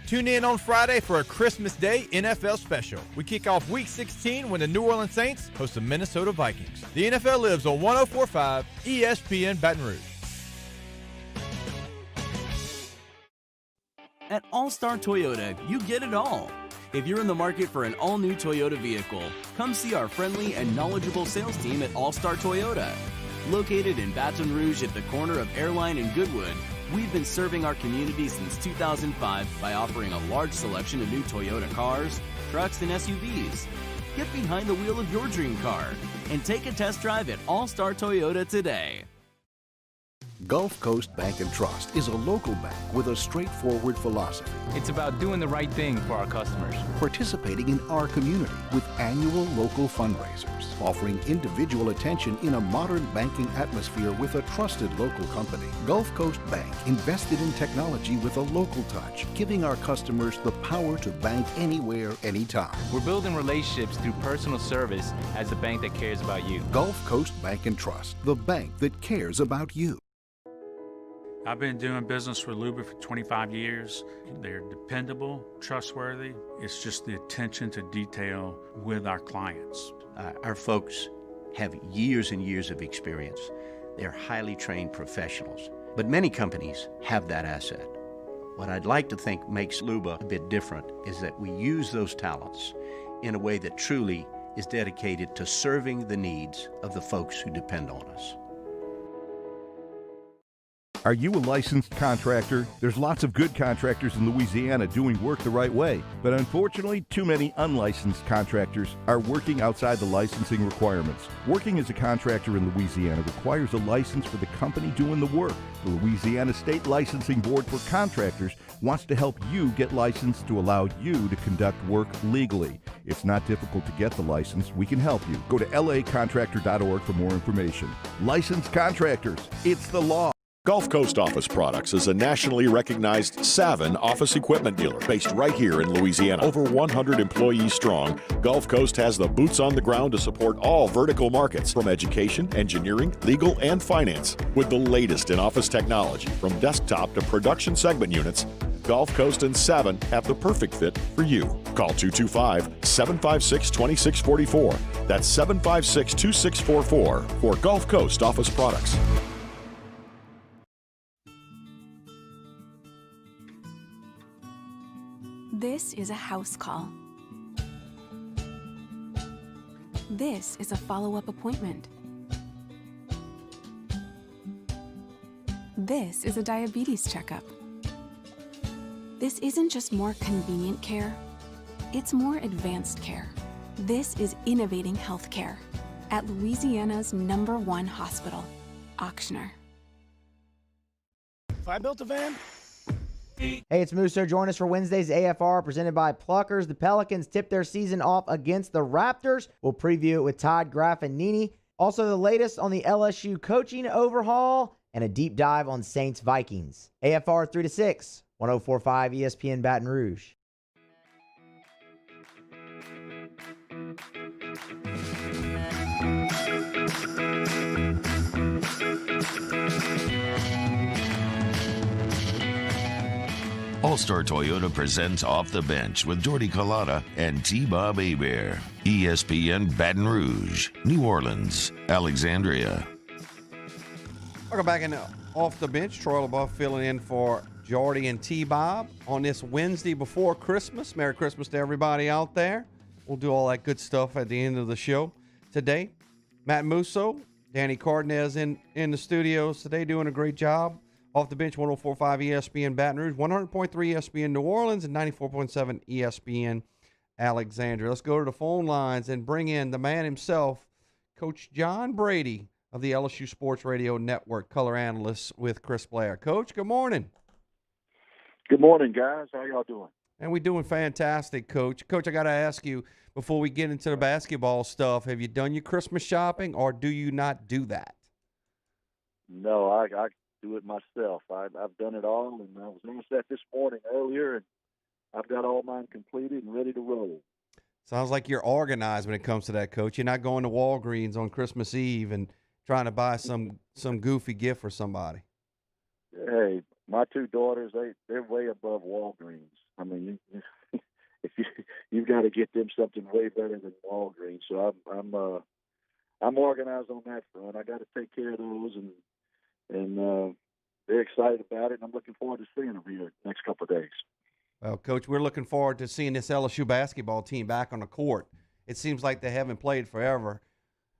Speaker 12: Tune in on Friday for a Christmas Day NFL special. We kick off Week 16 when the New Orleans Saints host the Minnesota Vikings. The NFL lives on 104.5 ESPN Baton Rouge.
Speaker 14: At All-Star Toyota, you get it all. If you're in the market for an all-new Toyota vehicle, come see our friendly and knowledgeable sales team at All-Star Toyota. Located in Baton Rouge at the corner of Airline and Goodwood, we've been serving our community since 2005 by offering a large selection of new Toyota cars, trucks, and SUVs. Get behind the wheel of your dream car and take a test drive at All-Star Toyota today.
Speaker 15: Gulf Coast Bank and Trust is a local bank with a straightforward philosophy.
Speaker 16: It's about doing the right thing for our customers.
Speaker 15: Participating in our community with annual local fundraisers. Offering individual attention in a modern banking atmosphere with a trusted local company. Gulf Coast Bank invested in technology with a local touch, giving our customers the power to bank anywhere, anytime.
Speaker 16: We're building relationships through personal service as a bank that cares about you.
Speaker 15: Gulf Coast Bank and Trust, the bank that cares about you.
Speaker 4: I've been doing business with Luba for 25 years. They're dependable, trustworthy. It's just the attention to detail with our clients.
Speaker 7: Our folks have years and years of experience. They're highly trained professionals. But many companies have that asset. What I'd like to think makes Luba a bit different is that we use those talents in a way that truly is dedicated to serving the needs of the folks who depend on us.
Speaker 8: Are you a licensed contractor? There's lots of good contractors in Louisiana doing work the right way, but unfortunately, too many unlicensed contractors are working outside the licensing requirements. Working as a contractor in Louisiana requires a license for the company doing the work. The Louisiana State Licensing Board for Contractors wants to help you get licensed to allow you to conduct work legally. It's not difficult to get the license. We can help you. Go to lacontractor.org for more information. Licensed contractors, it's the law.
Speaker 9: Gulf Coast Office Products is a nationally recognized Savin office equipment dealer based right here in Louisiana. Over 100 employees strong, Gulf Coast has the boots on the ground to support all vertical markets, from education, engineering, legal, and finance. With the latest in office technology, from desktop to production segment units, Gulf Coast and Savin have the perfect fit for you. Call 225-756-2644. That's 756-2644 for Gulf Coast Office Products.
Speaker 17: This is a house call. This is a follow-up appointment. This is a diabetes checkup. This isn't just more convenient care, it's more advanced care. This is innovating healthcare at Louisiana's #1 hospital, Auctioner.
Speaker 21: If I built a van,
Speaker 2: Hey, it's Musso. Join us for Wednesday's AFR presented by Pluckers. The Pelicans tip their season off against the Raptors. We'll preview it with Todd, Graff, and Nini. Also, the latest on the LSU coaching overhaul and a deep dive on Saints Vikings. AFR 3 to 6, 104.5 ESPN Baton Rouge.
Speaker 1: All-Star Toyota presents Off the Bench with Jordy Collada and T-Bob Hebert. ESPN Baton Rouge, New Orleans, Alexandria.
Speaker 3: Welcome back in Off the Bench. Troy LaBeouf filling in for Jordy and T-Bob on this Wednesday before Christmas. Merry Christmas to everybody out there. We'll do all that good stuff at the end of the show today. Matt Musso, Danny Cardenas in the studios today doing a great job. Off the Bench, 104.5 ESPN Baton Rouge, 100.3 ESPN New Orleans, and 94.7 ESPN Alexandria. Let's go to the phone lines and bring in the man himself, Coach John Brady of the LSU Sports Radio Network, color analyst with Chris Blair. Coach, good morning.
Speaker 24: Good morning, guys. How y'all doing?
Speaker 3: And we're doing fantastic, Coach. Coach, I got to ask you, before we get into the basketball stuff, have you done your Christmas shopping, or do you not do that?
Speaker 24: No, I do it myself. I've done it all, and I was asked that this morning earlier, and I've got all mine completed and ready to roll.
Speaker 3: Sounds like you're organized when it comes to that, Coach. You're not going to Walgreens on Christmas Eve and trying to buy some goofy gift for somebody.
Speaker 24: Hey, my two daughters, they're way above Walgreens. I mean, you've got to get them something way better than Walgreens. So I'm organized on that front. I got to take care of those, and they're excited about it, and I'm looking forward to seeing them here the next couple of days.
Speaker 3: Well, Coach, we're looking forward to seeing this LSU basketball team back on the court. It seems like they haven't played forever.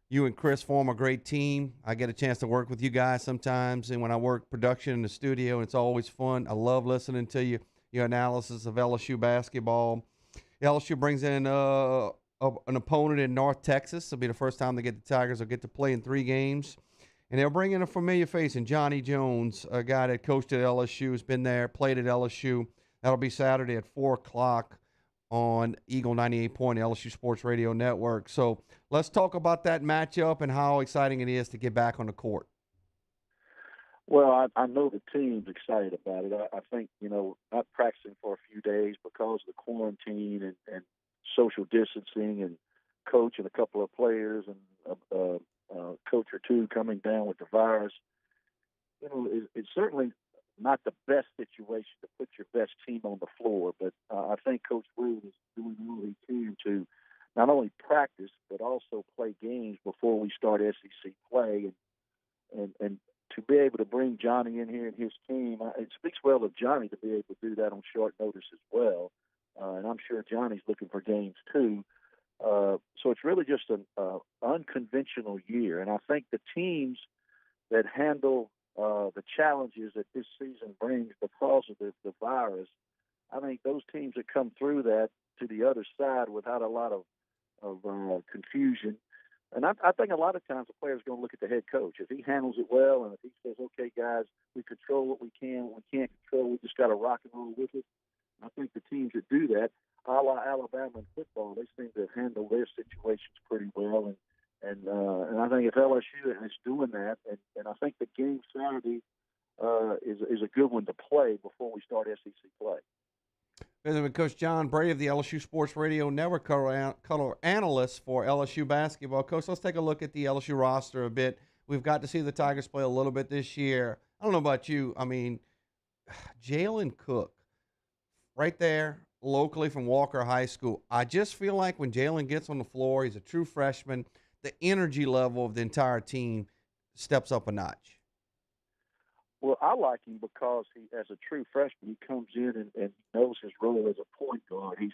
Speaker 3: You and Chris form a great team. I get a chance to work with you guys sometimes, and when I work production in the studio, it's always fun. I love listening to your analysis of LSU basketball. LSU brings in an opponent in North Texas. It'll be the first time the Tigers will get to play in 3 games. And they'll bring in a familiar face in Johnny Jones, a guy that coached at LSU, has been there, played at LSU. That'll be Saturday at 4 o'clock on Eagle 98.0 LSU Sports Radio Network. So let's talk about that matchup and how exciting it is to get back on the court.
Speaker 24: Well, I know the team's excited about it. I think, not practicing for a few days because of the quarantine and social distancing, and coach and a couple of players and coach or two coming down with the virus. It's certainly not the best situation to put your best team on the floor. But I think Coach Wade is doing all he can to not only practice but also play games before we start SEC play, and to be able to bring Johnny in here and his team, it speaks well of Johnny to be able to do that on short notice as well. And I'm sure Johnny's looking for games too. So it's really just an unconventional year. And I think the teams that handle the challenges that this season brings because of the virus, I think those teams that come through that to the other side without a lot of confusion. And I think a lot of times the player's going to look at the head coach. If he handles it well and if he says, okay, guys, we control what we can, what we can't control, we just got to rock and roll with it. I think the teams that do that, a la Alabama in football, they seem to handle their situations pretty well. And I think if LSU is doing that, and I think the game Saturday is a good one to play before we start SEC play.
Speaker 3: Visiting with Coach John Brady of the LSU Sports Radio Network, color analyst for LSU basketball. Coach, let's take a look at the LSU roster a bit. We've got to see the Tigers play a little bit this year. I don't know about you. I mean, Jalen Cook, right there, locally from Walker High School. I just feel like when Jalen gets on the floor, he's a true freshman, the energy level of the entire team steps up a notch.
Speaker 24: Well, I like him because he, as a true freshman, he comes in and knows his role as a point guard. He's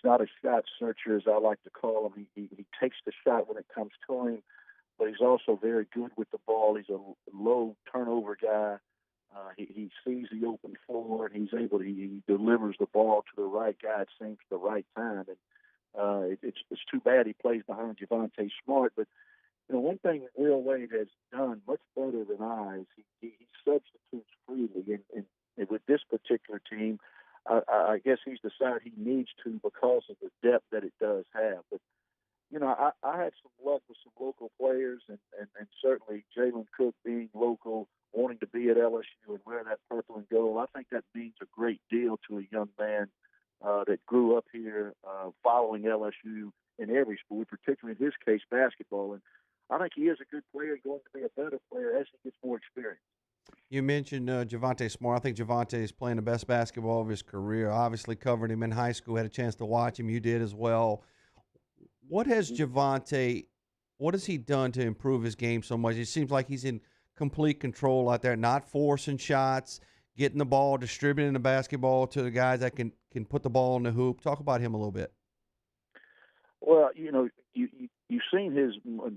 Speaker 24: not a shot searcher, as I like to call him. He takes the shot when it comes to him, but he's also very good with the ball. He's a low turnover guy. He sees the open floor, and he's able to he delivers the ball to the right guy, it seems, at the right time. And it's too bad he plays behind Javonte Smart, but you know, one thing Will Wade has done much better than I is he substitutes freely, and with this particular team, I guess he's decided he needs to because of the depth that it does have. But you know, I had some luck with some local players, and certainly Jalen Cook being local, wanting to be at LSU and wear that purple and gold. I think that means a great deal to a young man that grew up here following LSU in every sport, particularly in his case basketball. And I think he is a good player, going to be a better player as he gets more experience.
Speaker 3: You mentioned Javonte Smart. I think Javonte is playing the best basketball of his career. Obviously covered him in high school, had a chance to watch him. You did as well. What has Javonte, what has he done to improve his game so much? It seems like he's in complete control out there, not forcing shots, getting the ball, distributing the basketball to the guys that can put the ball in the hoop. Talk about him a little bit.
Speaker 24: Well, you know, you've seen his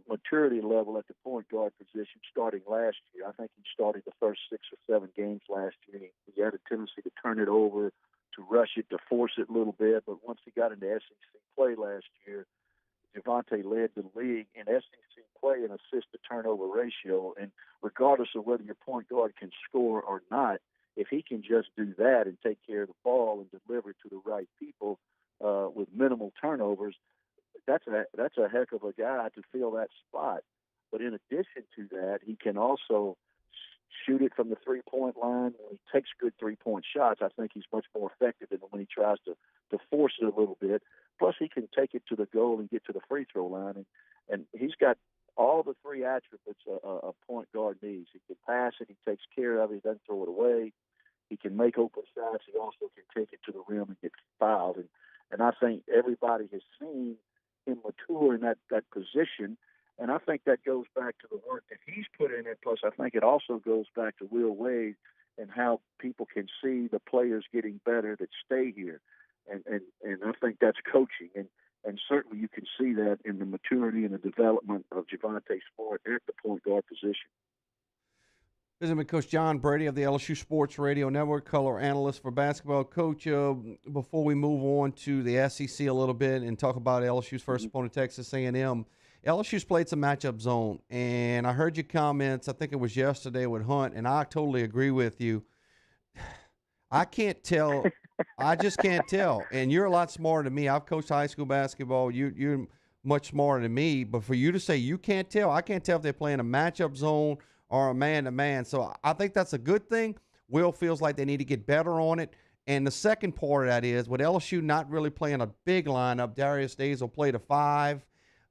Speaker 24: maturity level at the point guard position starting last year. I think he started the first 6 or 7 games last year. He had a tendency to turn it over, to rush it, to force it a little bit. But once he got into SEC play last year, Javonte led the league in SEC play and assist-to-turnover ratio. And regardless of whether your point guard can score or not, if he can just do that and take care of the ball and deliver it to the right people with minimal turnovers, that's a heck of a guy to fill that spot. But in addition to that, he can also shoot it from the three-point line. When he takes good three-point shots, I think he's much more effective than when he tries to force it a little bit. Plus, he can take it to the goal and get to the free throw line. And he's got all the 3 attributes a point guard needs. He can pass it. He takes care of it. He doesn't throw it away. He can make open shots. He also can take it to the rim and get fouled. And I think everybody has seen him mature in that position. And I think that goes back to the work that he's put in it. Plus, I think it also goes back to Will Wade and how people can see the players getting better that stay here. And I think that's coaching. And certainly you can see that in the maturity and the development of Javonte Smart at the point guard position.
Speaker 3: Visiting with Coach John Brady of the LSU Sports Radio Network, color analyst for basketball. Coach, before we move on to the SEC a little bit and talk about LSU's first opponent, Texas A&M, LSU's played some matchup zone, and I heard your comments, I think it was yesterday with Hunt, and I totally agree with you. I can't tell. I just can't tell. And you're a lot smarter than me. I've coached high school basketball. You're much smarter than me. But for you to say you can't tell, I can't tell if they're playing a matchup zone or a man-to-man. So I think that's a good thing. Will feels like they need to get better on it. And the second part of that is, with LSU not really playing a big lineup, Darius Days will play the 5.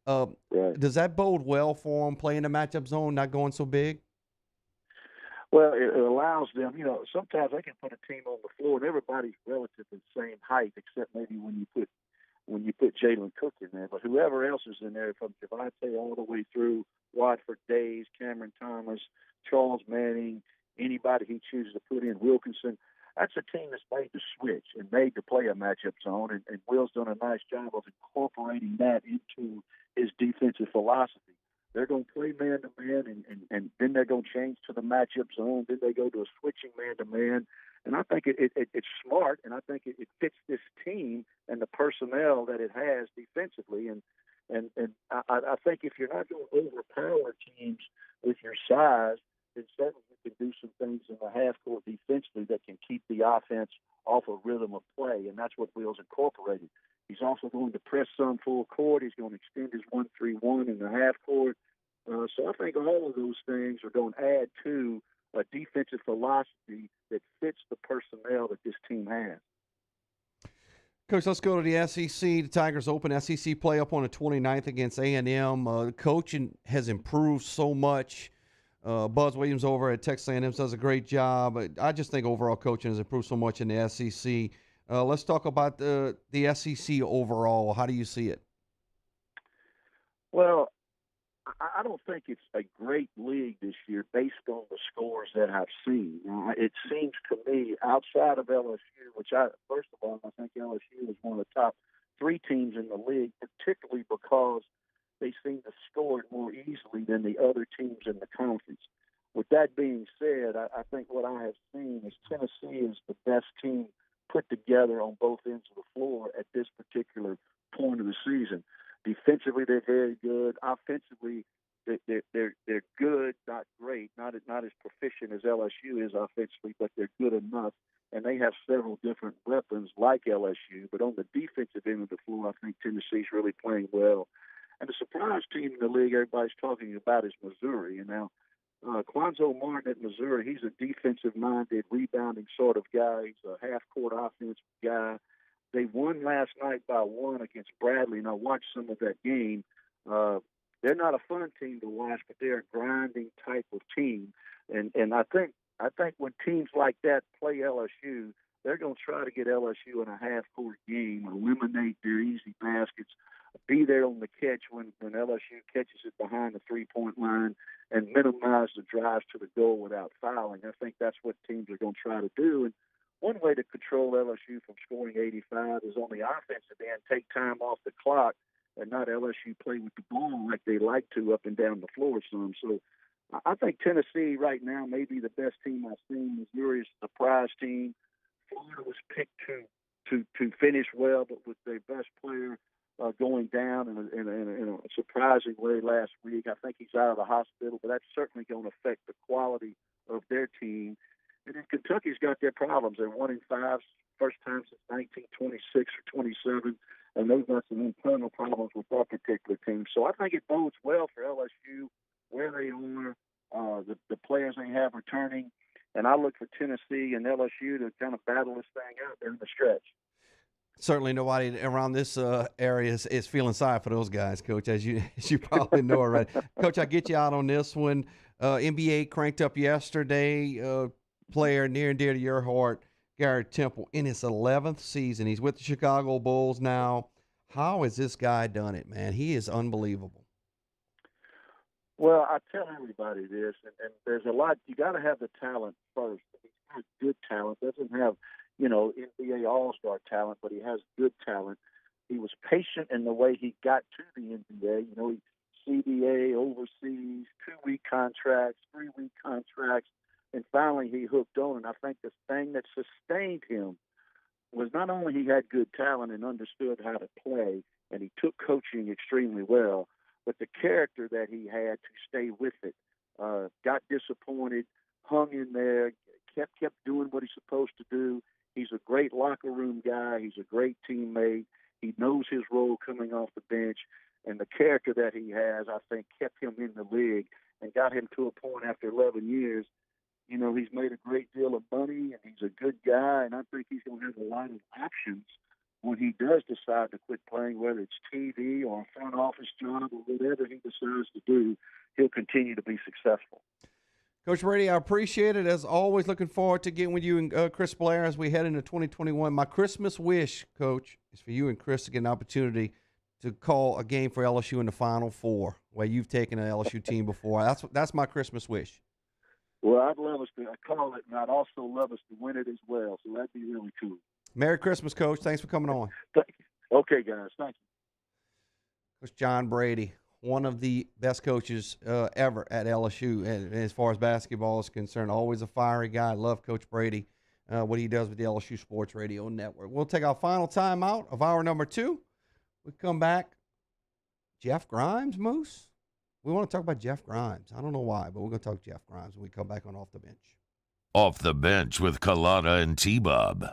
Speaker 3: Does that bode well for them, playing the matchup zone, not going so big?
Speaker 24: Well, it allows them, sometimes they can put a team on the floor and everybody's relatively the same height, except maybe when you put Jalen Cook in there. But whoever else is in there, from Javante all the way through Watford Days, Cameron Thomas, Charles Manning, anybody he chooses to put in, Wilkinson, that's a team that's made to switch and made to play a matchup zone. And Will's done a nice job of incorporating that into his defensive philosophy. They're going to play man-to-man, and then they're going to change to the matchup zone. Then they go to a switching man-to-man. And I think it's smart, and I think it fits this team and the personnel that it has defensively. And I think if you're not going to overpower teams with your size, then certainly you can do some things in the half court defensively that can keep the offense off a rhythm of play, and that's what Will's incorporated. He's also going to press some full court. He's going to extend his 1-3-1 in the half court. So I think all of those things are going to add to a defensive philosophy that fits the personnel that this team has.
Speaker 3: Coach, let's go to the SEC. The Tigers open SEC play up on the 29th against A&M. The coaching has improved so much. Buzz Williams over at Texas A&M does a great job. I just think overall coaching has improved so much in the SEC. Let's talk about the SEC overall. How do you see it?
Speaker 24: Well, I don't think it's a great league this year based on the scores that I've seen. It seems to me, outside of LSU, which first of all, I think LSU is one of the top 3 teams in the league, particularly because they seem to score it more easily than the other teams in the conference. With that being said, I think what I have seen is Tennessee is the best team put together on both ends of the floor at this particular point of the season. Defensively, they're very good. Offensively, they're good, not great, not as proficient as LSU is offensively, but they're good enough. And they have several different weapons like LSU. But on the defensive end of the floor, I think Tennessee's really playing well. And the surprise team in the league everybody's talking about is Missouri. And now Quanzo Martin at Missouri, he's a defensive-minded, rebounding sort of guy. He's a half-court offensive guy. They won last night by 1 against Bradley, and I watched some of that game. They're not a fun team to watch, but they're a grinding type of team. And I think when teams like that play LSU, they're going to try to get LSU in a half-court game, eliminate their easy baskets, be there on the catch when LSU catches it behind the three-point line, and minimize the drives to the goal without fouling. I think that's what teams are going to try to do. And one way to control LSU from scoring 85 is on the offensive end, take time off the clock and not LSU play with the ball like they like to up and down the floor some. So I think Tennessee right now may be the best team I've seen. Missouri is a surprise team. Florida was picked to finish well, but with their best player going down in a surprising way last week. I think he's out of the hospital, but that's certainly going to affect the quality of their team. And then Kentucky's got their problems. They're 1-5, first time since 1926 or 27, and they've got some internal problems with that particular team. So I think it bodes well for LSU, where they are, the players they have returning, and I look for Tennessee and LSU to kind of battle this thing out there in the stretch.
Speaker 3: Certainly nobody around this area is feeling sorry for those guys, Coach, as you probably know already. Coach, I get you out on this one. NBA cranked up yesterday. Player near and dear to your heart, Garrett Temple, in his 11th season. He's with the Chicago Bulls now. How has this guy done it, man? He is unbelievable.
Speaker 24: Well, I tell everybody this, and there's a lot. You got to have the talent first. He's got good talent. Doesn't have, NBA All-Star talent, but he has good talent. He was patient in the way he got to the NBA. CBA, overseas, 2-week contracts, 3-week contracts. And finally, he hooked on, and I think the thing that sustained him was not only he had good talent and understood how to play, and he took coaching extremely well, but the character that he had to stay with it. Got disappointed, hung in there, kept doing what he's supposed to do. He's a great locker room guy. He's a great teammate. He knows his role coming off the bench, and the character that he has, I think, kept him in the league and got him to a point after 11 years. He's made a great deal of money, and he's a good guy, and I think he's going to have a lot of options when he does decide to quit playing, whether it's TV or a front office job or whatever he decides to do. He'll continue to be successful.
Speaker 3: Coach Brady, I appreciate it. As always, looking forward to getting with you and Chris Blair as we head into 2021. My Christmas wish, Coach, is for you and Chris to get an opportunity to call a game for LSU in the Final Four, where you've taken an LSU team before. That's my Christmas wish.
Speaker 24: Well, I'd love us to call it, and I'd also love us to win it as well, so that'd be really cool.
Speaker 3: Merry Christmas, Coach. Thanks for coming on.
Speaker 24: Thank you. Okay, guys. Thank you.
Speaker 3: Coach John Brady, one of the best coaches ever at LSU, and as far as basketball is concerned, always a fiery guy. I love Coach Brady, what he does with the LSU Sports Radio Network. We'll take our final time out of hour number 2. We come back. Jeff Grimes, Moose? We want to talk about Jeff Grimes. I don't know why, but we're going to talk Jeff Grimes when we come back on Off the Bench.
Speaker 1: Off the Bench with Kalana and T-Bob.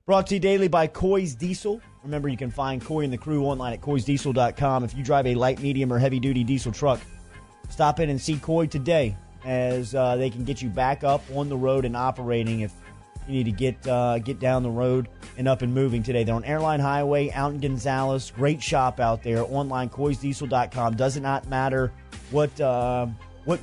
Speaker 11: Brought to you daily by Coy's Diesel. Remember, you can find Coy and the crew online at coysdiesel.com. If you drive a light, medium, or heavy-duty diesel truck, stop in and see Coy today, as they can get you back up on the road and operating if you need to get down the road and up and moving today. They're on Airline Highway out in Gonzales. Great shop out there. Online, coysdiesel.com. Does it not matter what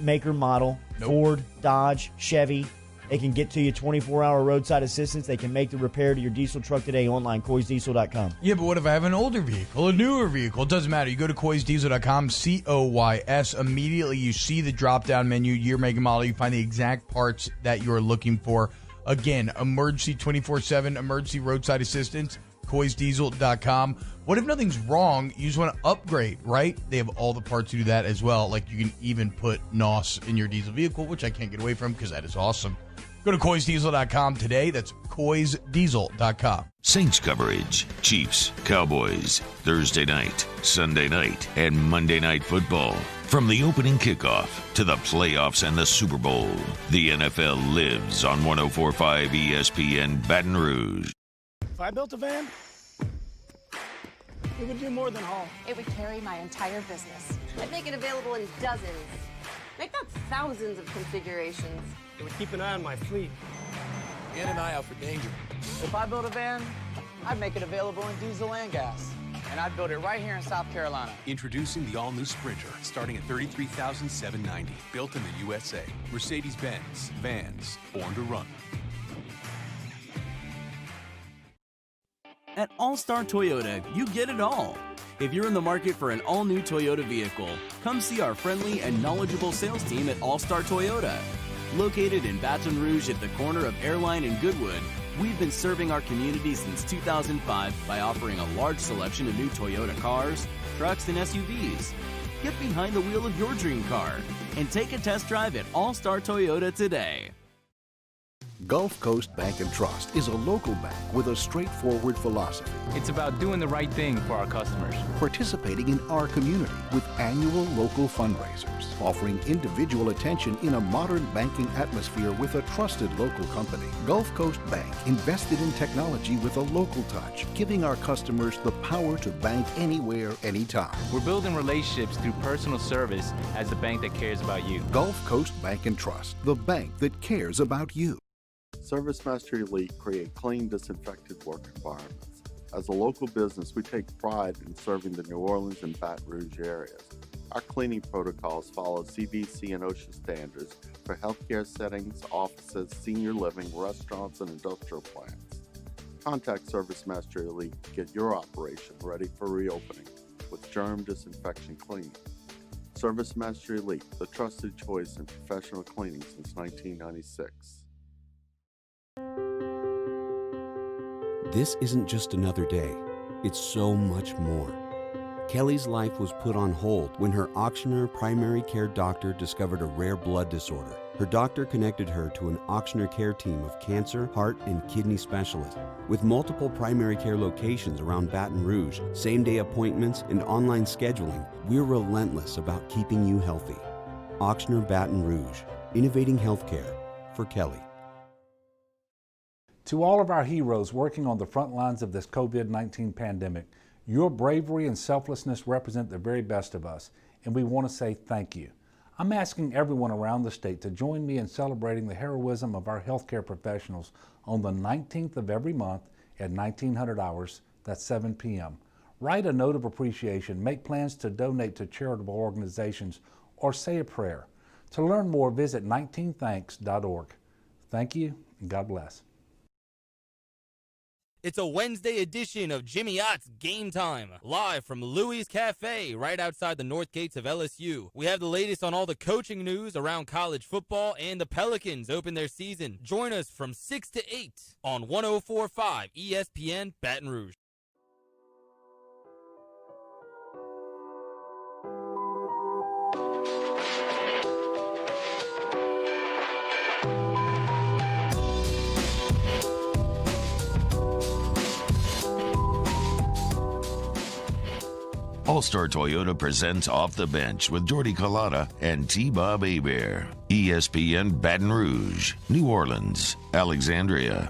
Speaker 11: maker, model, nope. Ford, Dodge, Chevy. They can get to you 24-hour roadside assistance. They can make the repair to your diesel truck today online, coysdiesel.com.
Speaker 6: Yeah, but what if I have an older vehicle, a newer vehicle? It doesn't matter. You go to coysdiesel.com, COYS. Immediately you see the drop-down menu, year, make, and model. You find the exact parts that you're looking for. Again, emergency 24/7, emergency roadside assistance, coysdiesel.com. What if nothing's wrong? You just want to upgrade, right? They have all the parts to do that as well. Like you can even put NOS in your diesel vehicle, which I can't get away from because that is awesome. Go to coysdiesel.com today. That's coysdiesel.com.
Speaker 1: Saints coverage, Chiefs, Cowboys, Thursday night, Sunday night, and Monday Night Football. From the opening kickoff to the playoffs and the Super Bowl, the NFL lives on 104.5 ESPN Baton Rouge.
Speaker 13: If I built a van, it would do more than haul.
Speaker 18: It would carry my entire business. I'd make it available in dozens, make not thousands of configurations.
Speaker 13: It would keep an eye on my fleet.
Speaker 10: And an eye out for danger. If I built a van, I'd make it available in diesel and gas. And I'd build it right here in South Carolina.
Speaker 19: Introducing the all-new Sprinter, starting at $33,790. Built in the USA. Mercedes-Benz. Vans. Born to run.
Speaker 14: At All-Star Toyota, you get it all. If you're in the market for an all-new Toyota vehicle, come see our friendly and knowledgeable sales team at All-Star Toyota. Located in Baton Rouge at the corner of Airline and Goodwood, we've been serving our community since 2005 by offering a large selection of new Toyota cars, trucks, and SUVs. Get behind the wheel of your dream car and take a test drive at All-Star Toyota today.
Speaker 15: Gulf Coast Bank and Trust is a local bank with a straightforward philosophy.
Speaker 16: It's about doing the right thing for our customers.
Speaker 15: Participating in our community with annual local fundraisers. Offering individual attention in a modern banking atmosphere with a trusted local company. Gulf Coast Bank invested in technology with a local touch, giving our customers the power to bank anywhere, anytime.
Speaker 16: We're building relationships through personal service as the bank that cares about you.
Speaker 15: Gulf Coast Bank and Trust, the bank that cares about you.
Speaker 20: ServiceMaster Elite create clean, disinfected work environments. As a local business, we take pride in serving the New Orleans and Baton Rouge areas. Our cleaning protocols follow CDC and OSHA standards for healthcare settings, offices, senior living, restaurants, and industrial plants. Contact ServiceMaster Elite to get your operation ready for reopening with germ disinfection cleaning. ServiceMaster Elite, the trusted choice in professional cleaning since 1996.
Speaker 21: This isn't just another day. It's so much more. Kelly's life was put on hold when her auctioneer primary care doctor discovered a rare blood disorder. Her doctor connected her to an auctioneer care team of cancer, heart, and kidney specialists. With multiple primary care locations around Baton Rouge, same-day appointments, and online scheduling, we're relentless about keeping you healthy. Auctioneer Baton Rouge, innovating healthcare for Kelly.
Speaker 22: To all of our heroes working on the front lines of this COVID-19 pandemic, your bravery and selflessness represent the very best of us, and we want to say thank you. I'm asking everyone around the state to join me in celebrating the heroism of our healthcare professionals on the 19th of every month at 1900 hours, that's 7 p.m. Write a note of appreciation, make plans to donate to charitable organizations, or say a prayer. To learn more, visit 19thanks.org. Thank you, and God bless.
Speaker 4: It's a Wednesday edition of Jimmy Ott's Game Time, live from Louie's Cafe, right outside the north gates of LSU. We have the latest on all the coaching news around college football, and the Pelicans open their season. Join us from 6 to 8 on 104.5 ESPN Baton Rouge.
Speaker 1: All-Star Toyota presents Off the Bench with Jordy Collada and T-Bob Hebert. ESPN Baton Rouge, New Orleans, Alexandria.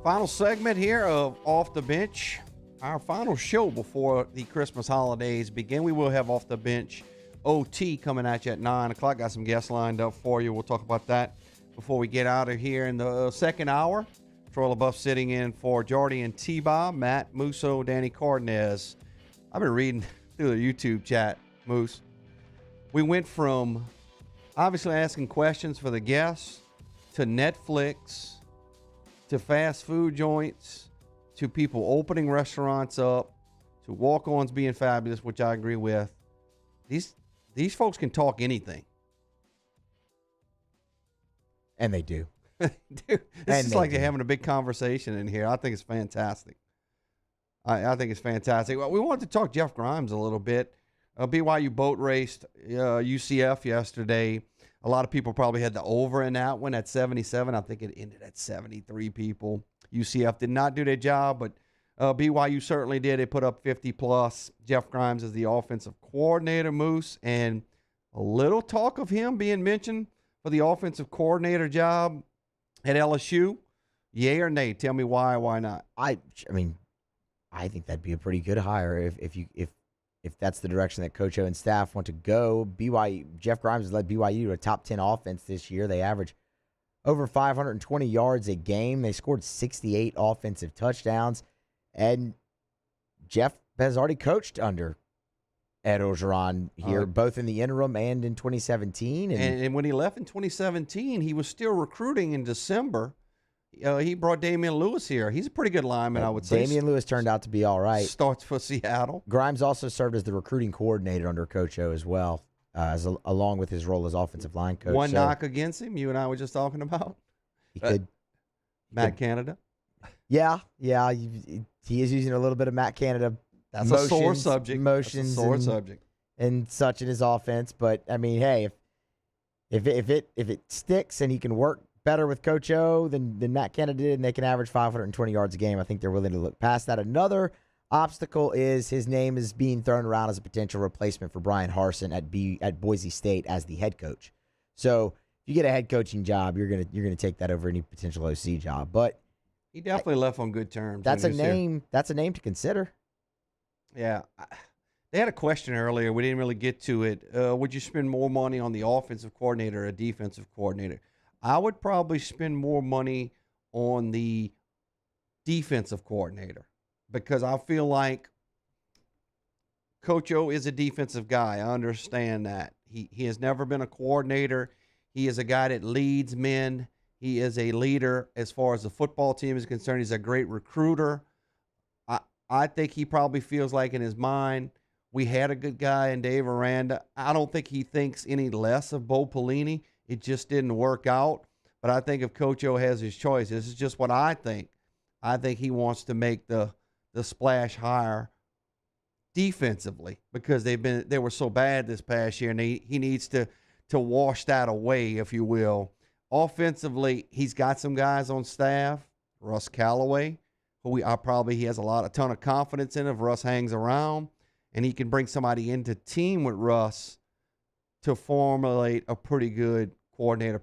Speaker 3: Final segment here of Off the Bench. Our final show before the Christmas holidays begin. We will have Off the Bench OT coming at you at 9 o'clock. Got some guests lined up for you. We'll talk about that before we get out of here in the second hour. Troy LaBeouf sitting in for Jordy and T-Bob, Matt, Musso, Danny Cardenas. I've been reading through the YouTube chat, Moose. We went from obviously asking questions for the guests to Netflix to fast food joints to people opening restaurants up to walk-ons being fabulous, which I agree with. These folks can talk anything.
Speaker 2: And they do.
Speaker 3: Dude, it's just like they're having a big conversation in here. I think it's fantastic. I think it's fantastic. Well, we wanted to talk Jeff Grimes a little bit. BYU boat raced UCF yesterday. A lot of people probably had the over in that one at 77. I think it ended at 73 people. UCF did not do their job, but BYU certainly did. They put up 50+. Jeff Grimes is the offensive coordinator, Moose, and a little talk of him being mentioned for the offensive coordinator job at LSU. Yay or nay? Tell me why not?
Speaker 2: I mean, I think that'd be a pretty good hire if that's the direction that Coach O and staff want to go. Jeff Grimes has led BYU to a top 10 offense this year. They average over 520 yards a game. They scored 68 offensive touchdowns. And Jeff has already coached under Ed Orgeron here, both in the interim and in 2017.
Speaker 3: And when he left in 2017, he was still recruiting in December. He brought Damian Lewis here. He's a pretty good lineman, I would say.
Speaker 2: Damian Lewis turned out to be all right.
Speaker 3: Starts for Seattle.
Speaker 2: Grimes also served as the recruiting coordinator under Coach O as well, along with his role as offensive line coach.
Speaker 3: One knock against him, you and I were just talking about. Matt Canada.
Speaker 2: Yeah. He is using a little bit of Matt Canada.
Speaker 3: That's a sore subject.
Speaker 2: Motions, and such in his offense. But I mean, hey, if it sticks and he can work better with Coach O than Matt Canada did, and they can average 520 yards a game, I think they're willing to look past that. Another obstacle is his name is being thrown around as a potential replacement for Brian Harsin at Boise State as the head coach. So if you get a head coaching job, you're gonna take that over any potential OC job. But
Speaker 3: he definitely left on good terms.
Speaker 2: That's a name. That's a name to consider.
Speaker 3: Yeah. They had a question earlier. We didn't really get to it. Would you spend more money on the offensive coordinator or a defensive coordinator? I would probably spend more money on the defensive coordinator because I feel like Coach O is a defensive guy. I understand that. He has never been a coordinator. He is a guy that leads men. He is a leader as far as the football team is concerned. He's a great recruiter. I think he probably feels like in his mind, we had a good guy in Dave Aranda. I don't think he thinks any less of Bo Pelini. It just didn't work out. But I think if Coach O has his choice, this is just what I think. I think he wants to make the splash hire defensively because they were so bad this past year, and he needs to wash that away, if you will. Offensively, he's got some guys on staff. Russ Callaway, who he has a ton of confidence in if Russ hangs around, and he can bring somebody into team with Russ to formulate a pretty good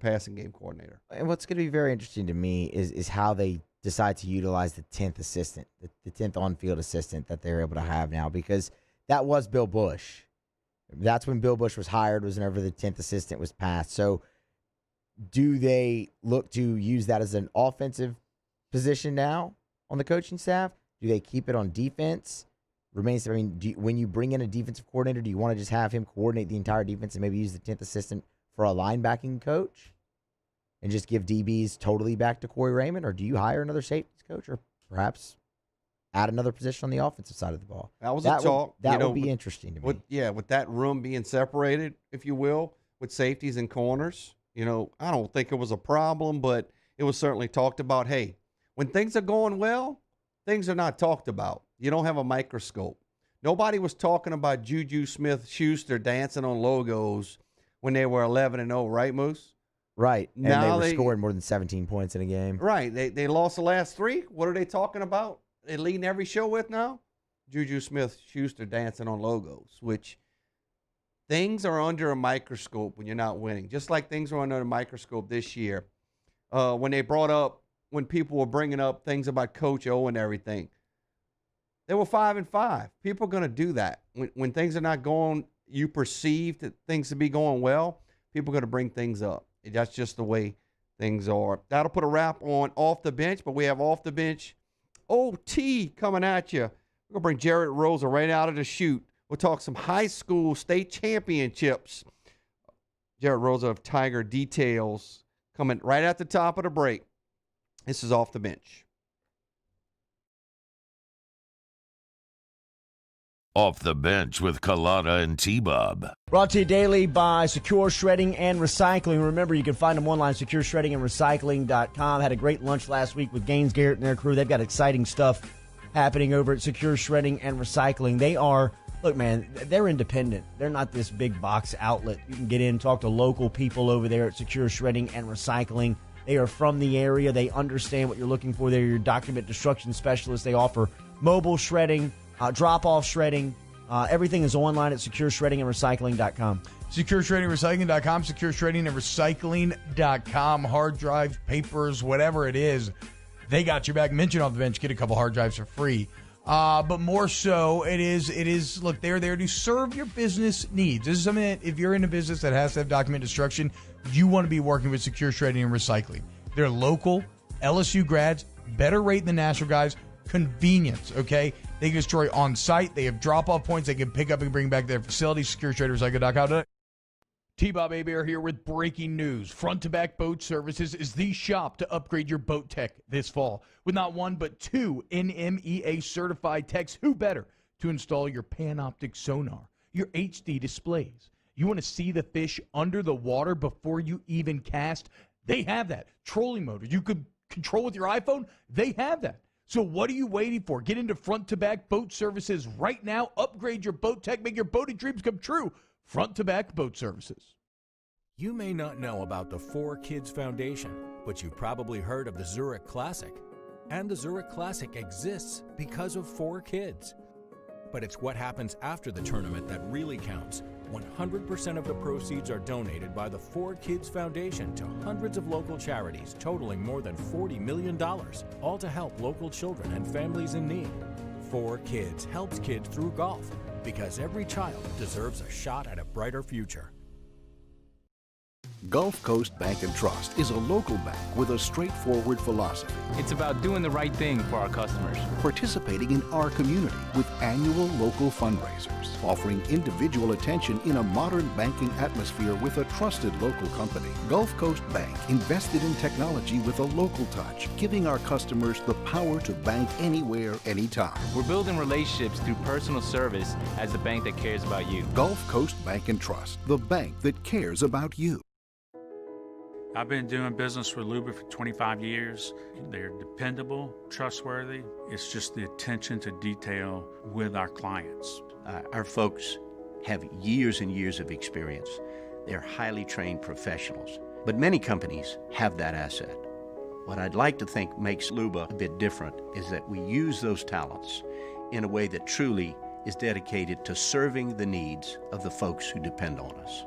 Speaker 3: passing game coordinator.
Speaker 2: And what's going to be very interesting to me is how they decide to utilize the 10th assistant, the 10th on-field assistant that they're able to have now, because that was Bill Bush. That's when Bill Bush was hired, was whenever the 10th assistant was passed. So do they look to use that as an offensive position now on the coaching staff? Do they keep it on defense? remains. I mean, when you bring in a defensive coordinator, do you want to just have him coordinate the entire defense and maybe use the 10th assistant for a linebacking coach and just give DBs totally back to Corey Raymond? Or do you hire another safeties coach or perhaps add another position on the offensive side of the ball?
Speaker 3: That was a talk.
Speaker 2: That would be interesting to me.
Speaker 3: With that room being separated, if you will, with safeties and corners, I don't think it was a problem, but it was certainly talked about. Hey, when things are going well, things are not talked about. You don't have a microscope. Nobody was talking about Juju Smith-Schuster dancing on logos when they were 11-0, right, Moose?
Speaker 2: Right. And now they were scoring more than 17 points in a game.
Speaker 3: Right. They lost the last 3. What are they talking about? They're leading every show with now? Juju Smith-Schuster dancing on logos, which things are under a microscope when you're not winning. Just like things were under a microscope this year when people were bringing up things about Coach O and everything. They were 5-5. People are going to do that. When things are not going, you perceive that things to be going well, people are going to bring things up. That's just the way things are. That'll put a wrap on Off the Bench, but we have Off the Bench OT coming at you. We're going to bring Jarrett Rosa right out of the chute. We'll talk some high school state championships. Jarrett Rosa of Tiger Details coming right at the top of the break. This is Off the Bench.
Speaker 1: Off the Bench with Kalata and T-Bob.
Speaker 11: Brought to you daily by Secure Shredding and Recycling. Remember, you can find them online, secureshreddingandrecycling.com. Had a great lunch last week with Gaines Garrett and their crew. They've got exciting stuff happening over at Secure Shredding and Recycling. They are, look, man, they're independent. They're not this big box outlet. You can get in, talk to local people over there at Secure Shredding and Recycling. They are from the area. They understand what you're looking for. They're your document destruction specialists. They offer mobile shredding, drop-off shredding. Everything is online at secureshreddingandrecycling.com.
Speaker 6: Secureshreddingandrecycling.com, secureshreddingandrecycling.com. Hard drives, papers, whatever it is, they got your back. Mention Off the Bench, get a couple hard drives for free. But more so, it is. Look, they're there to serve your business needs. This is something that if you're in a business that has to have document destruction, you want to be working with Secure Shredding and Recycling. They're local, LSU grads, better rate than national guys, convenience, okay? They can destroy on site. They have drop-off points they can pick up and bring back their facility, secureshreddingandrecycling.com. T-Bob Hebert here with breaking news. Front to Back Boat Services is the shop to upgrade your boat tech this fall. With not one but 2 NMEA certified techs, who better to install your Panoptic sonar, your HD displays. You want to see the fish under the water before you even cast? They have that. Trolling motor you could control with your iPhone? They have that. So what are you waiting for? Get into Front to Back Boat Services right now. Upgrade your boat tech. Make your boating dreams come true. Front to Back Boat Services.
Speaker 5: You may not know about the 4 Kids Foundation, but you've probably heard of the Zurich Classic. And the Zurich Classic exists because of 4 kids. But it's what happens after the tournament that really counts. 100% of the proceeds are donated by the 4 Kids Foundation to hundreds of local charities, totaling more than $40 million, all to help local children and families in need. 4 Kids helps kids through golf, because every child deserves a shot at a brighter future.
Speaker 15: Gulf Coast Bank and Trust is a local bank with a straightforward philosophy.
Speaker 16: It's about doing the right thing for our customers.
Speaker 15: Participating in our community with annual local fundraisers. Offering individual attention in a modern banking atmosphere with a trusted local company. Gulf Coast Bank invested in technology with a local touch, giving our customers the power to bank anywhere, anytime.
Speaker 16: We're building relationships through personal service as the bank that cares about you.
Speaker 15: Gulf Coast Bank and Trust, the bank that cares about you.
Speaker 7: I've been doing business with Luba for 25 years. They're dependable, trustworthy. It's just the attention to detail with our clients.
Speaker 12: Our folks have years and years of experience. They're highly trained professionals. But many companies have that asset. What I'd like to think makes Luba a bit different is that we use those talents in a way that truly is dedicated to serving the needs of the folks who depend on us.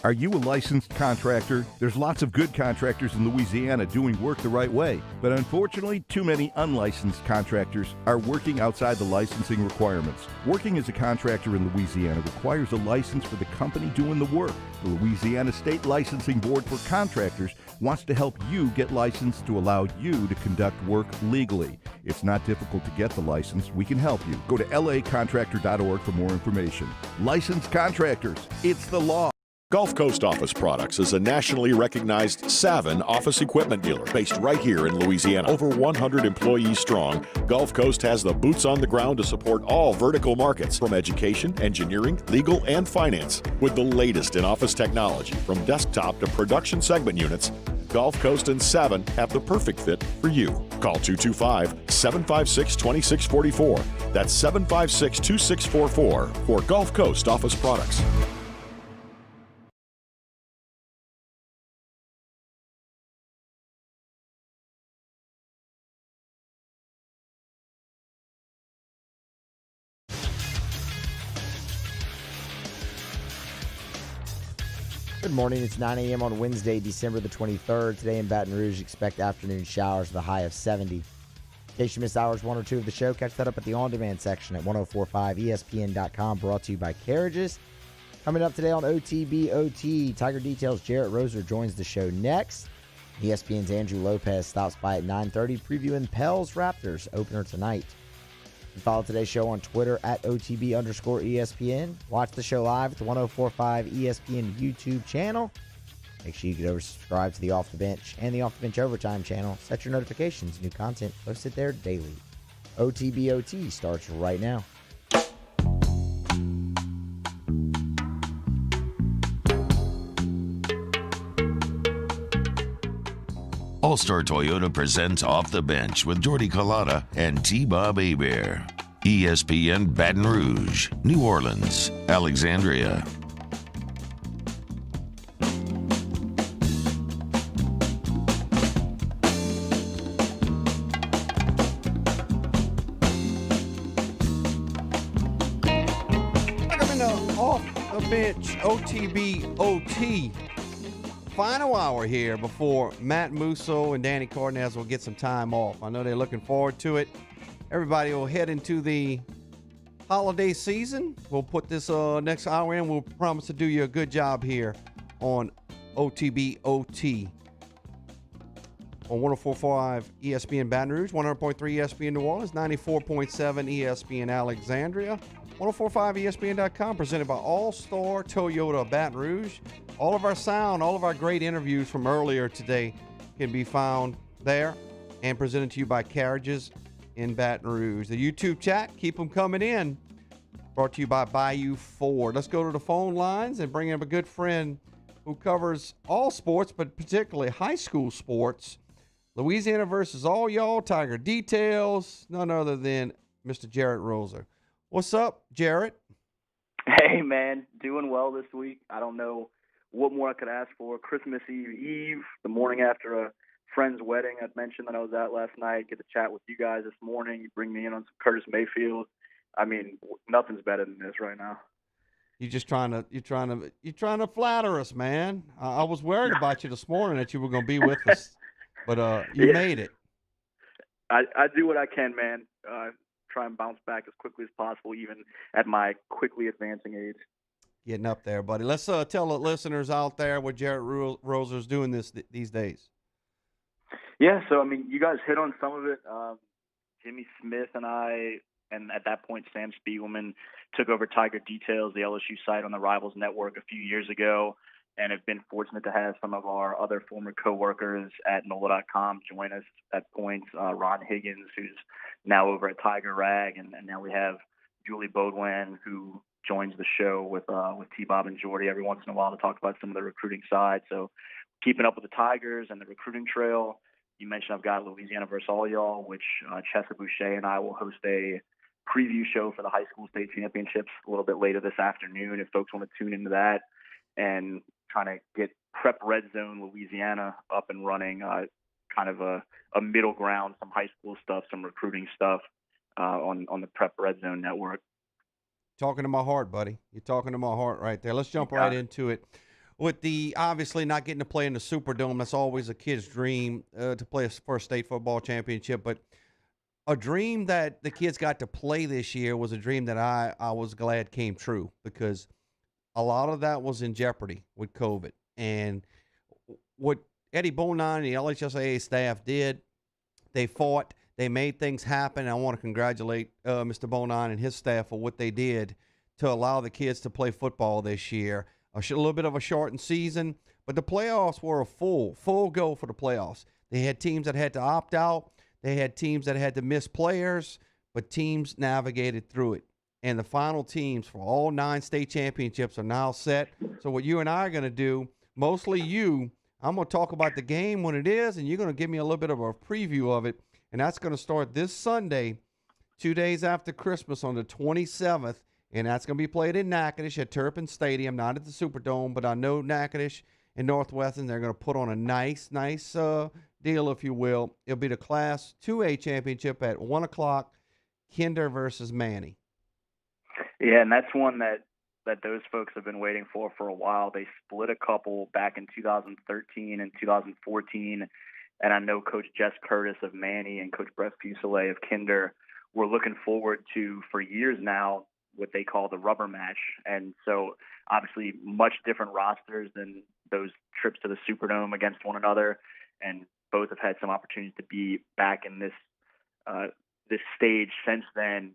Speaker 8: Are you a licensed contractor? There's lots of good contractors in Louisiana doing work the right way, but unfortunately, too many unlicensed contractors are working outside the licensing requirements. Working as a contractor in Louisiana requires a license for the company doing the work. The Louisiana State Licensing Board for Contractors wants to help you get licensed to allow you to conduct work legally. It's not difficult to get the license. We can help you. Go to lacontractor.org for more information. Licensed contractors, it's the law.
Speaker 9: Gulf Coast Office Products is a nationally recognized Savin office equipment dealer based right here in Louisiana. Over 100 employees strong, Gulf Coast has the boots on the ground to support all vertical markets, from education, engineering, legal, and finance. With the latest in office technology, from desktop to production segment units, Gulf Coast and Savin have the perfect fit for you. Call 225-756-2644. That's 756-2644 for Gulf Coast Office Products.
Speaker 2: Good morning. It's 9 a.m. on Wednesday, December the 23rd. Today in Baton Rouge, expect afternoon showers with a high of 70. In case you missed hours 1 or 2 of the show, catch that up at the on-demand section at 1045ESPN.com, brought to you by Carriages. Coming up today on OTBOT, Tiger Details, Jarrett Roser joins the show next. ESPN's Andrew Lopez stops by at 9:30, previewing Pels Raptors opener tonight. You follow today's show on Twitter at OTB_ESPN. Watch the show live at the 1045 ESPN YouTube channel. Make sure you get over subscribe to the Off the Bench and the Off the Bench Overtime channel. Set your notifications. New content posted there daily. OTBOT starts right now.
Speaker 1: All-Star Toyota presents Off the Bench with Jordy Collada and T-Bob Hebert. ESPN Baton Rouge, New Orleans, Alexandria.
Speaker 3: Welcome into Off the Bench, OTBOT. Final hour here before Matt Musso and Danny Cardenas will get some time off. I know they're looking forward to it. Everybody will head into the holiday season. We'll put this next hour in. We'll promise to do you a good job here on OTBOT on 104.5 ESPN Baton Rouge, 100.3 ESPN New Orleans, 94.7 ESPN Alexandria, 1045ESPN.com, presented by All-Star Toyota Baton Rouge. All of our sound, all of our great interviews from earlier today can be found there and presented to you by Carriages in Baton Rouge. The YouTube chat, keep them coming in. Brought to you by Bayou Ford. Let's go to the phone lines and bring in a good friend who covers all sports, but particularly high school sports. Louisiana versus all y'all Tiger Details, none other than Mr. Jarrett Roser. What's up, Jarrett?
Speaker 17: Hey, man. Doing well this week. I don't know what more I could ask for. Christmas Eve, the morning after a friend's wedding I'd mentioned that I was at last night. Get to chat with you guys this morning. You bring me in on some Curtis Mayfield. I mean, nothing's better than this right now.
Speaker 3: You're trying to flatter us, man. I was worried about you this morning that you were going to be with us, but you made it.
Speaker 17: I do what I can, man. Try and bounce back as quickly as possible, even at my quickly advancing age.
Speaker 3: Getting up there, buddy. Let's tell the listeners out there what Jarrett Roser's doing these days.
Speaker 17: Yeah, so, I mean, you guys hit on some of it. Jimmy Smith and I, and at that point, Sam Spiegelman, took over Tiger Details, the LSU site on the Rivals Network a few years ago, and have been fortunate to have some of our other former coworkers at NOLA.com join us at points. Ron Higgins, who's now over at Tiger Rag, and now we have Julie Baudouin, who joins the show with T-Bob and Jordy every once in a while to talk about some of the recruiting side. So keeping up with the Tigers and the recruiting trail. You mentioned I've got Louisiana versus all y'all, which Chessa Boucher and I will host a preview show for the high school state championships a little bit later this afternoon if folks want to tune into that, and trying to get Prep Red Zone Louisiana up and running, kind of a middle ground, some high school stuff, some recruiting stuff on the Prep Red Zone network.
Speaker 3: Talking to my heart, buddy. You're talking to my heart right there. Let's jump right into it. with the obviously not getting to play in the Superdome, that's always a kid's dream to play for a state football championship. But a dream that the kids got to play this year was a dream that I was glad came true, because a lot of that was in jeopardy with COVID. And what Eddie Bonan and the LHSAA staff did, they fought, they made things happen. I want to congratulate Mr. Bonan and his staff for what they did to allow the kids to play football this year. A little bit of a shortened season, but the playoffs were a full go for the playoffs. They had teams that had to opt out. They had teams that had to miss players, but teams navigated through it. And the final teams for all 9 state championships are now set. So what you and I are going to do, mostly you, I'm going to talk about the game when it is, and you're going to give me a little bit of a preview of it. And that's going to start this Sunday, 2 days after Christmas on the 27th. And that's going to be played in Natchitoches at Turpin Stadium, not at the Superdome, but I know Natchitoches and Northwestern, they're going to put on a nice deal, if you will. It'll be the Class 2A championship at 1 o'clock, Kinder versus Manny.
Speaker 17: Yeah, and that's one that those folks have been waiting for a while. They split a couple back in 2013 and 2014, and I know Coach Jess Curtis of Manny and Coach Brett Fuselier of Kinder were looking forward to, for years now, what they call the rubber match. And so obviously much different rosters than those trips to the Superdome against one another, and both have had some opportunities to be back in this stage since then.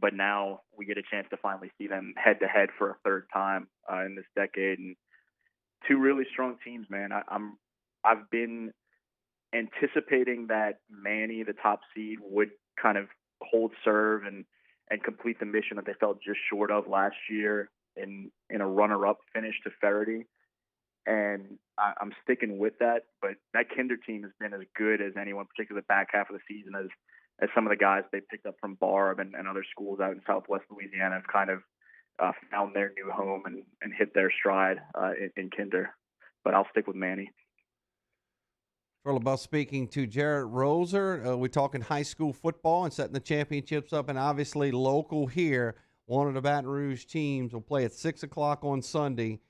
Speaker 17: But now we get a chance to finally see them head to head for a third time in this decade, and 2 really strong teams, man. I've been anticipating that Manny, the top seed, would kind of hold serve and complete the mission that they fell just short of last year in a runner-up finish to Faraday. And I'm sticking with that. But that Kinder team has been as good as anyone, particularly the back half of the season, as some of the guys they picked up from Barb and other schools out in Southwest Louisiana have kind of found their new home and hit their stride in Kinder. But I'll stick with Manny.
Speaker 3: Thrilled about speaking to Jarrett Roser. We're talking high school football and setting the championships up, and obviously local here. One of the Baton Rouge teams will play at 6 o'clock on Sunday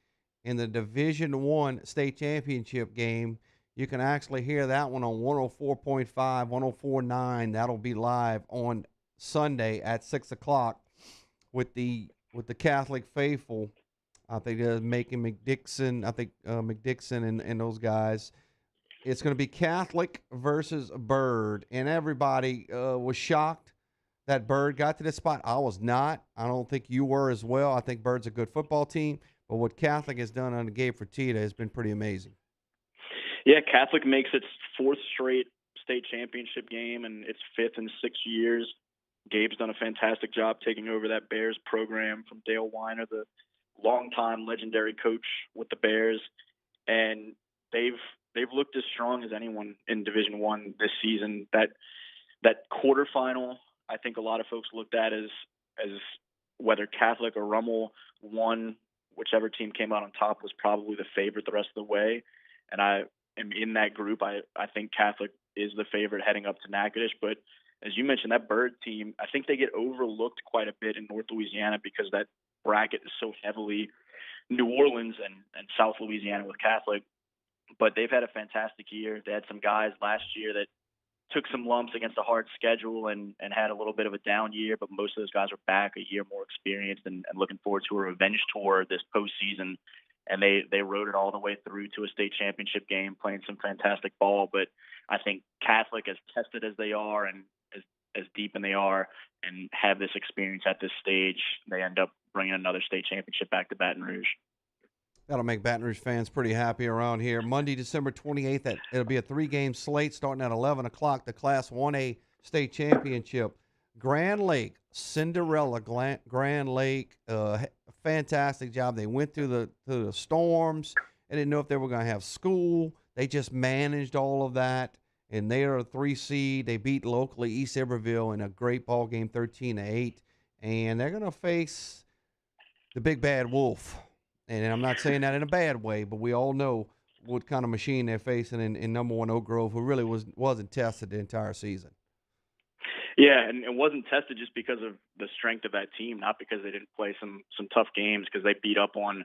Speaker 3: in the Division I state championship game. You can actually hear that one on 104.5, 104.9. That'll be live on Sunday at 6 o'clock with the Catholic faithful. I think making McDixon. I think McDixon and those guys. It's going to be Catholic versus Bird, and everybody was shocked that Bird got to this spot. I was not. I don't think you were as well. I think Bird's a good football team, but what Catholic has done under Gabe Fertitta has been pretty amazing.
Speaker 17: Yeah, Catholic makes its 4th straight state championship game, and its 5th in 6 years. Gabe's done a fantastic job taking over that Bears program from Dale Weiner, the longtime legendary coach with the Bears, and they've looked as strong as anyone in Division I this season. That quarterfinal, I think a lot of folks looked at as whether Catholic or Rummel won, whichever team came out on top was probably the favorite the rest of the way. And I am in that group. I think Catholic is the favorite heading up to Natchitoches. But as you mentioned, that Bird team, I think they get overlooked quite a bit in North Louisiana because that bracket is so heavily New Orleans and South Louisiana with Catholic. But they've had a fantastic year. They had some guys last year that took some lumps against a hard schedule and had a little bit of a down year, but most of those guys are back, a year more experienced and looking forward to a revenge tour this postseason. And they rode it all the way through to a state championship game, playing some fantastic ball. But I think Catholic, as tested as they are and as deep in they are and have this experience at this stage, they end up bringing another state championship back to Baton Rouge.
Speaker 3: That'll make Baton Rouge fans pretty happy around here. Monday, December 28th, it'll be a 3-game slate starting at 11 o'clock, the Class 1A state championship. Grand Lake, Cinderella Grand Lake, fantastic job. They went through the storms. They didn't know if they were going to have school. They just managed all of that, and they are a 3 seed. They beat locally East Iberville in a great ball game, 13-8, and they're going to face the big bad wolf. And I'm not saying that in a bad way, but we all know what kind of machine they're facing in number 1 Oak Grove, who really wasn't tested the entire season.
Speaker 17: Yeah, and it wasn't tested just because of the strength of that team, not because they didn't play some tough games, because they beat up on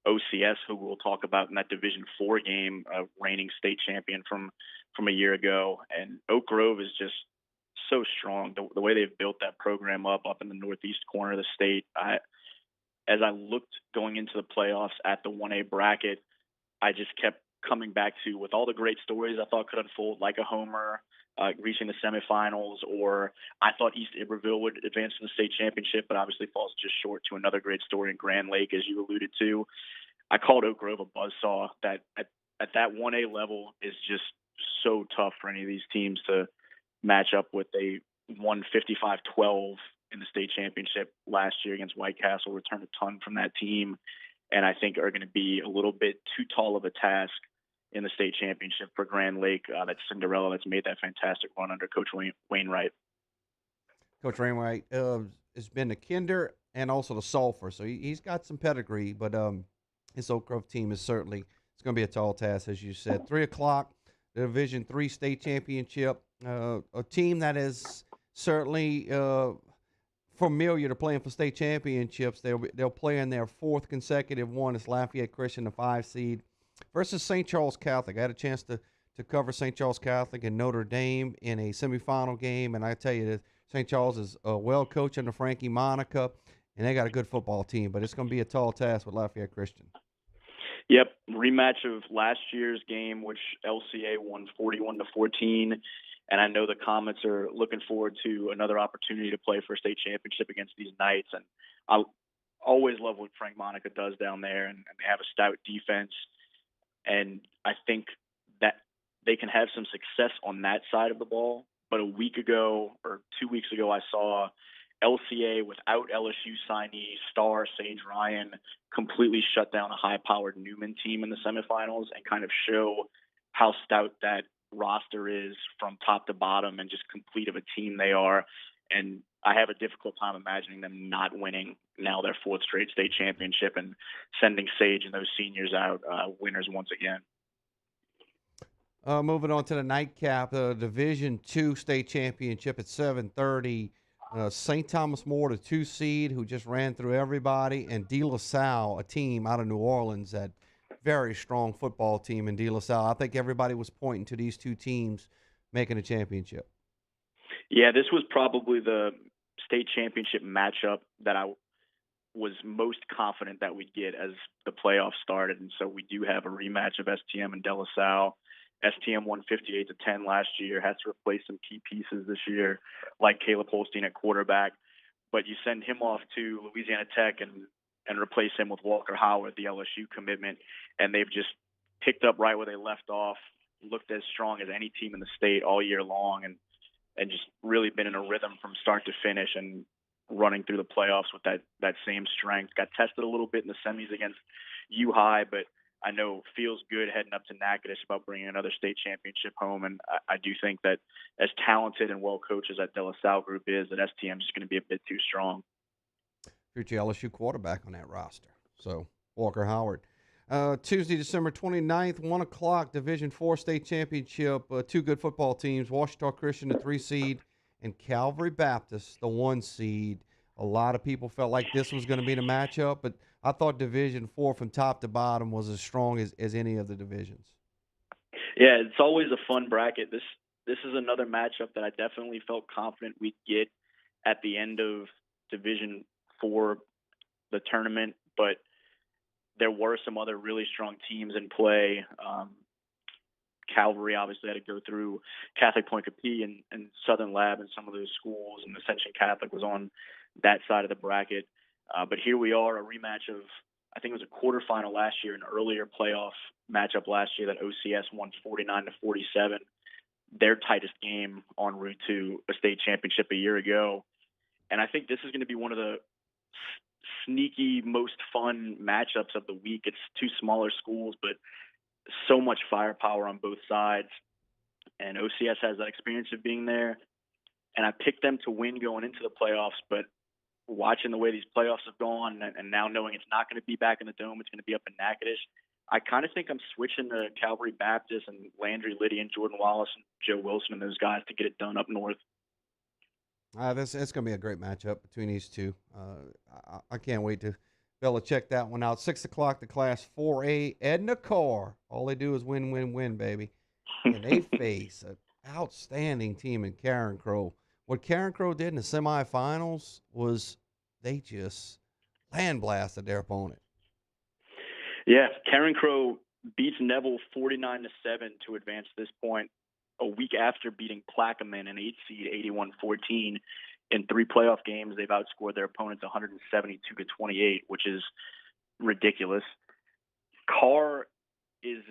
Speaker 17: OCS, who we'll talk about in that Division IV game, reigning state champion from a year ago. And Oak Grove is just so strong. The way they've built that program up in the northeast corner of the state, as I looked going into the playoffs at the 1A bracket, I just kept coming back to, with all the great stories I thought could unfold, like a homer, reaching the semifinals, or I thought East Iberville would advance to the state championship, but obviously falls just short to another great story in Grand Lake, as you alluded to. I called Oak Grove a buzzsaw. That at that 1A level is just so tough for any of these teams to match up with. They won 55-12 in the state championship last year against White Castle, returned a ton from that team, and I think are going to be a little bit too tall of a task in the state championship for Grand Lake, that Cinderella that's made that fantastic run under Coach Wainwright.
Speaker 3: Coach Wainwright has been the Kinder and also the Sulphur, so he's got some pedigree, but his Oak Grove team is certainly, it's going to be a tall task, as you said. 3 o'clock, the Division III state championship, a team that is certainly familiar to playing for state championships. They'll play in their 4th consecutive one. It's Lafayette Christian, the 5 seed, versus St. Charles Catholic. I had a chance to cover St. Charles Catholic and Notre Dame in a semifinal game, and I tell you that St. Charles is well coached under Frankie Monica, and they got a good football team, but it's going to be a tall task with Lafayette Christian.
Speaker 17: Yep, rematch of last year's game, which LCA won 41-14. And I know the Comets are looking forward to another opportunity to play for a state championship against these Knights. And I always love what Frank Monica does down there, and they have a stout defense. And I think that they can have some success on that side of the ball. But a week ago or 2 weeks ago, I saw LCA without LSU signee star Sage Ryan completely shut down a high-powered Newman team in the semifinals and kind of show how stout that roster is from top to bottom and just complete of a team they are. And I have a difficult time imagining them not winning now their 4th straight state championship and sending Sage and those seniors out winners once again.
Speaker 3: Moving on to the nightcap, the Division II state championship at 7:30. St. Thomas More, the 2 seed, who just ran through everybody, and De La Salle, a team out of New Orleans, that very strong football team in De La Salle. I think everybody was pointing to these 2 teams making a championship.
Speaker 17: Yeah, this was probably the state championship matchup that I was most confident that we'd get as the playoffs started. And so we do have a rematch of STM and De La Salle. STM won 58-10 last year, has to replace some key pieces this year, like Caleb Holstein at quarterback. But you send him off to Louisiana Tech and replace him with Walker Howard, the LSU commitment, and they've just picked up right where they left off, looked as strong as any team in the state all year long, and just really been in a rhythm from start to finish and running through the playoffs with that same strength. Got tested a little bit in the semis against U-High, but I know feels good heading up to Natchitoches about bringing another state championship home. And I do think that as talented and well coached as that De La Salle group is, that STM is just going to be a bit too strong.
Speaker 3: Future LSU quarterback on that roster. So Walker Howard. Tuesday, December 29th, 1 o'clock, Division IV state championship. 2 good football teams, Ouachita Christian, the 3 seed, and Calvary Baptist, the 1 seed. A lot of people felt like this was going to be the matchup, but I thought Division IV from top to bottom was as strong as any of the divisions.
Speaker 17: Yeah, it's always a fun bracket. This is another matchup that I definitely felt confident we'd get at the end of Division IV, the tournament, but there were some other really strong teams in play. Calvary obviously had to go through Catholic Point Capee and Southern Lab and some of those schools, and Ascension Catholic was on that side of the bracket. But here we are, a rematch of, I think it was a quarterfinal last year, an earlier playoff matchup last year that OCS won 49-47, their tightest game en route to a state championship a year ago. And I think this is going to be one of the sneaky, most fun matchups of the week. It's 2 smaller schools, but so much firepower on both sides. And OCS has that experience of being there. And I picked them to win going into the playoffs, but watching the way these playoffs have gone and now knowing it's not going to be back in the Dome, it's going to be up in Natchitoches, I kind of think I'm switching to Calvary Baptist and Landry Liddy and Jordan Wallace and Joe Wilson and those guys to get it done up north.
Speaker 3: It's going to be a great matchup between these 2. I can't wait to Fella, check that one out. 6 o'clock, the Class 4A Edna Carr. All they do is win, win, win, baby. And they face an outstanding team in Karen Crow. What Karen Crow did in the semifinals was they just land blasted their opponent.
Speaker 17: Yeah, Karen Crow beats Neville 49-7 to advance to this point, a week after beating Plaquemine, an 8 seed, 81-14. In 3 playoff games, they've outscored their opponents 172-28, which is ridiculous. Carr is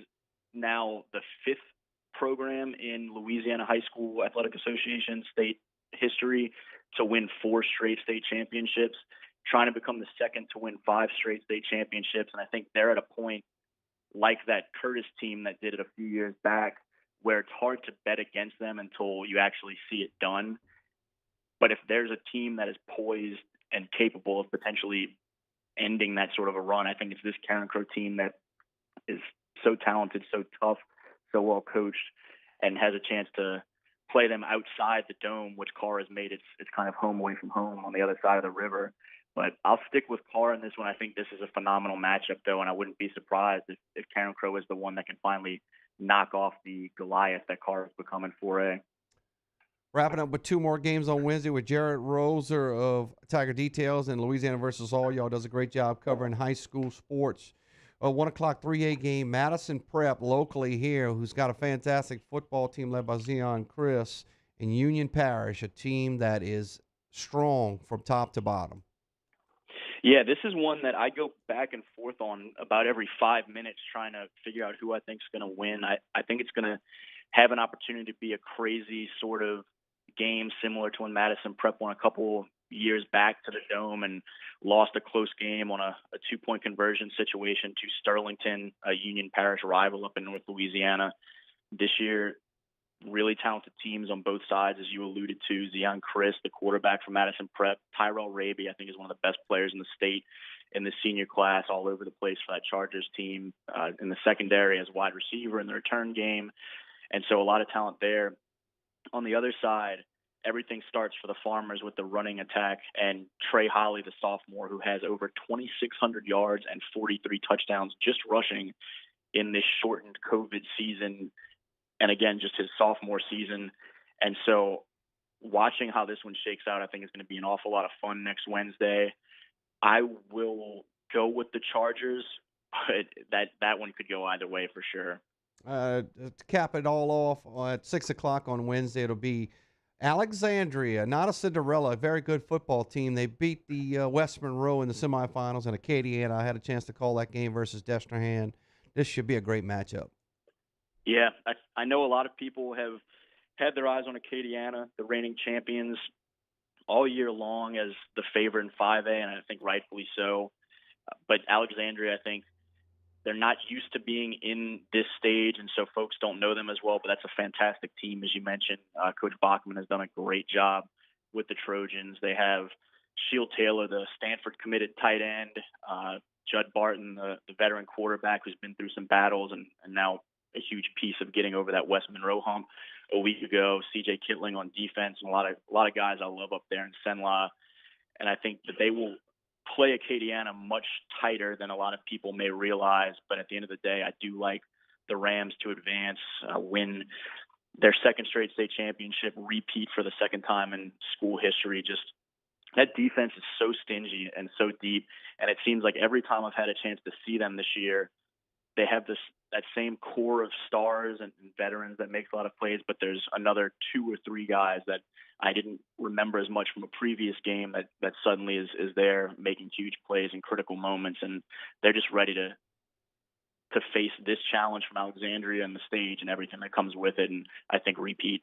Speaker 17: now the 5th program in Louisiana High School Athletic Association state history to win 4 straight state championships, trying to become the 2nd to win 5 straight state championships. And I think they're at a point like that Curtis team that did it a few years back, where it's hard to bet against them until you actually see it done. But if there's a team that is poised and capable of potentially ending that sort of a run, I think it's this Karen Crow team that is so talented, so tough, so well coached, and has a chance to play them outside the dome, which Carr has made its kind of home away from home on the other side of the river. But I'll stick with Carr in this one. I think this is a phenomenal matchup, though, and I wouldn't be surprised if Karen Crow is the one that can finally knock off the Goliath that Carr has become in 4A.
Speaker 3: Wrapping up with 2 more games on Wednesday with Jarrett Roser of Tiger Details and Louisiana versus All. Y'all does a great job covering high school sports. 1 o'clock 3A game, Madison Prep locally here, who's got a fantastic football team led by Zion Chris, and Union Parish, a team that is strong from top to bottom.
Speaker 17: Yeah, this is one that I go back and forth on about every 5 minutes trying to figure out who I think is going to win. I think it's going to have an opportunity to be a crazy sort of game similar to when Madison Prep won a couple years back to the Dome and lost a close game on a 2-point conversion situation to Sterlington, a Union Parish rival up in North Louisiana. This year, really talented teams on both sides, as you alluded to. Zion Chris, the quarterback from Madison Prep. Tyrell Raby, I think, is one of the best players in the state in the senior class, all over the place for that Chargers team. In the secondary as wide receiver in the return game. And so a lot of talent there. On the other side, everything starts for the Farmers with the running attack, and Trey Holly, the sophomore, who has over 2,600 yards and 43 touchdowns just rushing in this shortened COVID season. And again, just his sophomore season. And so watching how this one shakes out, I think is going to be an awful lot of fun next Wednesday. I will go with the Chargers, but that one could go either way for sure.
Speaker 3: To cap it all off, at 6 o'clock on Wednesday, it'll be Alexandria, not a Cinderella, a very good football team. They beat the West Monroe in the semifinals, and Acadiana. I had a chance to call that game versus Destrehan. This should be a great matchup.
Speaker 17: Yeah, I know a lot of people have had their eyes on Acadiana, the reigning champions, all year long as the favorite in 5A, and I think rightfully so. But Alexandria, I think, they're not used to being in this stage, and so folks don't know them as well, but that's a fantastic team, as you mentioned. Coach Bachman has done a great job with the Trojans. They have Shield Taylor, the Stanford committed tight end, Judd Barton, the veteran quarterback who's been through some battles and now a huge piece of getting over that West Monroe hump a week ago. CJ Kittling on defense, and a lot of guys I love up there in Senla. And I think that they will play Acadiana much tighter than a lot of people may realize. But at the end of the day, I do like the Rams to advance, win their 2nd straight state championship, repeat for the 2nd time in school history. Just that defense is so stingy and so deep. And it seems like every time I've had a chance to see them this year, they have that same core of stars and veterans that makes a lot of plays, but there's another 2 or 3 guys that I didn't remember as much from a previous game that suddenly is there making huge plays in critical moments, and they're just ready to face this challenge from Alexandria and the stage and everything that comes with it, and I think repeat.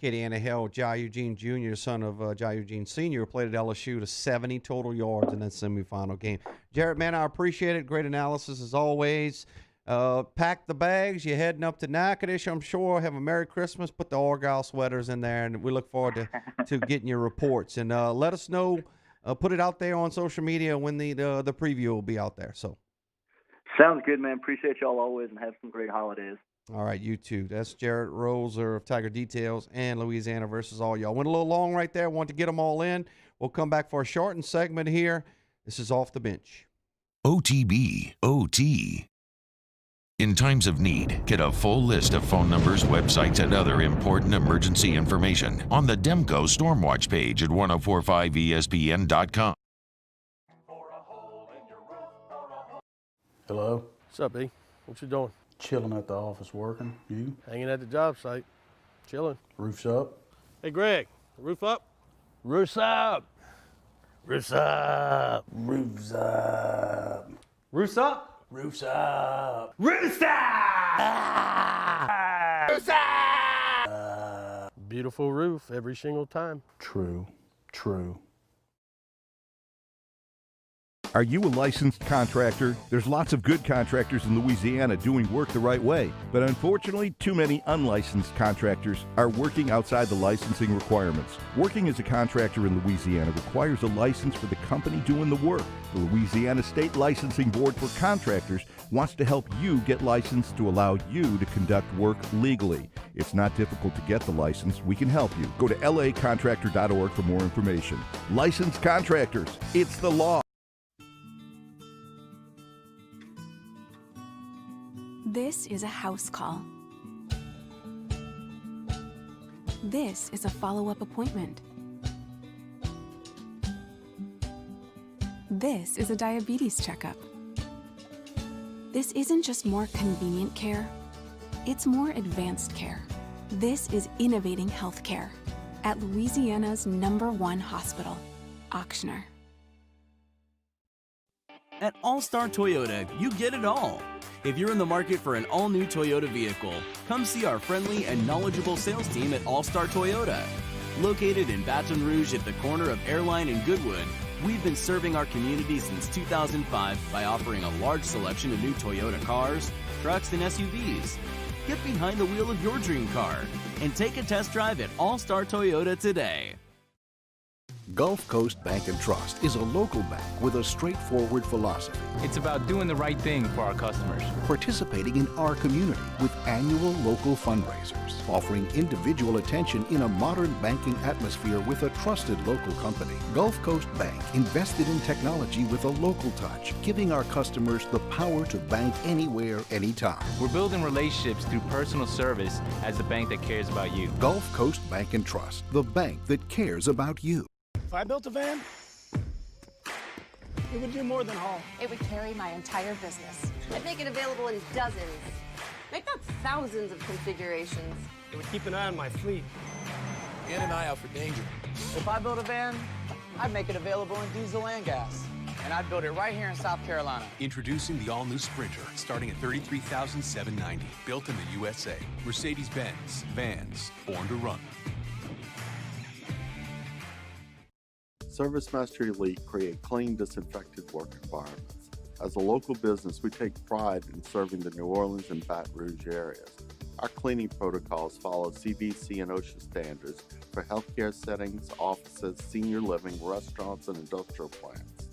Speaker 3: Acadiana held Jai Eugene Jr., son of Jai Eugene Sr., played at LSU to 70 total yards in that semifinal game. Jarrett, man, I appreciate it. Great analysis as always. Pack the bags. You're heading up to Natchitoches, I'm sure. Have a Merry Christmas. Put the Argyle sweaters in there, and we look forward to getting your reports. And let us know. Put it out there on social media when the preview will be out there. So,
Speaker 17: sounds good, man. Appreciate y'all always, and have some great holidays.
Speaker 3: All right, you too. That's Jarrett Roser of Tiger Details and Louisiana versus All. Y'all went a little long right there. Want to get them all in. We'll come back for a shortened segment here. This is Off the Bench.
Speaker 1: OTB, OT. In times of need, get a full list of phone numbers, websites, and other important emergency information on the Demco Stormwatch page at 1045ESPN.com.
Speaker 13: Hello?
Speaker 18: What's up, E? What you doing?
Speaker 13: Chilling at the office working. You?
Speaker 18: Hanging at the job site. Chilling.
Speaker 13: Roof's up?
Speaker 18: Hey, Greg, roof up? Roof's up. Roof's up.
Speaker 13: Roof's up.
Speaker 18: Roof's up?
Speaker 13: Roof's up.
Speaker 18: Roof's up! Roof's up! Beautiful roof every single time.
Speaker 13: True. True.
Speaker 8: Are you a licensed contractor? There's lots of good contractors in Louisiana doing work the right way, but unfortunately, too many unlicensed contractors are working outside the licensing requirements. Working as a contractor in Louisiana requires a license for the company doing the work. The Louisiana State Licensing Board for Contractors wants to help you get licensed to allow you to conduct work legally. It's not difficult to get the license. We can help you. Go to lacontractor.org for more information. Licensed contractors, it's the law.
Speaker 23: This is a house call. This is a follow-up appointment. This is a diabetes checkup. This isn't just more convenient care, it's more advanced care. This is innovating healthcare at Louisiana's #1 hospital, Auctioner.
Speaker 14: At All-Star Toyota, you get it all. If you're in the market for an all-new Toyota vehicle, come see our friendly and knowledgeable sales team at All-Star Toyota. Located in Baton Rouge at the corner of Airline and Goodwood, we've been serving our community since 2005 by offering a large selection of new Toyota cars, trucks, and SUVs. Get behind the wheel of your dream car and take a test drive at All-Star Toyota today.
Speaker 15: Gulf Coast Bank and Trust is a local bank with a straightforward philosophy.
Speaker 16: It's about doing the right thing for our customers.
Speaker 15: Participating in our community with annual local fundraisers, offering individual attention in a modern banking atmosphere with a trusted local company. Gulf Coast Bank invested in technology with a local touch, giving our customers the power to bank anywhere, anytime.
Speaker 16: We're building relationships through personal service as the bank that cares about you.
Speaker 15: Gulf Coast Bank and Trust, the bank that cares about you.
Speaker 10: If I built a van, it would do more than haul.
Speaker 24: It would carry my entire business. I'd make it available in dozens, make not thousands of configurations.
Speaker 10: It would keep an eye on my fleet. And an eye out for danger. If I built a van, I'd make it available in diesel and gas. And I'd build it right here in South Carolina.
Speaker 19: Introducing the all-new Sprinter, starting at $33,790. Built in the USA. Mercedes-Benz. Vans. Born to run.
Speaker 20: ServiceMaster Elite create clean, disinfected work environments. As a local business, we take pride in serving the New Orleans and Baton Rouge areas. Our cleaning protocols follow CDC and OSHA standards for healthcare settings, offices, senior living, restaurants, and industrial plants.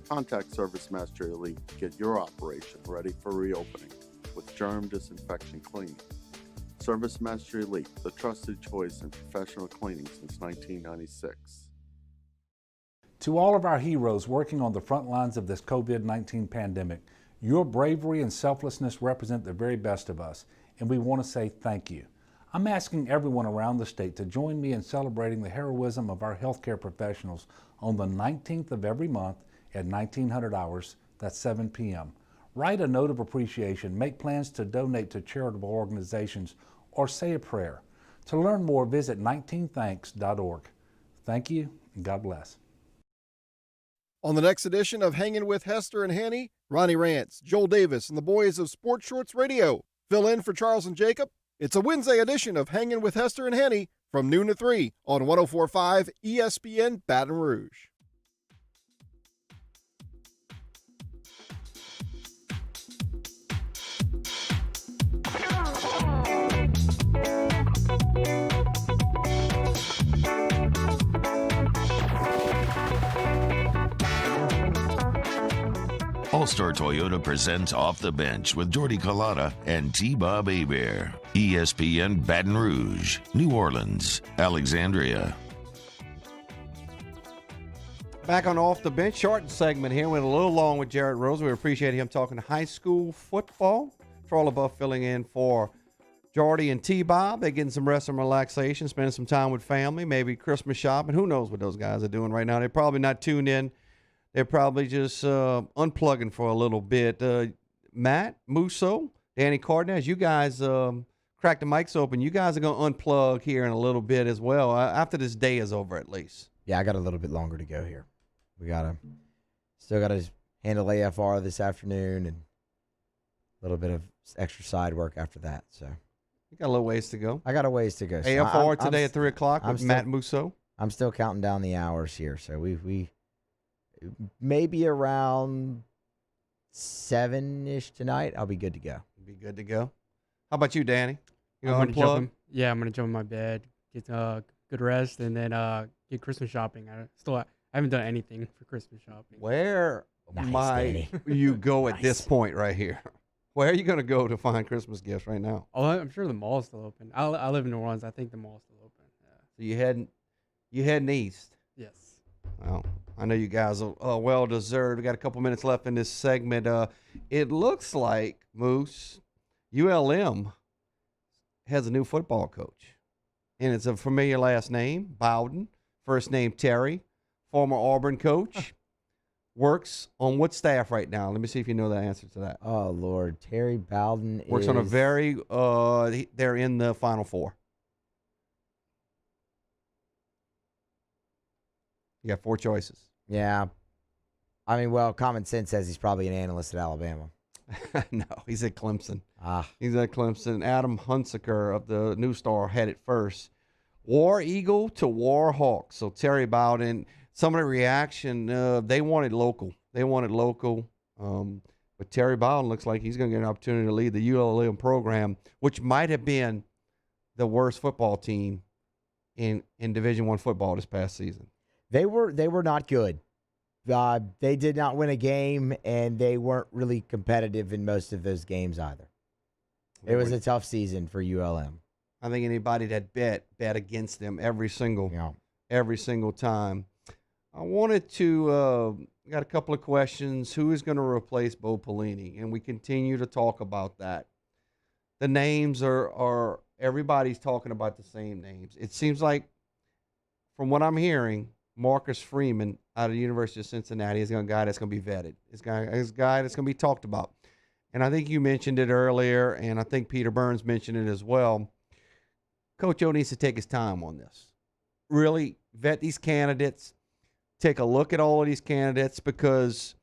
Speaker 20: Contact ServiceMaster Elite to get your operation ready for reopening with germ disinfection cleaning. ServiceMaster Elite, the trusted choice in professional cleaning since 1996.
Speaker 22: To all of our heroes working on the front lines of this COVID-19 pandemic, your bravery and selflessness represent the very best of us, and we want to say thank you. I'm asking everyone around the state to join me in celebrating the heroism of our healthcare professionals on the 19th of every month at 1900 hours, that's 7 p.m. Write a note of appreciation, make plans to donate to charitable organizations, or say a prayer. To learn more, visit 19thanks.org. Thank you, and God bless.
Speaker 25: On the next edition of Hanging with Hester and Hanny, Ronnie Rance, Joel Davis, and the boys of Sports Shorts Radio fill in for Charles and Jacob. It's a Wednesday edition of Hanging with Hester and Hanny from noon to 3 on 104.5 ESPN Baton Rouge.
Speaker 1: All-Star Toyota presents Off the Bench with Jordy Collada and T-Bob Hebert. ESPN Baton Rouge, New Orleans, Alexandria.
Speaker 3: Back on Off the Bench, short segment here. Went a little long with Jarrett Rose. We appreciate him talking high school football. Troll above filling in for Jordy and T-Bob. They're getting some rest and relaxation, spending some time with family, maybe Christmas shopping. Who knows what those guys are doing right now? They're probably not tuned in. They're probably just unplugging for a little bit. Matt, Musso, Danny Cardenas, you guys crack the mics open. You guys are going to unplug here in a little bit as well, after this day is over at least.
Speaker 2: Yeah, I got a little bit longer to go here. Still got to handle AFR this afternoon and a little bit of extra side work after that. So
Speaker 3: you got a little ways to go.
Speaker 2: I got a ways to go. So
Speaker 3: AFR today at 3 o'clock with Matt Musso.
Speaker 2: I'm still counting down the hours here. So we maybe around 7-ish tonight, I'll be good to go.
Speaker 3: Be good to go. How about you, Danny? You
Speaker 4: I'm
Speaker 3: going to
Speaker 4: gonna
Speaker 3: unplug?
Speaker 4: I'm gonna jump in my bed, get good rest, and then get Christmas shopping. I haven't done anything for Christmas shopping.
Speaker 3: Where might you go at this point right here? Where are you going to go to find Christmas gifts right now?
Speaker 4: Oh, I'm sure the mall's still open. I live in New Orleans. I think the mall's still open. Yeah.
Speaker 3: So you heading east?
Speaker 4: Yes.
Speaker 3: Well, I know you guys are well deserved. We got a couple minutes left in this segment. It looks like, Moose, ULM has a new football coach, and it's a familiar last name, Bowden. First name Terry. Former Auburn coach, works on what staff right now? Let me see if you know the answer to that.
Speaker 2: Oh, Lord. Terry Bowden
Speaker 3: works on a very, they're in the Final Four. You got 4 choices.
Speaker 2: Yeah. I mean, well, common sense says he's probably an analyst at Alabama.
Speaker 3: No, he's at Clemson. He's at Clemson. Adam Hunsaker of the New Star had it first. War Eagle to War Hawk. So Terry Bowden, some of the reaction, they wanted local. But Terry Bowden looks like he's going to get an opportunity to lead the ULM program, which might have been the worst football team in Division I football this past season.
Speaker 2: They were not good. They did not win a game, and they weren't really competitive in most of those games either. It was a tough season for ULM.
Speaker 3: I think anybody that bet against them every single time. I wanted to got a couple of questions. Who is going to replace Bo Pelini? And we continue to talk about that. The names are everybody's talking about the same names. It seems like, from what I'm hearing, Marcus Freeman out of the University of Cincinnati is a guy that's going to be vetted. It's a guy that's going to be talked about. And I think you mentioned it earlier, and I think Peter Burns mentioned it as well. Coach O needs to take his time on this. Really vet these candidates. Take a look at all of these candidates, because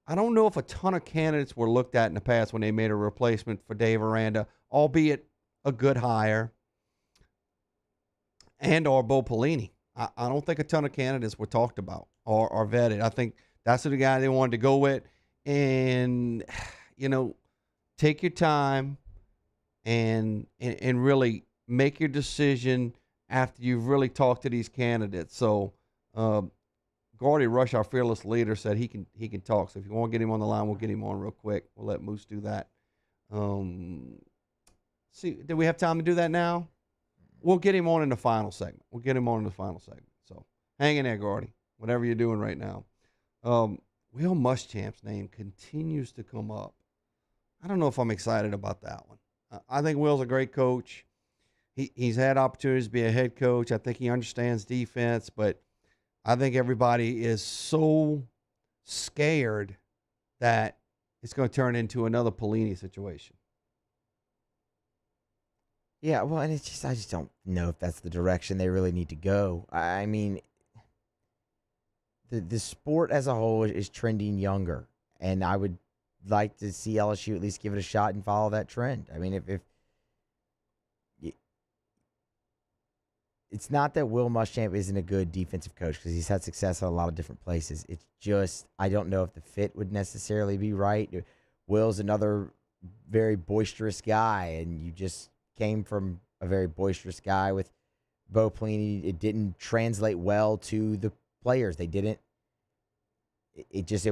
Speaker 3: I don't know if a ton of candidates were looked at in the past when they made a replacement for Dave Aranda, albeit a good hire, and or Bo Pelini. I don't think a ton of candidates were talked about or vetted. I think that's the guy they wanted to go with. And, take your time and really make your decision after you've really talked to these candidates. So, Gordy Rush, our fearless leader, said he can talk. So if you want to get him on the line, we'll get him on real quick. We'll let Moose do that. Do we have time to do that now? We'll get him on in the final segment. So hang in there, Gordy, whatever you're doing right now. Will Muschamp's name continues to come up. I don't know if I'm excited about that one. I think Will's a great coach. He's had opportunities to be a head coach. I think he understands defense, but I think everybody is so scared that it's going to turn into another Pelini situation.
Speaker 2: Yeah, well, and I just don't know if that's the direction they really need to go. I mean, the sport as a whole is trending younger, and I would like to see LSU at least give it a shot and follow that trend. I mean, if it's not that Will Muschamp isn't a good defensive coach, because he's had success at a lot of different places. It's just, I don't know if the fit would necessarily be right. Will's another very boisterous guy, and you just came from a very boisterous guy with Bo Pelini. It didn't translate well to the players. It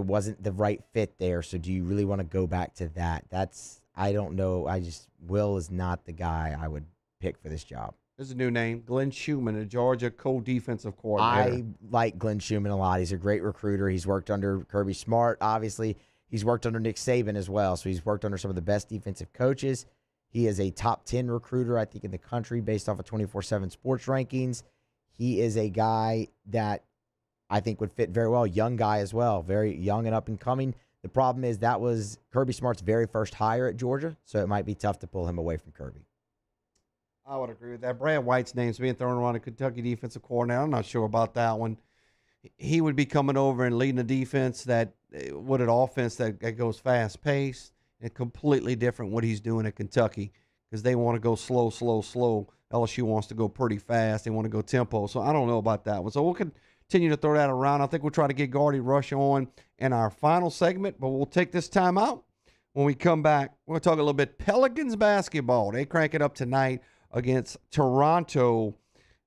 Speaker 2: wasn't the right fit there. So do you really want to go back to that? I don't know. Will is not the guy I would pick for this job.
Speaker 3: There's a new name, Glenn Schumann, the Georgia co-defensive coordinator.
Speaker 2: I like Glenn Schumann a lot. He's a great recruiter. He's worked under Kirby Smart, obviously. He's worked under Nick Saban as well, so he's worked under some of the best defensive coaches. He is a top 10 recruiter, I think, in the country based off of 24/7 sports rankings. He is a guy that I think would fit very well. Young guy as well, very young and up and coming. The problem is that was Kirby Smart's very first hire at Georgia, so it might be tough to pull him away from Kirby.
Speaker 3: I would agree with that. Brad White's name's being thrown around, a Kentucky defensive coordinator. I'm not sure about that one. He would be coming over and leading a defense that, with an offense that goes fast-paced and completely different what he's doing at Kentucky because they want to go slow, slow, slow. LSU wants to go pretty fast. They want to go tempo. So I don't know about that one. So we'll continue to throw that around. I think we'll try to get Gardy Rush on in our final segment, but we'll take this time out. When we come back, we're going to talk a little bit Pelicans basketball. They crank it up tonight against Toronto.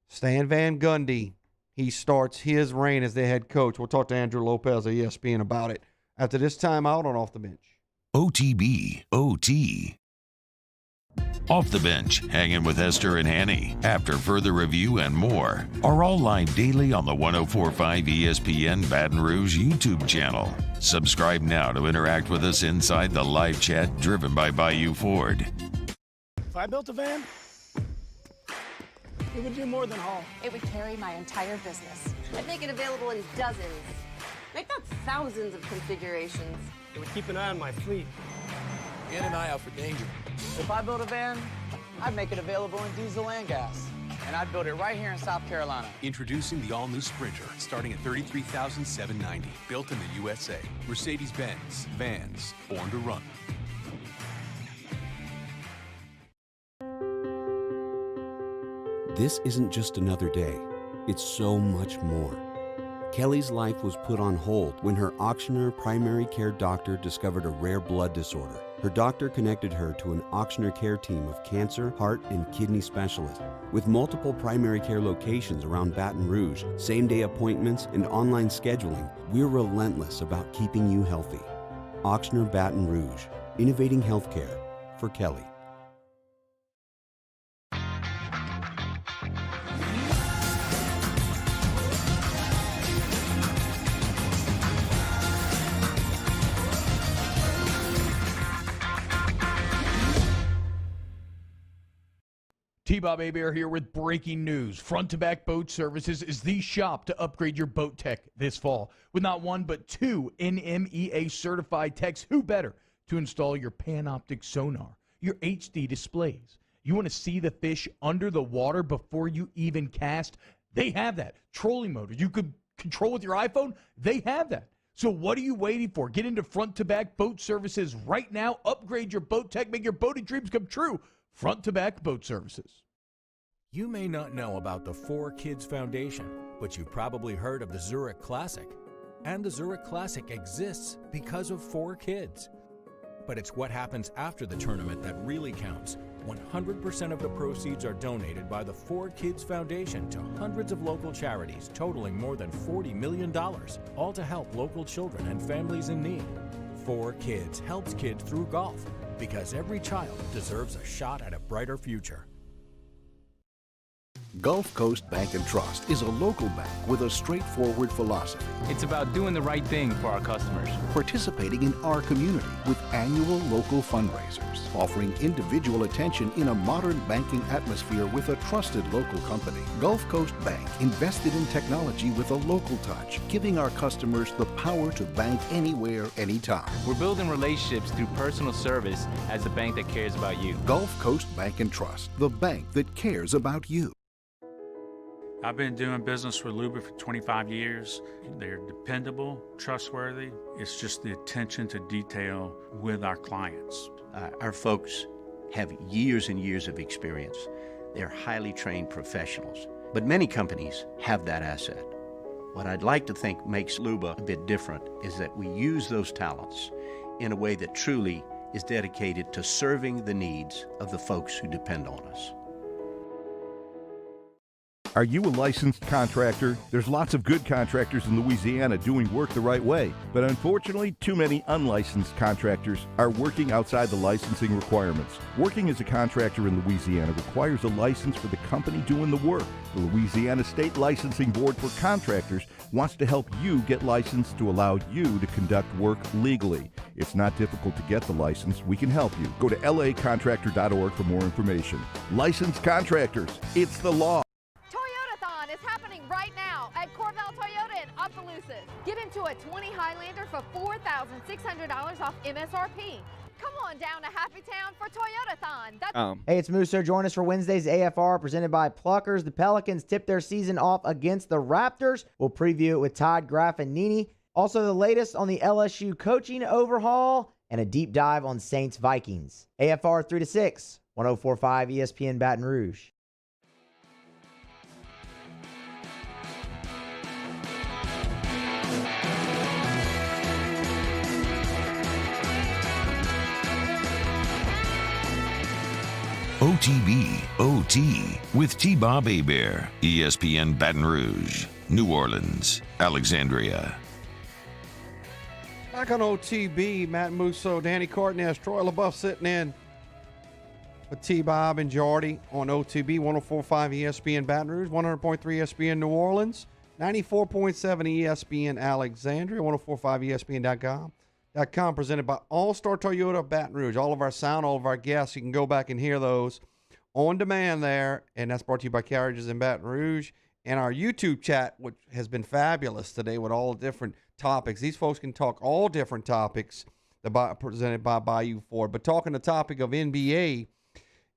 Speaker 3: Stan Van Gundy, he starts his reign as their head coach. We'll talk to Andrew Lopez of ESPN about it after this time out on Off the Bench.
Speaker 1: OTB, OT. Off the Bench, hanging with Hester and Hanny. After further review and more are all live daily on the 104.5 ESPN Baton Rouge YouTube channel. Subscribe now to interact with us inside the live chat driven by Bayou Ford.
Speaker 13: If I built a van, it would do more than haul.
Speaker 24: It would carry my entire business. I'd make it available in dozens. Make that thousands of configurations.
Speaker 13: It would keep an eye on my fleet.
Speaker 10: In an eye out for danger. If I built a van, I'd make it available in diesel and gas. And I'd build it right here in South Carolina.
Speaker 19: Introducing the all-new Sprinter, starting at $33,790. Built in the USA. Mercedes-Benz. Vans. Born to run.
Speaker 5: This isn't just another day. It's so much more. Kelly's life was put on hold when her auctioneer primary care doctor discovered a rare blood disorder. Her doctor connected her to an auctioneer care team of cancer, heart, and kidney specialists. With multiple primary care locations around Baton Rouge, same-day appointments, and online scheduling, we're relentless about keeping you healthy. Auctioneer Baton Rouge, innovating healthcare for Kelly.
Speaker 6: T-Bob Hebert here with breaking news. Front to Back Boat Services is the shop to upgrade your boat tech this fall. With not one but two NMEA certified techs, who better to install your Panoptic sonar, your HD displays. You want to see the fish under the water before you even cast? They have that. Trolling motor you could control with your iPhone? They have that. So what are you waiting for? Get into Front to Back Boat Services right now. Upgrade your boat tech. Make your boating dreams come true. Front to Back Boat Services.
Speaker 7: You may not know about the 4Kids Foundation, but you've probably heard of the Zurich Classic. And the Zurich Classic exists because of 4Kids. But it's what happens after the tournament that really counts. 100% of the proceeds are donated by the 4Kids Foundation to hundreds of local charities, totaling more than $40 million, all to help local children and families in need. 4Kids helps kids through golf, because every child deserves a shot at a brighter future.
Speaker 15: Gulf Coast Bank and Trust is a local bank with a straightforward philosophy.
Speaker 16: It's about doing the right thing for our customers.
Speaker 15: Participating in our community with annual local fundraisers. Offering individual attention in a modern banking atmosphere with a trusted local company. Gulf Coast Bank invested in technology with a local touch, giving our customers the power to bank anywhere, anytime.
Speaker 16: We're building relationships through personal service as the bank that cares about you.
Speaker 15: Gulf Coast Bank and Trust, the bank that cares about you.
Speaker 11: I've been doing business with Luba for 25 years. They're dependable, trustworthy. It's just the attention to detail with our clients.
Speaker 12: Our folks have years and years of experience. They're highly trained professionals. But many companies have that asset. What I'd like to think makes Luba a bit different is that we use those talents in a way that truly is dedicated to serving the needs of the folks who depend on us.
Speaker 8: Are you a licensed contractor? There's lots of good contractors in Louisiana doing work the right way, but unfortunately, too many unlicensed contractors are working outside the licensing requirements. Working as a contractor in Louisiana requires a license for the company doing the work. The Louisiana State Licensing Board for Contractors wants to help you get licensed to allow you to conduct work legally. It's not difficult to get the license. We can help you. Go to lacontractor.org for more information. Licensed contractors, it's the law.
Speaker 9: Toyotathon is happening right now at Corval Toyota in Opelousas. Get into a 20 Highlander for $4,600 off MSRP. Come on down to Happy Town for Toyotathon.
Speaker 2: Hey, it's Musso. Join us for Wednesday's AFR presented by Pluckers. The Pelicans tip their season off against the Raptors. We'll preview it with Todd, Graff, and Nini. Also, the latest on the LSU coaching overhaul and a deep dive on Saints Vikings. AFR 3 to 6, 104.5 ESPN Baton Rouge.
Speaker 1: OTB OT with T-Bob Hebert, ESPN Baton Rouge, New Orleans, Alexandria.
Speaker 3: Back on OTB, Matt Musso, Danny Cartness, Troy LaBeouf sitting in with T-Bob and Jarrett on OTB, 104.5 ESPN Baton Rouge, 100.3 ESPN New Orleans, 94.7 ESPN Alexandria, 104.5 ESPN.com. Presented by All-Star Toyota Baton Rouge. All of our sound, all of our guests, you can go back and hear those on demand there. And that's brought to you by Carriages in Baton Rouge. And our YouTube chat, which has been fabulous today with all different topics. These folks can talk all different topics presented by Bayou Ford. But talking the topic of NBA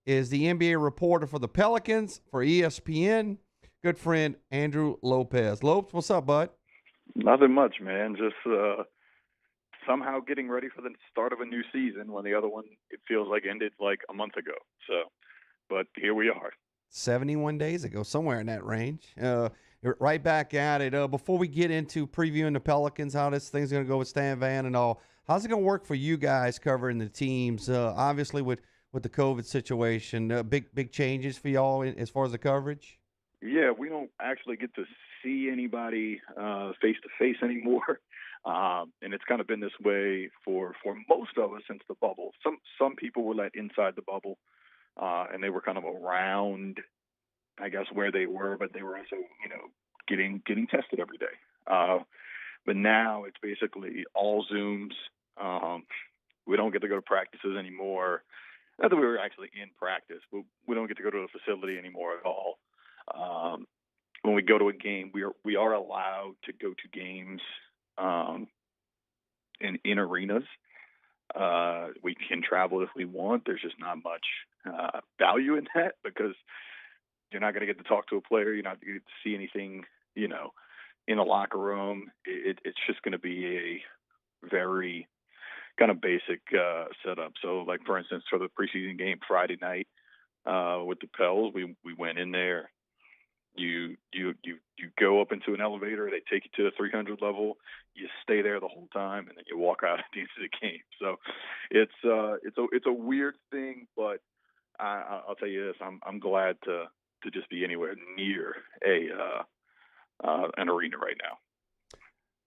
Speaker 3: is the NBA reporter for the Pelicans for ESPN, good friend Andrew Lopez. Lopes, what's up, bud?
Speaker 17: Nothing much, man. Just somehow getting ready for the start of a new season when the other one, it feels like, ended like a month ago. So, but here we are.
Speaker 3: 71 days ago, somewhere in that range. Right back at it. Before we get into previewing the Pelicans, how this thing's going to go with Stan Van and all, how's it going to work for you guys covering the teams? Obviously, with the COVID situation, big changes for y'all as far as the coverage?
Speaker 17: Yeah, we don't actually get to see anybody face-to-face anymore. And it's kind of been this way for most of us since the bubble. Some people were let inside the bubble, and they were kind of around, I guess, where they were, but they were also, getting tested every day. But now it's basically all Zooms. We don't get to go to practices anymore. Not that we were actually in practice, but we don't get to go to the facility anymore at all. When we go to a game, we are allowed to go to games in arenas. We can travel if we want. There's just not much value in that because you're not going to get to talk to a player. You're not going to get to see anything, in the locker room. It's just going to be a very kind of basic setup. So, like, for instance, for the preseason game Friday night with the Pels, we went in there. You go up into an elevator. They take you to the 300 level. You stay there the whole time, and then you walk out at the end of the game. So it's a weird thing, but I'll tell you this: I'm glad to just be anywhere near an arena right now.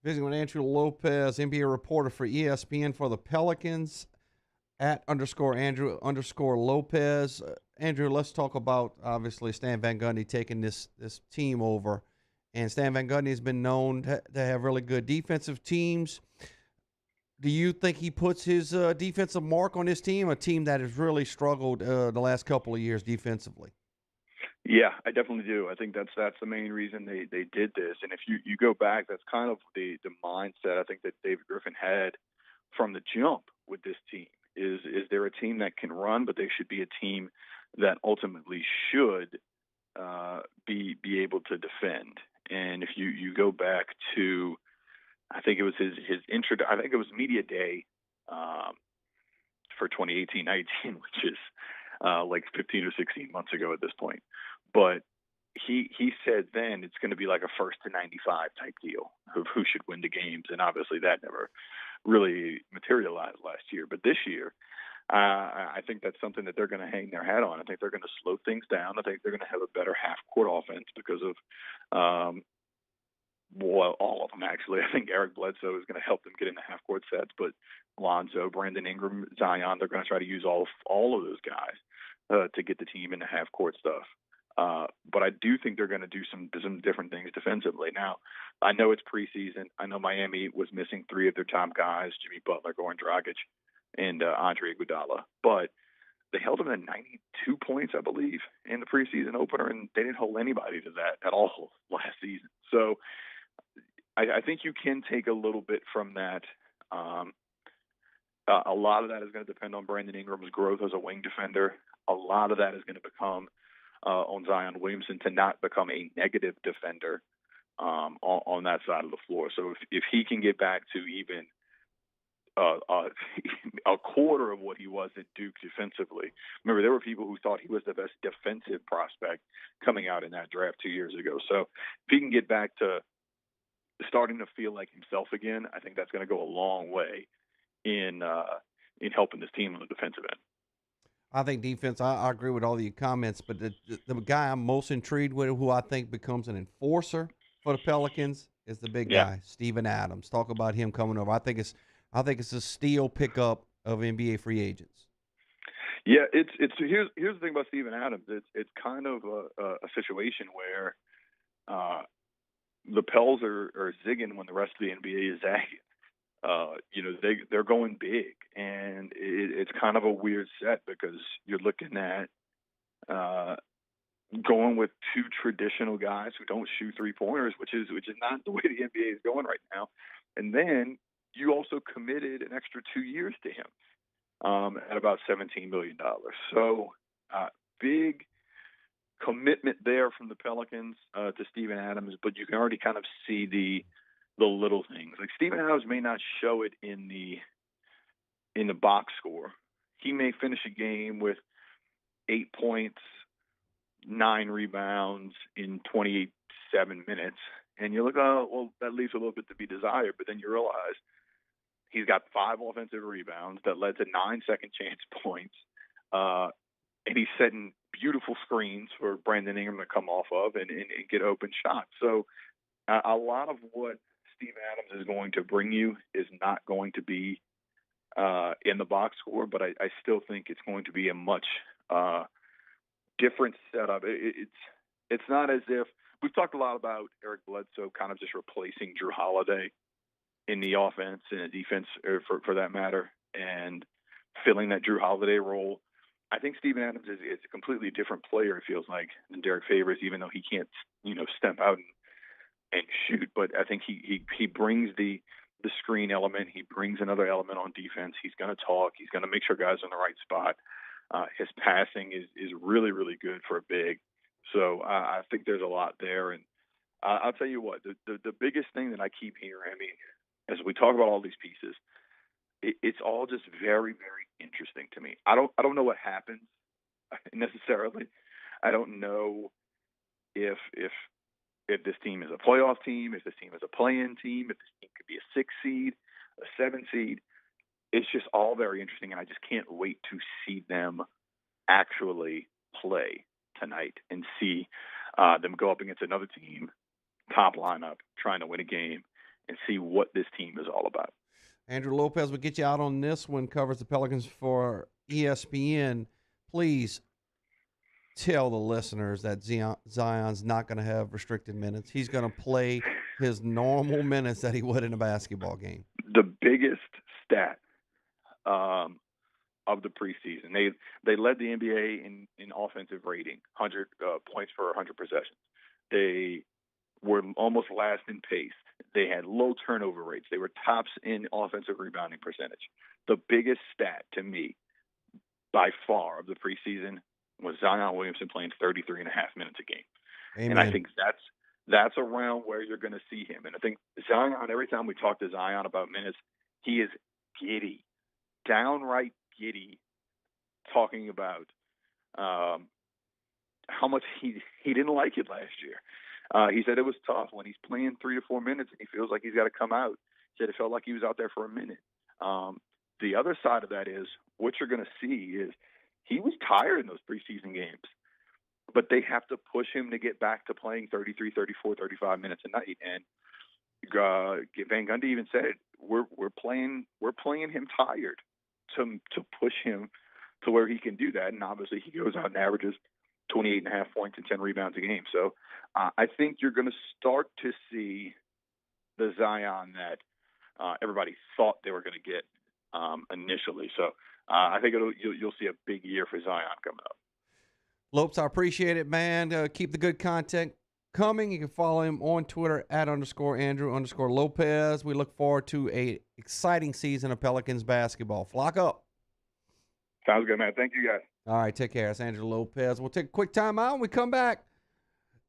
Speaker 3: Visiting with Andrew Lopez, NBA reporter for ESPN for the Pelicans, at _Andrew_Lopez. Andrew, let's talk about, obviously, Stan Van Gundy taking this team over. And Stan Van Gundy has been known to have really good defensive teams. Do you think he puts his defensive mark on his team, a team that has really struggled the last couple of years defensively?
Speaker 17: Yeah, I definitely do. I think that's the main reason they did this. And if you go back, that's kind of the mindset I think that David Griffin had from the jump with this team. Is there a team that can run, but they should be a team that ultimately should be able to defend. And if you go back to, I think it was his intro. I think it was media day for 2018-19, which is like 15 or 16 months ago at this point. But he said then it's going to be like a 1st to 95 type deal of who should win the games, and obviously that never really materialized last year. But this year, I think that's something that they're going to hang their hat on. I think they're going to slow things down. I think they're going to have a better half-court offense because of, all of them, actually. I think Eric Bledsoe is going to help them get into half-court sets, but Lonzo, Brandon Ingram, Zion, they're going to try to use all of those guys to get the team into half-court stuff. But I do think they're going to do some different things defensively. Now, I know it's preseason. I know Miami was missing 3 of their top guys, Jimmy Butler, Goran Dragic, and Andre Iguodala. But they held them at 92 points, I believe, in the preseason opener, and they didn't hold anybody to that at all last season. So I think you can take a little bit from that. A lot of that is going to depend on Brandon Ingram's growth as a wing defender. A lot of that is going to become on Zion Williamson to not become a negative defender on that side of the floor. So if he can get back to even a quarter of what he was at Duke defensively. Remember, there were people who thought he was the best defensive prospect coming out in that draft 2 years ago. So if he can get back to starting to feel like himself again, I think that's going to go a long way in helping this team on the defensive end.
Speaker 3: I think defense, I agree with all of your comments, but the guy I'm most intrigued with, who I think becomes an enforcer for the Pelicans, is the big guy, Steven Adams. Talk about him coming over. I think it's a steal pickup of NBA free agents.
Speaker 17: Yeah, here's the thing about Steven Adams. It's kind of a situation where the Pels are zigging when the rest of the NBA is zagging. They're going big, and it's kind of a weird set because you're looking at going with 2 traditional guys who don't shoot 3-pointers, which is not the way the NBA is going right now. And then you also committed an extra 2 years to him at about $17 million. So big commitment there from the Pelicans to Steven Adams, but you can already kind of see the little things. Like Steven Adams may not show it in the box score. He may finish a game with 8 points, 9 rebounds in 27 minutes, and you look, oh, well, that leaves a little bit to be desired. But then you realize he's got 5 offensive rebounds that led to 9 second chance points, and he's setting beautiful screens for Brandon Ingram to come off of and get open shots. So a lot of what Steve Adams is going to bring you is not going to be in the box score, but I still think it's going to be a much different setup. It's not as if we've talked a lot about Eric Bledsoe kind of just replacing Drew Holiday in the offense and the defense, for that matter, and filling that Drew Holiday role. I think Steven Adams is a completely different player, it feels like, than Derek Favors, even though he can't, step out and shoot. But I think he brings the screen element. He brings another element on defense. He's going to talk. He's going to make sure guys are in the right spot. His passing is really, really good for a big. So I think there's a lot there. And I'll tell you what, the biggest thing that I keep hearing, as we talk about all these pieces, it's all just very, very interesting to me. I don't know what happens necessarily. I don't know if this team is a playoff team, if this team is a play-in team, if this team could be a 6 seed, a 7 seed. It's just all very interesting, and I just can't wait to see them actually play tonight and see them go up against another team, top lineup, trying to win a game, and see what this team is all about.
Speaker 3: Andrew Lopez will get you out on this one, covers the Pelicans for ESPN. Please tell the listeners that Zion's not going to have restricted minutes. He's going to play his normal minutes that he would in a basketball game.
Speaker 17: The biggest stat of the preseason, they led the NBA in offensive rating, 100 points per 100 possessions. They were almost last in pace. They had low turnover rates. They were tops in offensive rebounding percentage. The biggest stat to me by far of the preseason was Zion Williamson playing 33 and a half minutes a game.
Speaker 3: Amen.
Speaker 17: And I think that's around where you're going to see him. And I think Zion, every time we talk to Zion about minutes, he is giddy, downright giddy, talking about how much he didn't like it last year. He said it was tough when he's playing 3 to 4 minutes and he feels like he's got to come out. He said it felt like he was out there for a minute. the other side of that is what you're going to see is he was tired in those preseason games, but they have to push him to get back to playing 33, 34, 35 minutes a night. And Van Gundy even said, we're playing him tired to push him to where he can do that. And obviously he goes out and averages 28.5 points and 10 rebounds a game. So I think you're going to start to see the Zion that everybody thought they were going to get initially. So I think you'll see a big year for Zion coming up.
Speaker 3: Lopes, I appreciate it, man. Keep the good content coming. You can follow him on Twitter at _Andrew_Lopez. We look forward to a exciting season of Pelicans basketball. Flock up.
Speaker 17: Sounds good, man. Thank you, guys.
Speaker 3: All right, take care. It's Andrew Lopez. We'll take a quick time out. When we come back,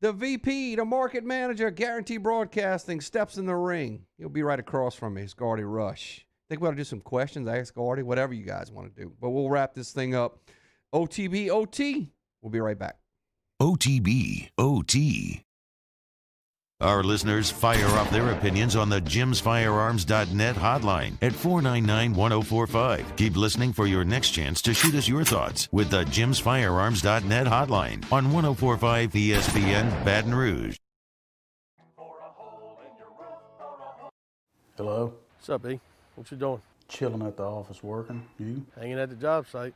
Speaker 3: the VP, the market manager, Guarantee Broadcasting, steps in the ring. He'll be right across from me. It's Gardy Rush. I think we ought to do some questions, ask Gardy, whatever you guys want to do. But we'll wrap this thing up. OTB OT. We'll be right back.
Speaker 1: OTB OT. Our listeners fire off their opinions on the jimsfirearms.net hotline at 499-1045. Keep listening for your next chance to shoot us your thoughts with the jimsfirearms.net hotline on 1045 ESPN Baton Rouge.
Speaker 13: Hello. What's up, E? What you doing?
Speaker 14: Chilling at the office working. You?
Speaker 13: Hanging at the job site.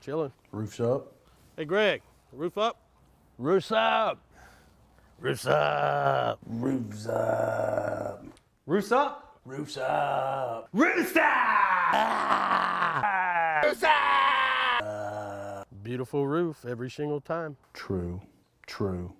Speaker 13: Chilling.
Speaker 14: Roof's up?
Speaker 13: Hey, Greg. Roof up? Roof's up. Roof's up.
Speaker 14: Roof's up.
Speaker 13: Roof's up?
Speaker 14: Roof's up.
Speaker 13: Roof's up! Roof's up! Beautiful roof every single time.
Speaker 14: True. True.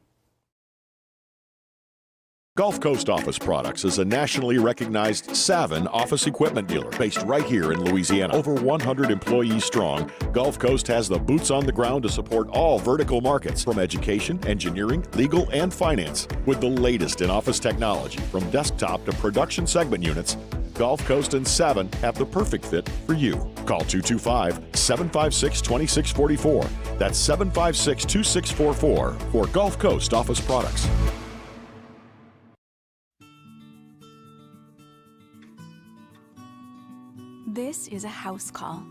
Speaker 18: Gulf Coast Office Products is a nationally recognized Savin office equipment dealer based right here in Louisiana. Over 100 employees strong, Gulf Coast has the boots on the ground to support all vertical markets, from education, engineering, legal, and finance. With the latest in office technology, from desktop to production segment units, Gulf Coast and Savin have the perfect fit for you. Call 225-756-2644. That's 756-2644 for Gulf Coast Office Products.
Speaker 20: This is a house call.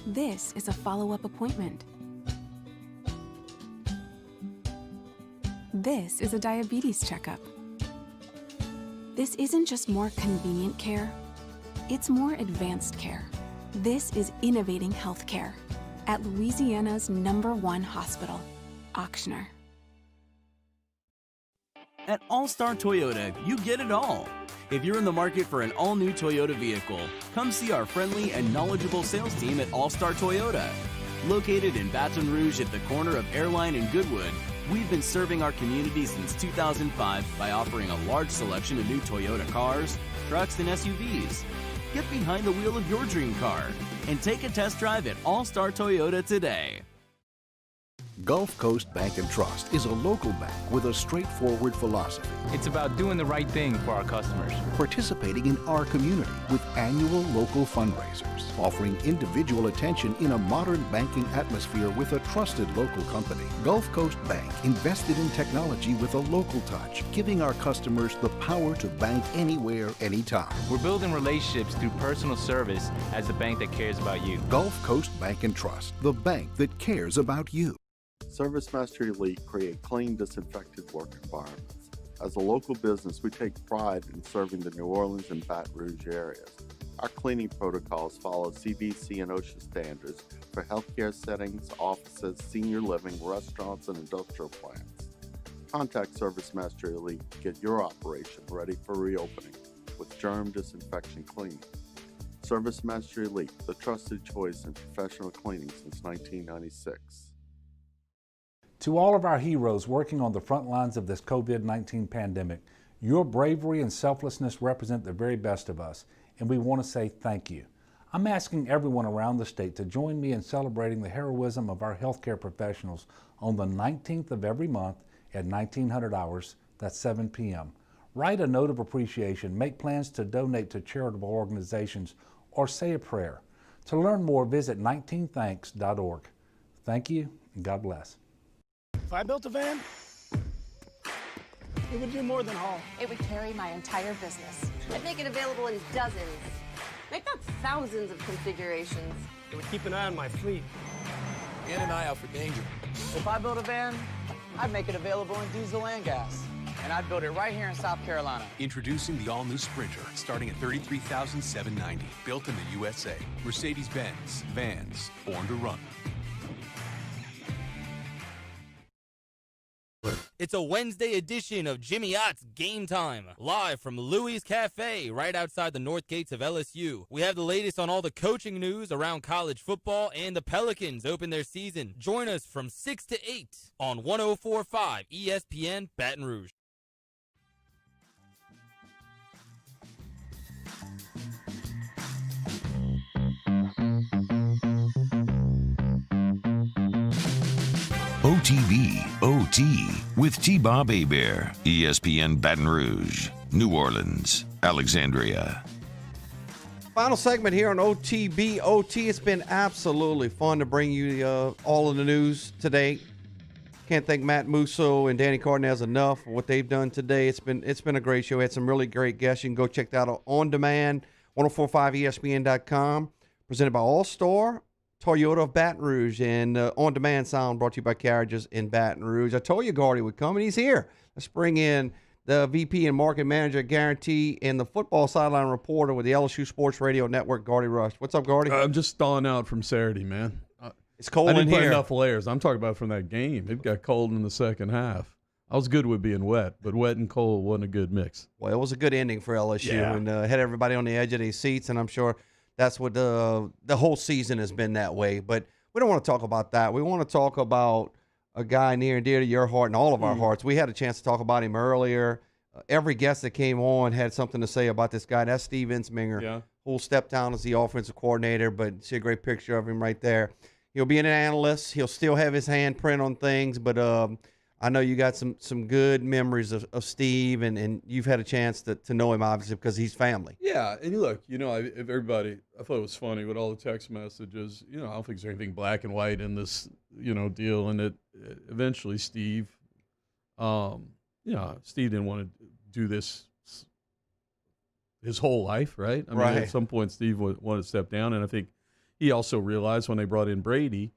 Speaker 20: This is a follow-up appointment. This is a diabetes checkup. This isn't just more convenient care, it's more advanced care. This is innovating healthcare at Louisiana's #1 hospital, Auctioner.
Speaker 21: At All-Star Toyota, you get it all. If you're in the market for an all-new Toyota vehicle, come see our friendly and knowledgeable sales team at All-Star Toyota. Located in Baton Rouge at the corner of Airline and Goodwood, we've been serving our community since 2005 by offering a large selection of new Toyota cars, trucks, and SUVs. Get behind the wheel of your dream car and take a test drive at All-Star Toyota today.
Speaker 15: Gulf Coast Bank and Trust is a local bank with a straightforward philosophy.
Speaker 16: It's about doing the right thing for our customers.
Speaker 15: Participating in our community with annual local fundraisers, offering individual attention in a modern banking atmosphere with a trusted local company. Gulf Coast Bank invested in technology with a local touch, giving our customers the power to bank anywhere, anytime.
Speaker 16: We're building relationships through personal service as the bank that cares about you.
Speaker 15: Gulf Coast Bank and Trust, the bank that cares about you.
Speaker 23: ServiceMaster Elite create clean, disinfected work environments. As a local business, we take pride in serving the New Orleans and Baton Rouge areas. Our cleaning protocols follow CDC and OSHA standards for healthcare settings, offices, senior living, restaurants, and industrial plants. Contact ServiceMaster Elite to get your operation ready for reopening with germ disinfection cleaning. ServiceMaster Elite, the trusted choice in professional cleaning since 1996.
Speaker 22: To all of our heroes working on the front lines of this COVID-19 pandemic, your bravery and selflessness represent the very best of us, and we want to say thank you. I'm asking everyone around the state to join me in celebrating the heroism of our healthcare professionals on the 19th of every month at 1900 hours, that's 7 p.m. Write a note of appreciation, make plans to donate to charitable organizations, or say a prayer. To learn more, visit 19thanks.org. Thank you, and God bless.
Speaker 13: If I built a van,
Speaker 4: It would do more than haul.
Speaker 10: It would carry my entire business.
Speaker 19: I'd make it available in dozens. Make that thousands of configurations.
Speaker 4: It would keep an eye on my fleet.
Speaker 24: And an eye out for danger.
Speaker 25: If I build a van, I'd make it available in diesel and gas. And I'd build it right here in South Carolina.
Speaker 26: Introducing the all-new Sprinter, starting at $33,790. Built in the USA. Mercedes-Benz. Vans. Born to run.
Speaker 27: It's a Wednesday edition of Jimmy Ott's Game Time, live from Louie's Cafe, right outside the north gates of LSU. We have the latest on all the coaching news around college football, and the Pelicans open their season. Join us from 6 to 8 on 104.5 ESPN Baton Rouge.
Speaker 1: OTB OT with T-Bob Hebert, ESPN Baton Rouge, New Orleans, Alexandria.
Speaker 3: Final segment here on OTB OT. It's been absolutely fun to bring you all of the news today. Can't thank Matt Musso and Danny Cardenas enough for what they've done today. It's been a great show. We had some really great guests. You can go check that out on demand, 1045ESPN.com, presented by All-Star Toyota of Baton Rouge, and on-demand sound brought to you by Carriages in Baton Rouge. I told you Gardy would come, and he's here. Let's bring in the VP and Market Manager at Guarantee and the football sideline reporter with the LSU Sports Radio Network, Gardy Rush. What's up, Gardy?
Speaker 28: I'm just thawing out from Saturday, man.
Speaker 3: It's cold
Speaker 28: in here. I didn't put
Speaker 3: here.
Speaker 28: enough layers. I'm talking about from that game. It got cold in the second half. I was good with being wet, but wet and cold wasn't a good mix.
Speaker 3: Well, it was a good ending for LSU, and had everybody on the edge of their seats, and I'm sure that's what the whole season has been that way. But we don't want to talk about that. We want to talk about a guy near and dear to your heart and all of our hearts. We had a chance to talk about him earlier. Every guest that came on had something to say about this guy. That's Steve Ensminger, who'll step down as the offensive coordinator, but see a great picture of him right there. He'll be an analyst. He'll still have his handprint on things, but I know you got some good memories of Steve, and you've had a chance to know him, obviously, because he's family.
Speaker 28: Yeah, and look, if everybody, I thought it was funny with all the text messages. I don't think there's anything black and white in this, deal. And it eventually Steve, Steve didn't want to do this his whole life, right? I mean, at some point Steve wanted to step down, and I think he also realized when they brought in Brady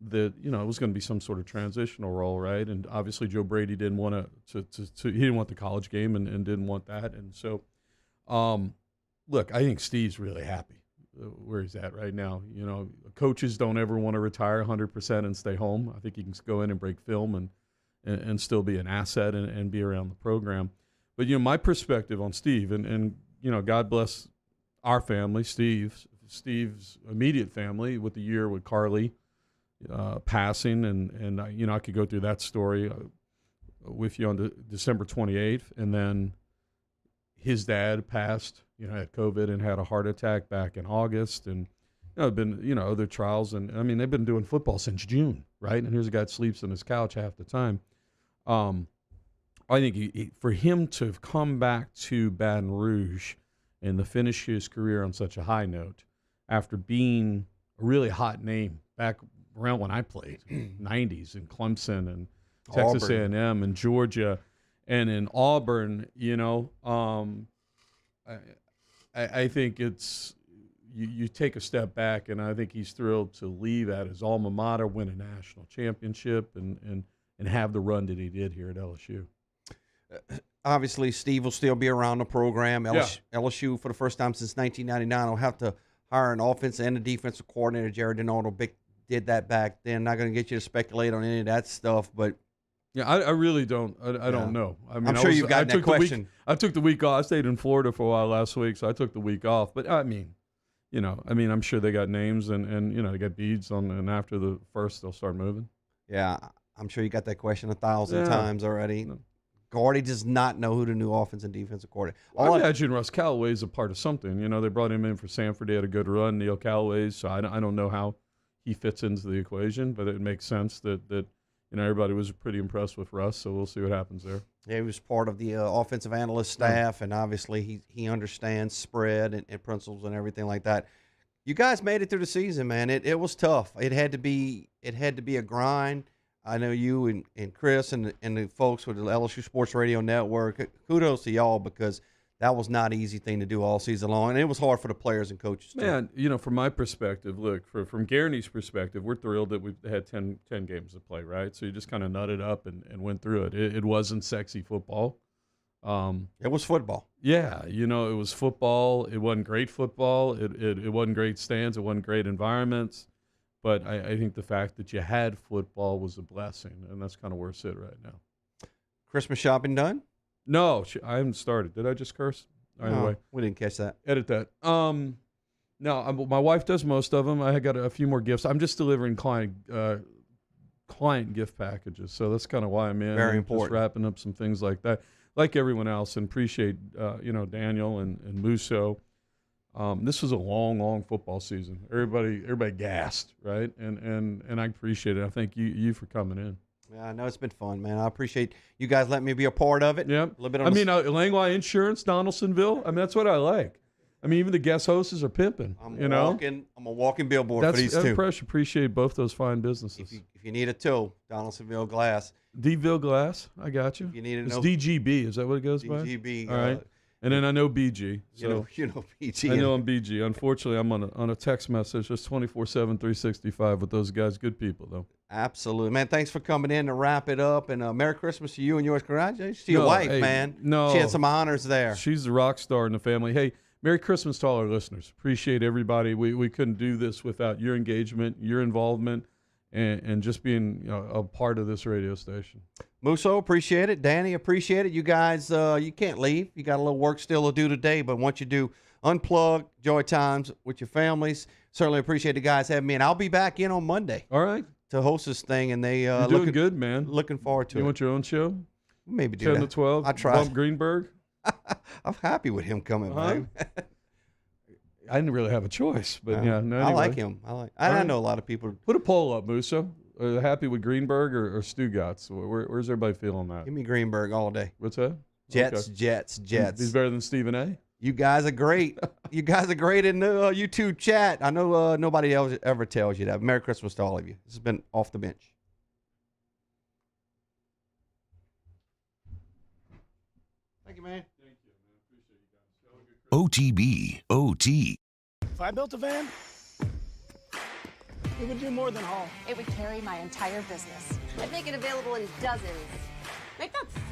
Speaker 28: that it was going to be some sort of transitional role, right? And obviously Joe Brady didn't want to he didn't want the college game and didn't want that, and so look, I think Steve's really happy where he's at right now. Coaches don't ever want to retire 100% and stay home. I think he can go in and break film and still be an asset and be around the program. But my perspective on Steve and God bless our family, Steve's immediate family, with the year with Carly passing, and I could go through that story with you on December 28th, and then his dad passed, had COVID and had a heart attack back in August, and been other trials, and I mean they've been doing football since June, right? And here's a guy that sleeps on his couch half the time. I think for him to have come back to Baton Rouge and to finish his career on such a high note, after being a really hot name back around when I played, 90s in Clemson and Texas
Speaker 3: Auburn.
Speaker 28: A&M and Georgia, and in Auburn, I think it's you take a step back, and I think he's thrilled to leave at his alma mater, win a national championship, and have the run that he did here at LSU.
Speaker 3: Obviously, Steve will still be around the program. LSU, for the first time since 1999, will have to hire an offensive and a defensive coordinator. Jarrett did that back then. Not going to get you to speculate on any of that stuff, but
Speaker 28: yeah, I really don't. I don't know. I mean,
Speaker 3: I'm sure you've gotten that question.
Speaker 28: I took the week off. I stayed in Florida for a while last week, so I took the week off. But I'm sure they got names and they got beads on, and after the first, they'll start moving.
Speaker 3: Yeah, I'm sure you got that question 1,000 times already. No. Gardy does not know who the new offense and defensive coordinator.
Speaker 28: I imagine Russ Callaway's a part of something. They brought him in for Sanford. They had a good run, Neil Callaway's. So I don't know how he fits into the equation, but it makes sense that everybody was pretty impressed with Russ. So we'll see what happens there.
Speaker 3: Yeah, he was part of the offensive analyst staff, and obviously he understands spread and principles and everything like that. You guys made it through the season, man. It was tough. It had to be a grind. I know you and Chris and the folks with the LSU Sports Radio Network, kudos to y'all because that was not an easy thing to do all season long, and it was hard for the players and coaches too.
Speaker 28: Man, from my perspective, look, from Guarantee's perspective, we're thrilled that we've had 10 games to play, right? So you just kind of nutted up and went through it. It wasn't sexy football.
Speaker 3: It was football.
Speaker 28: Yeah, it was football. It wasn't great football. It wasn't great stands. It wasn't great environments. But I think the fact that you had football was a blessing, and that's kind of where it's at right now.
Speaker 3: Christmas shopping done?
Speaker 28: No, I haven't started. Did I just curse? Anyway,
Speaker 3: we didn't catch that.
Speaker 28: Edit that. No, my wife does most of them. I got a few more gifts. I'm just delivering client gift packages, so that's kind of why I'm in.
Speaker 3: Very important.
Speaker 28: Just wrapping up some things like that, like everyone else, and appreciate Daniel and Musso. This was a long football season. Everybody gassed, right? And I appreciate it. I thank you for coming in.
Speaker 3: Yeah, I know it's been fun, man. I appreciate you guys letting me be a part of it.
Speaker 28: Yep.
Speaker 3: A little bit on
Speaker 28: Langlois Insurance, Donaldsonville. That's what I like. Even the guest hostess are pimping. I'm
Speaker 3: a walking billboard for these two.
Speaker 28: I appreciate both those fine businesses.
Speaker 3: If you need a tool, Donaldsonville Glass.
Speaker 28: D-Ville Glass, I got you.
Speaker 3: If you need
Speaker 28: it's DGB. Is that what it goes by?
Speaker 3: DGB.
Speaker 28: All right. And then I know BG. So
Speaker 3: you know BG.
Speaker 28: I know I'm BG. Unfortunately, I'm on a text message just 24/7, 365 with those guys. Good people, though.
Speaker 3: Absolutely, man. Thanks for coming in to wrap it up. And Merry Christmas to you and yours. Congratulations to your wife, man.
Speaker 28: No,
Speaker 3: she had some honors there.
Speaker 28: She's the rock star in the family. Hey, Merry Christmas to all our listeners. Appreciate everybody. We couldn't do this without your engagement, your involvement, and just being a part of this radio station.
Speaker 3: Musso, appreciate it. Danny, appreciate it. You guys, you can't leave. You got a little work still to do today, but once you do, unplug, enjoy times with your families. Certainly appreciate the guys having me, and I'll be back in on Monday.
Speaker 28: All right.
Speaker 3: To host this thing, and they
Speaker 28: You're doing good, man.
Speaker 3: Looking forward to it.
Speaker 28: You want your own show?
Speaker 3: Maybe do
Speaker 28: 10
Speaker 3: that.
Speaker 28: to 12.
Speaker 3: I try.
Speaker 28: Bump Greenberg.
Speaker 3: I'm happy with him coming back.
Speaker 28: I didn't really have a choice, but yeah. No,
Speaker 3: I
Speaker 28: anyway.
Speaker 3: like him. I know a lot of people.
Speaker 28: Put a poll up, Musso. Are they happy with Greenberg or Stugotz? Where's everybody feeling that?
Speaker 3: Give me Greenberg all day.
Speaker 28: What's that?
Speaker 3: Jets,
Speaker 28: Okay.
Speaker 3: Jets.
Speaker 28: He's better than Stephen A.
Speaker 3: You guys are great. You guys are great in the YouTube chat. I know nobody else ever tells you that. Merry Christmas to all of you. This has been Off the Bench. Thank you, man.
Speaker 28: Thank you, man. Appreciate you guys.
Speaker 1: OTB, OT.
Speaker 4: If I built a van, it would do more than haul.
Speaker 10: It would carry my entire business.
Speaker 19: I'd make it available in dozens. Make that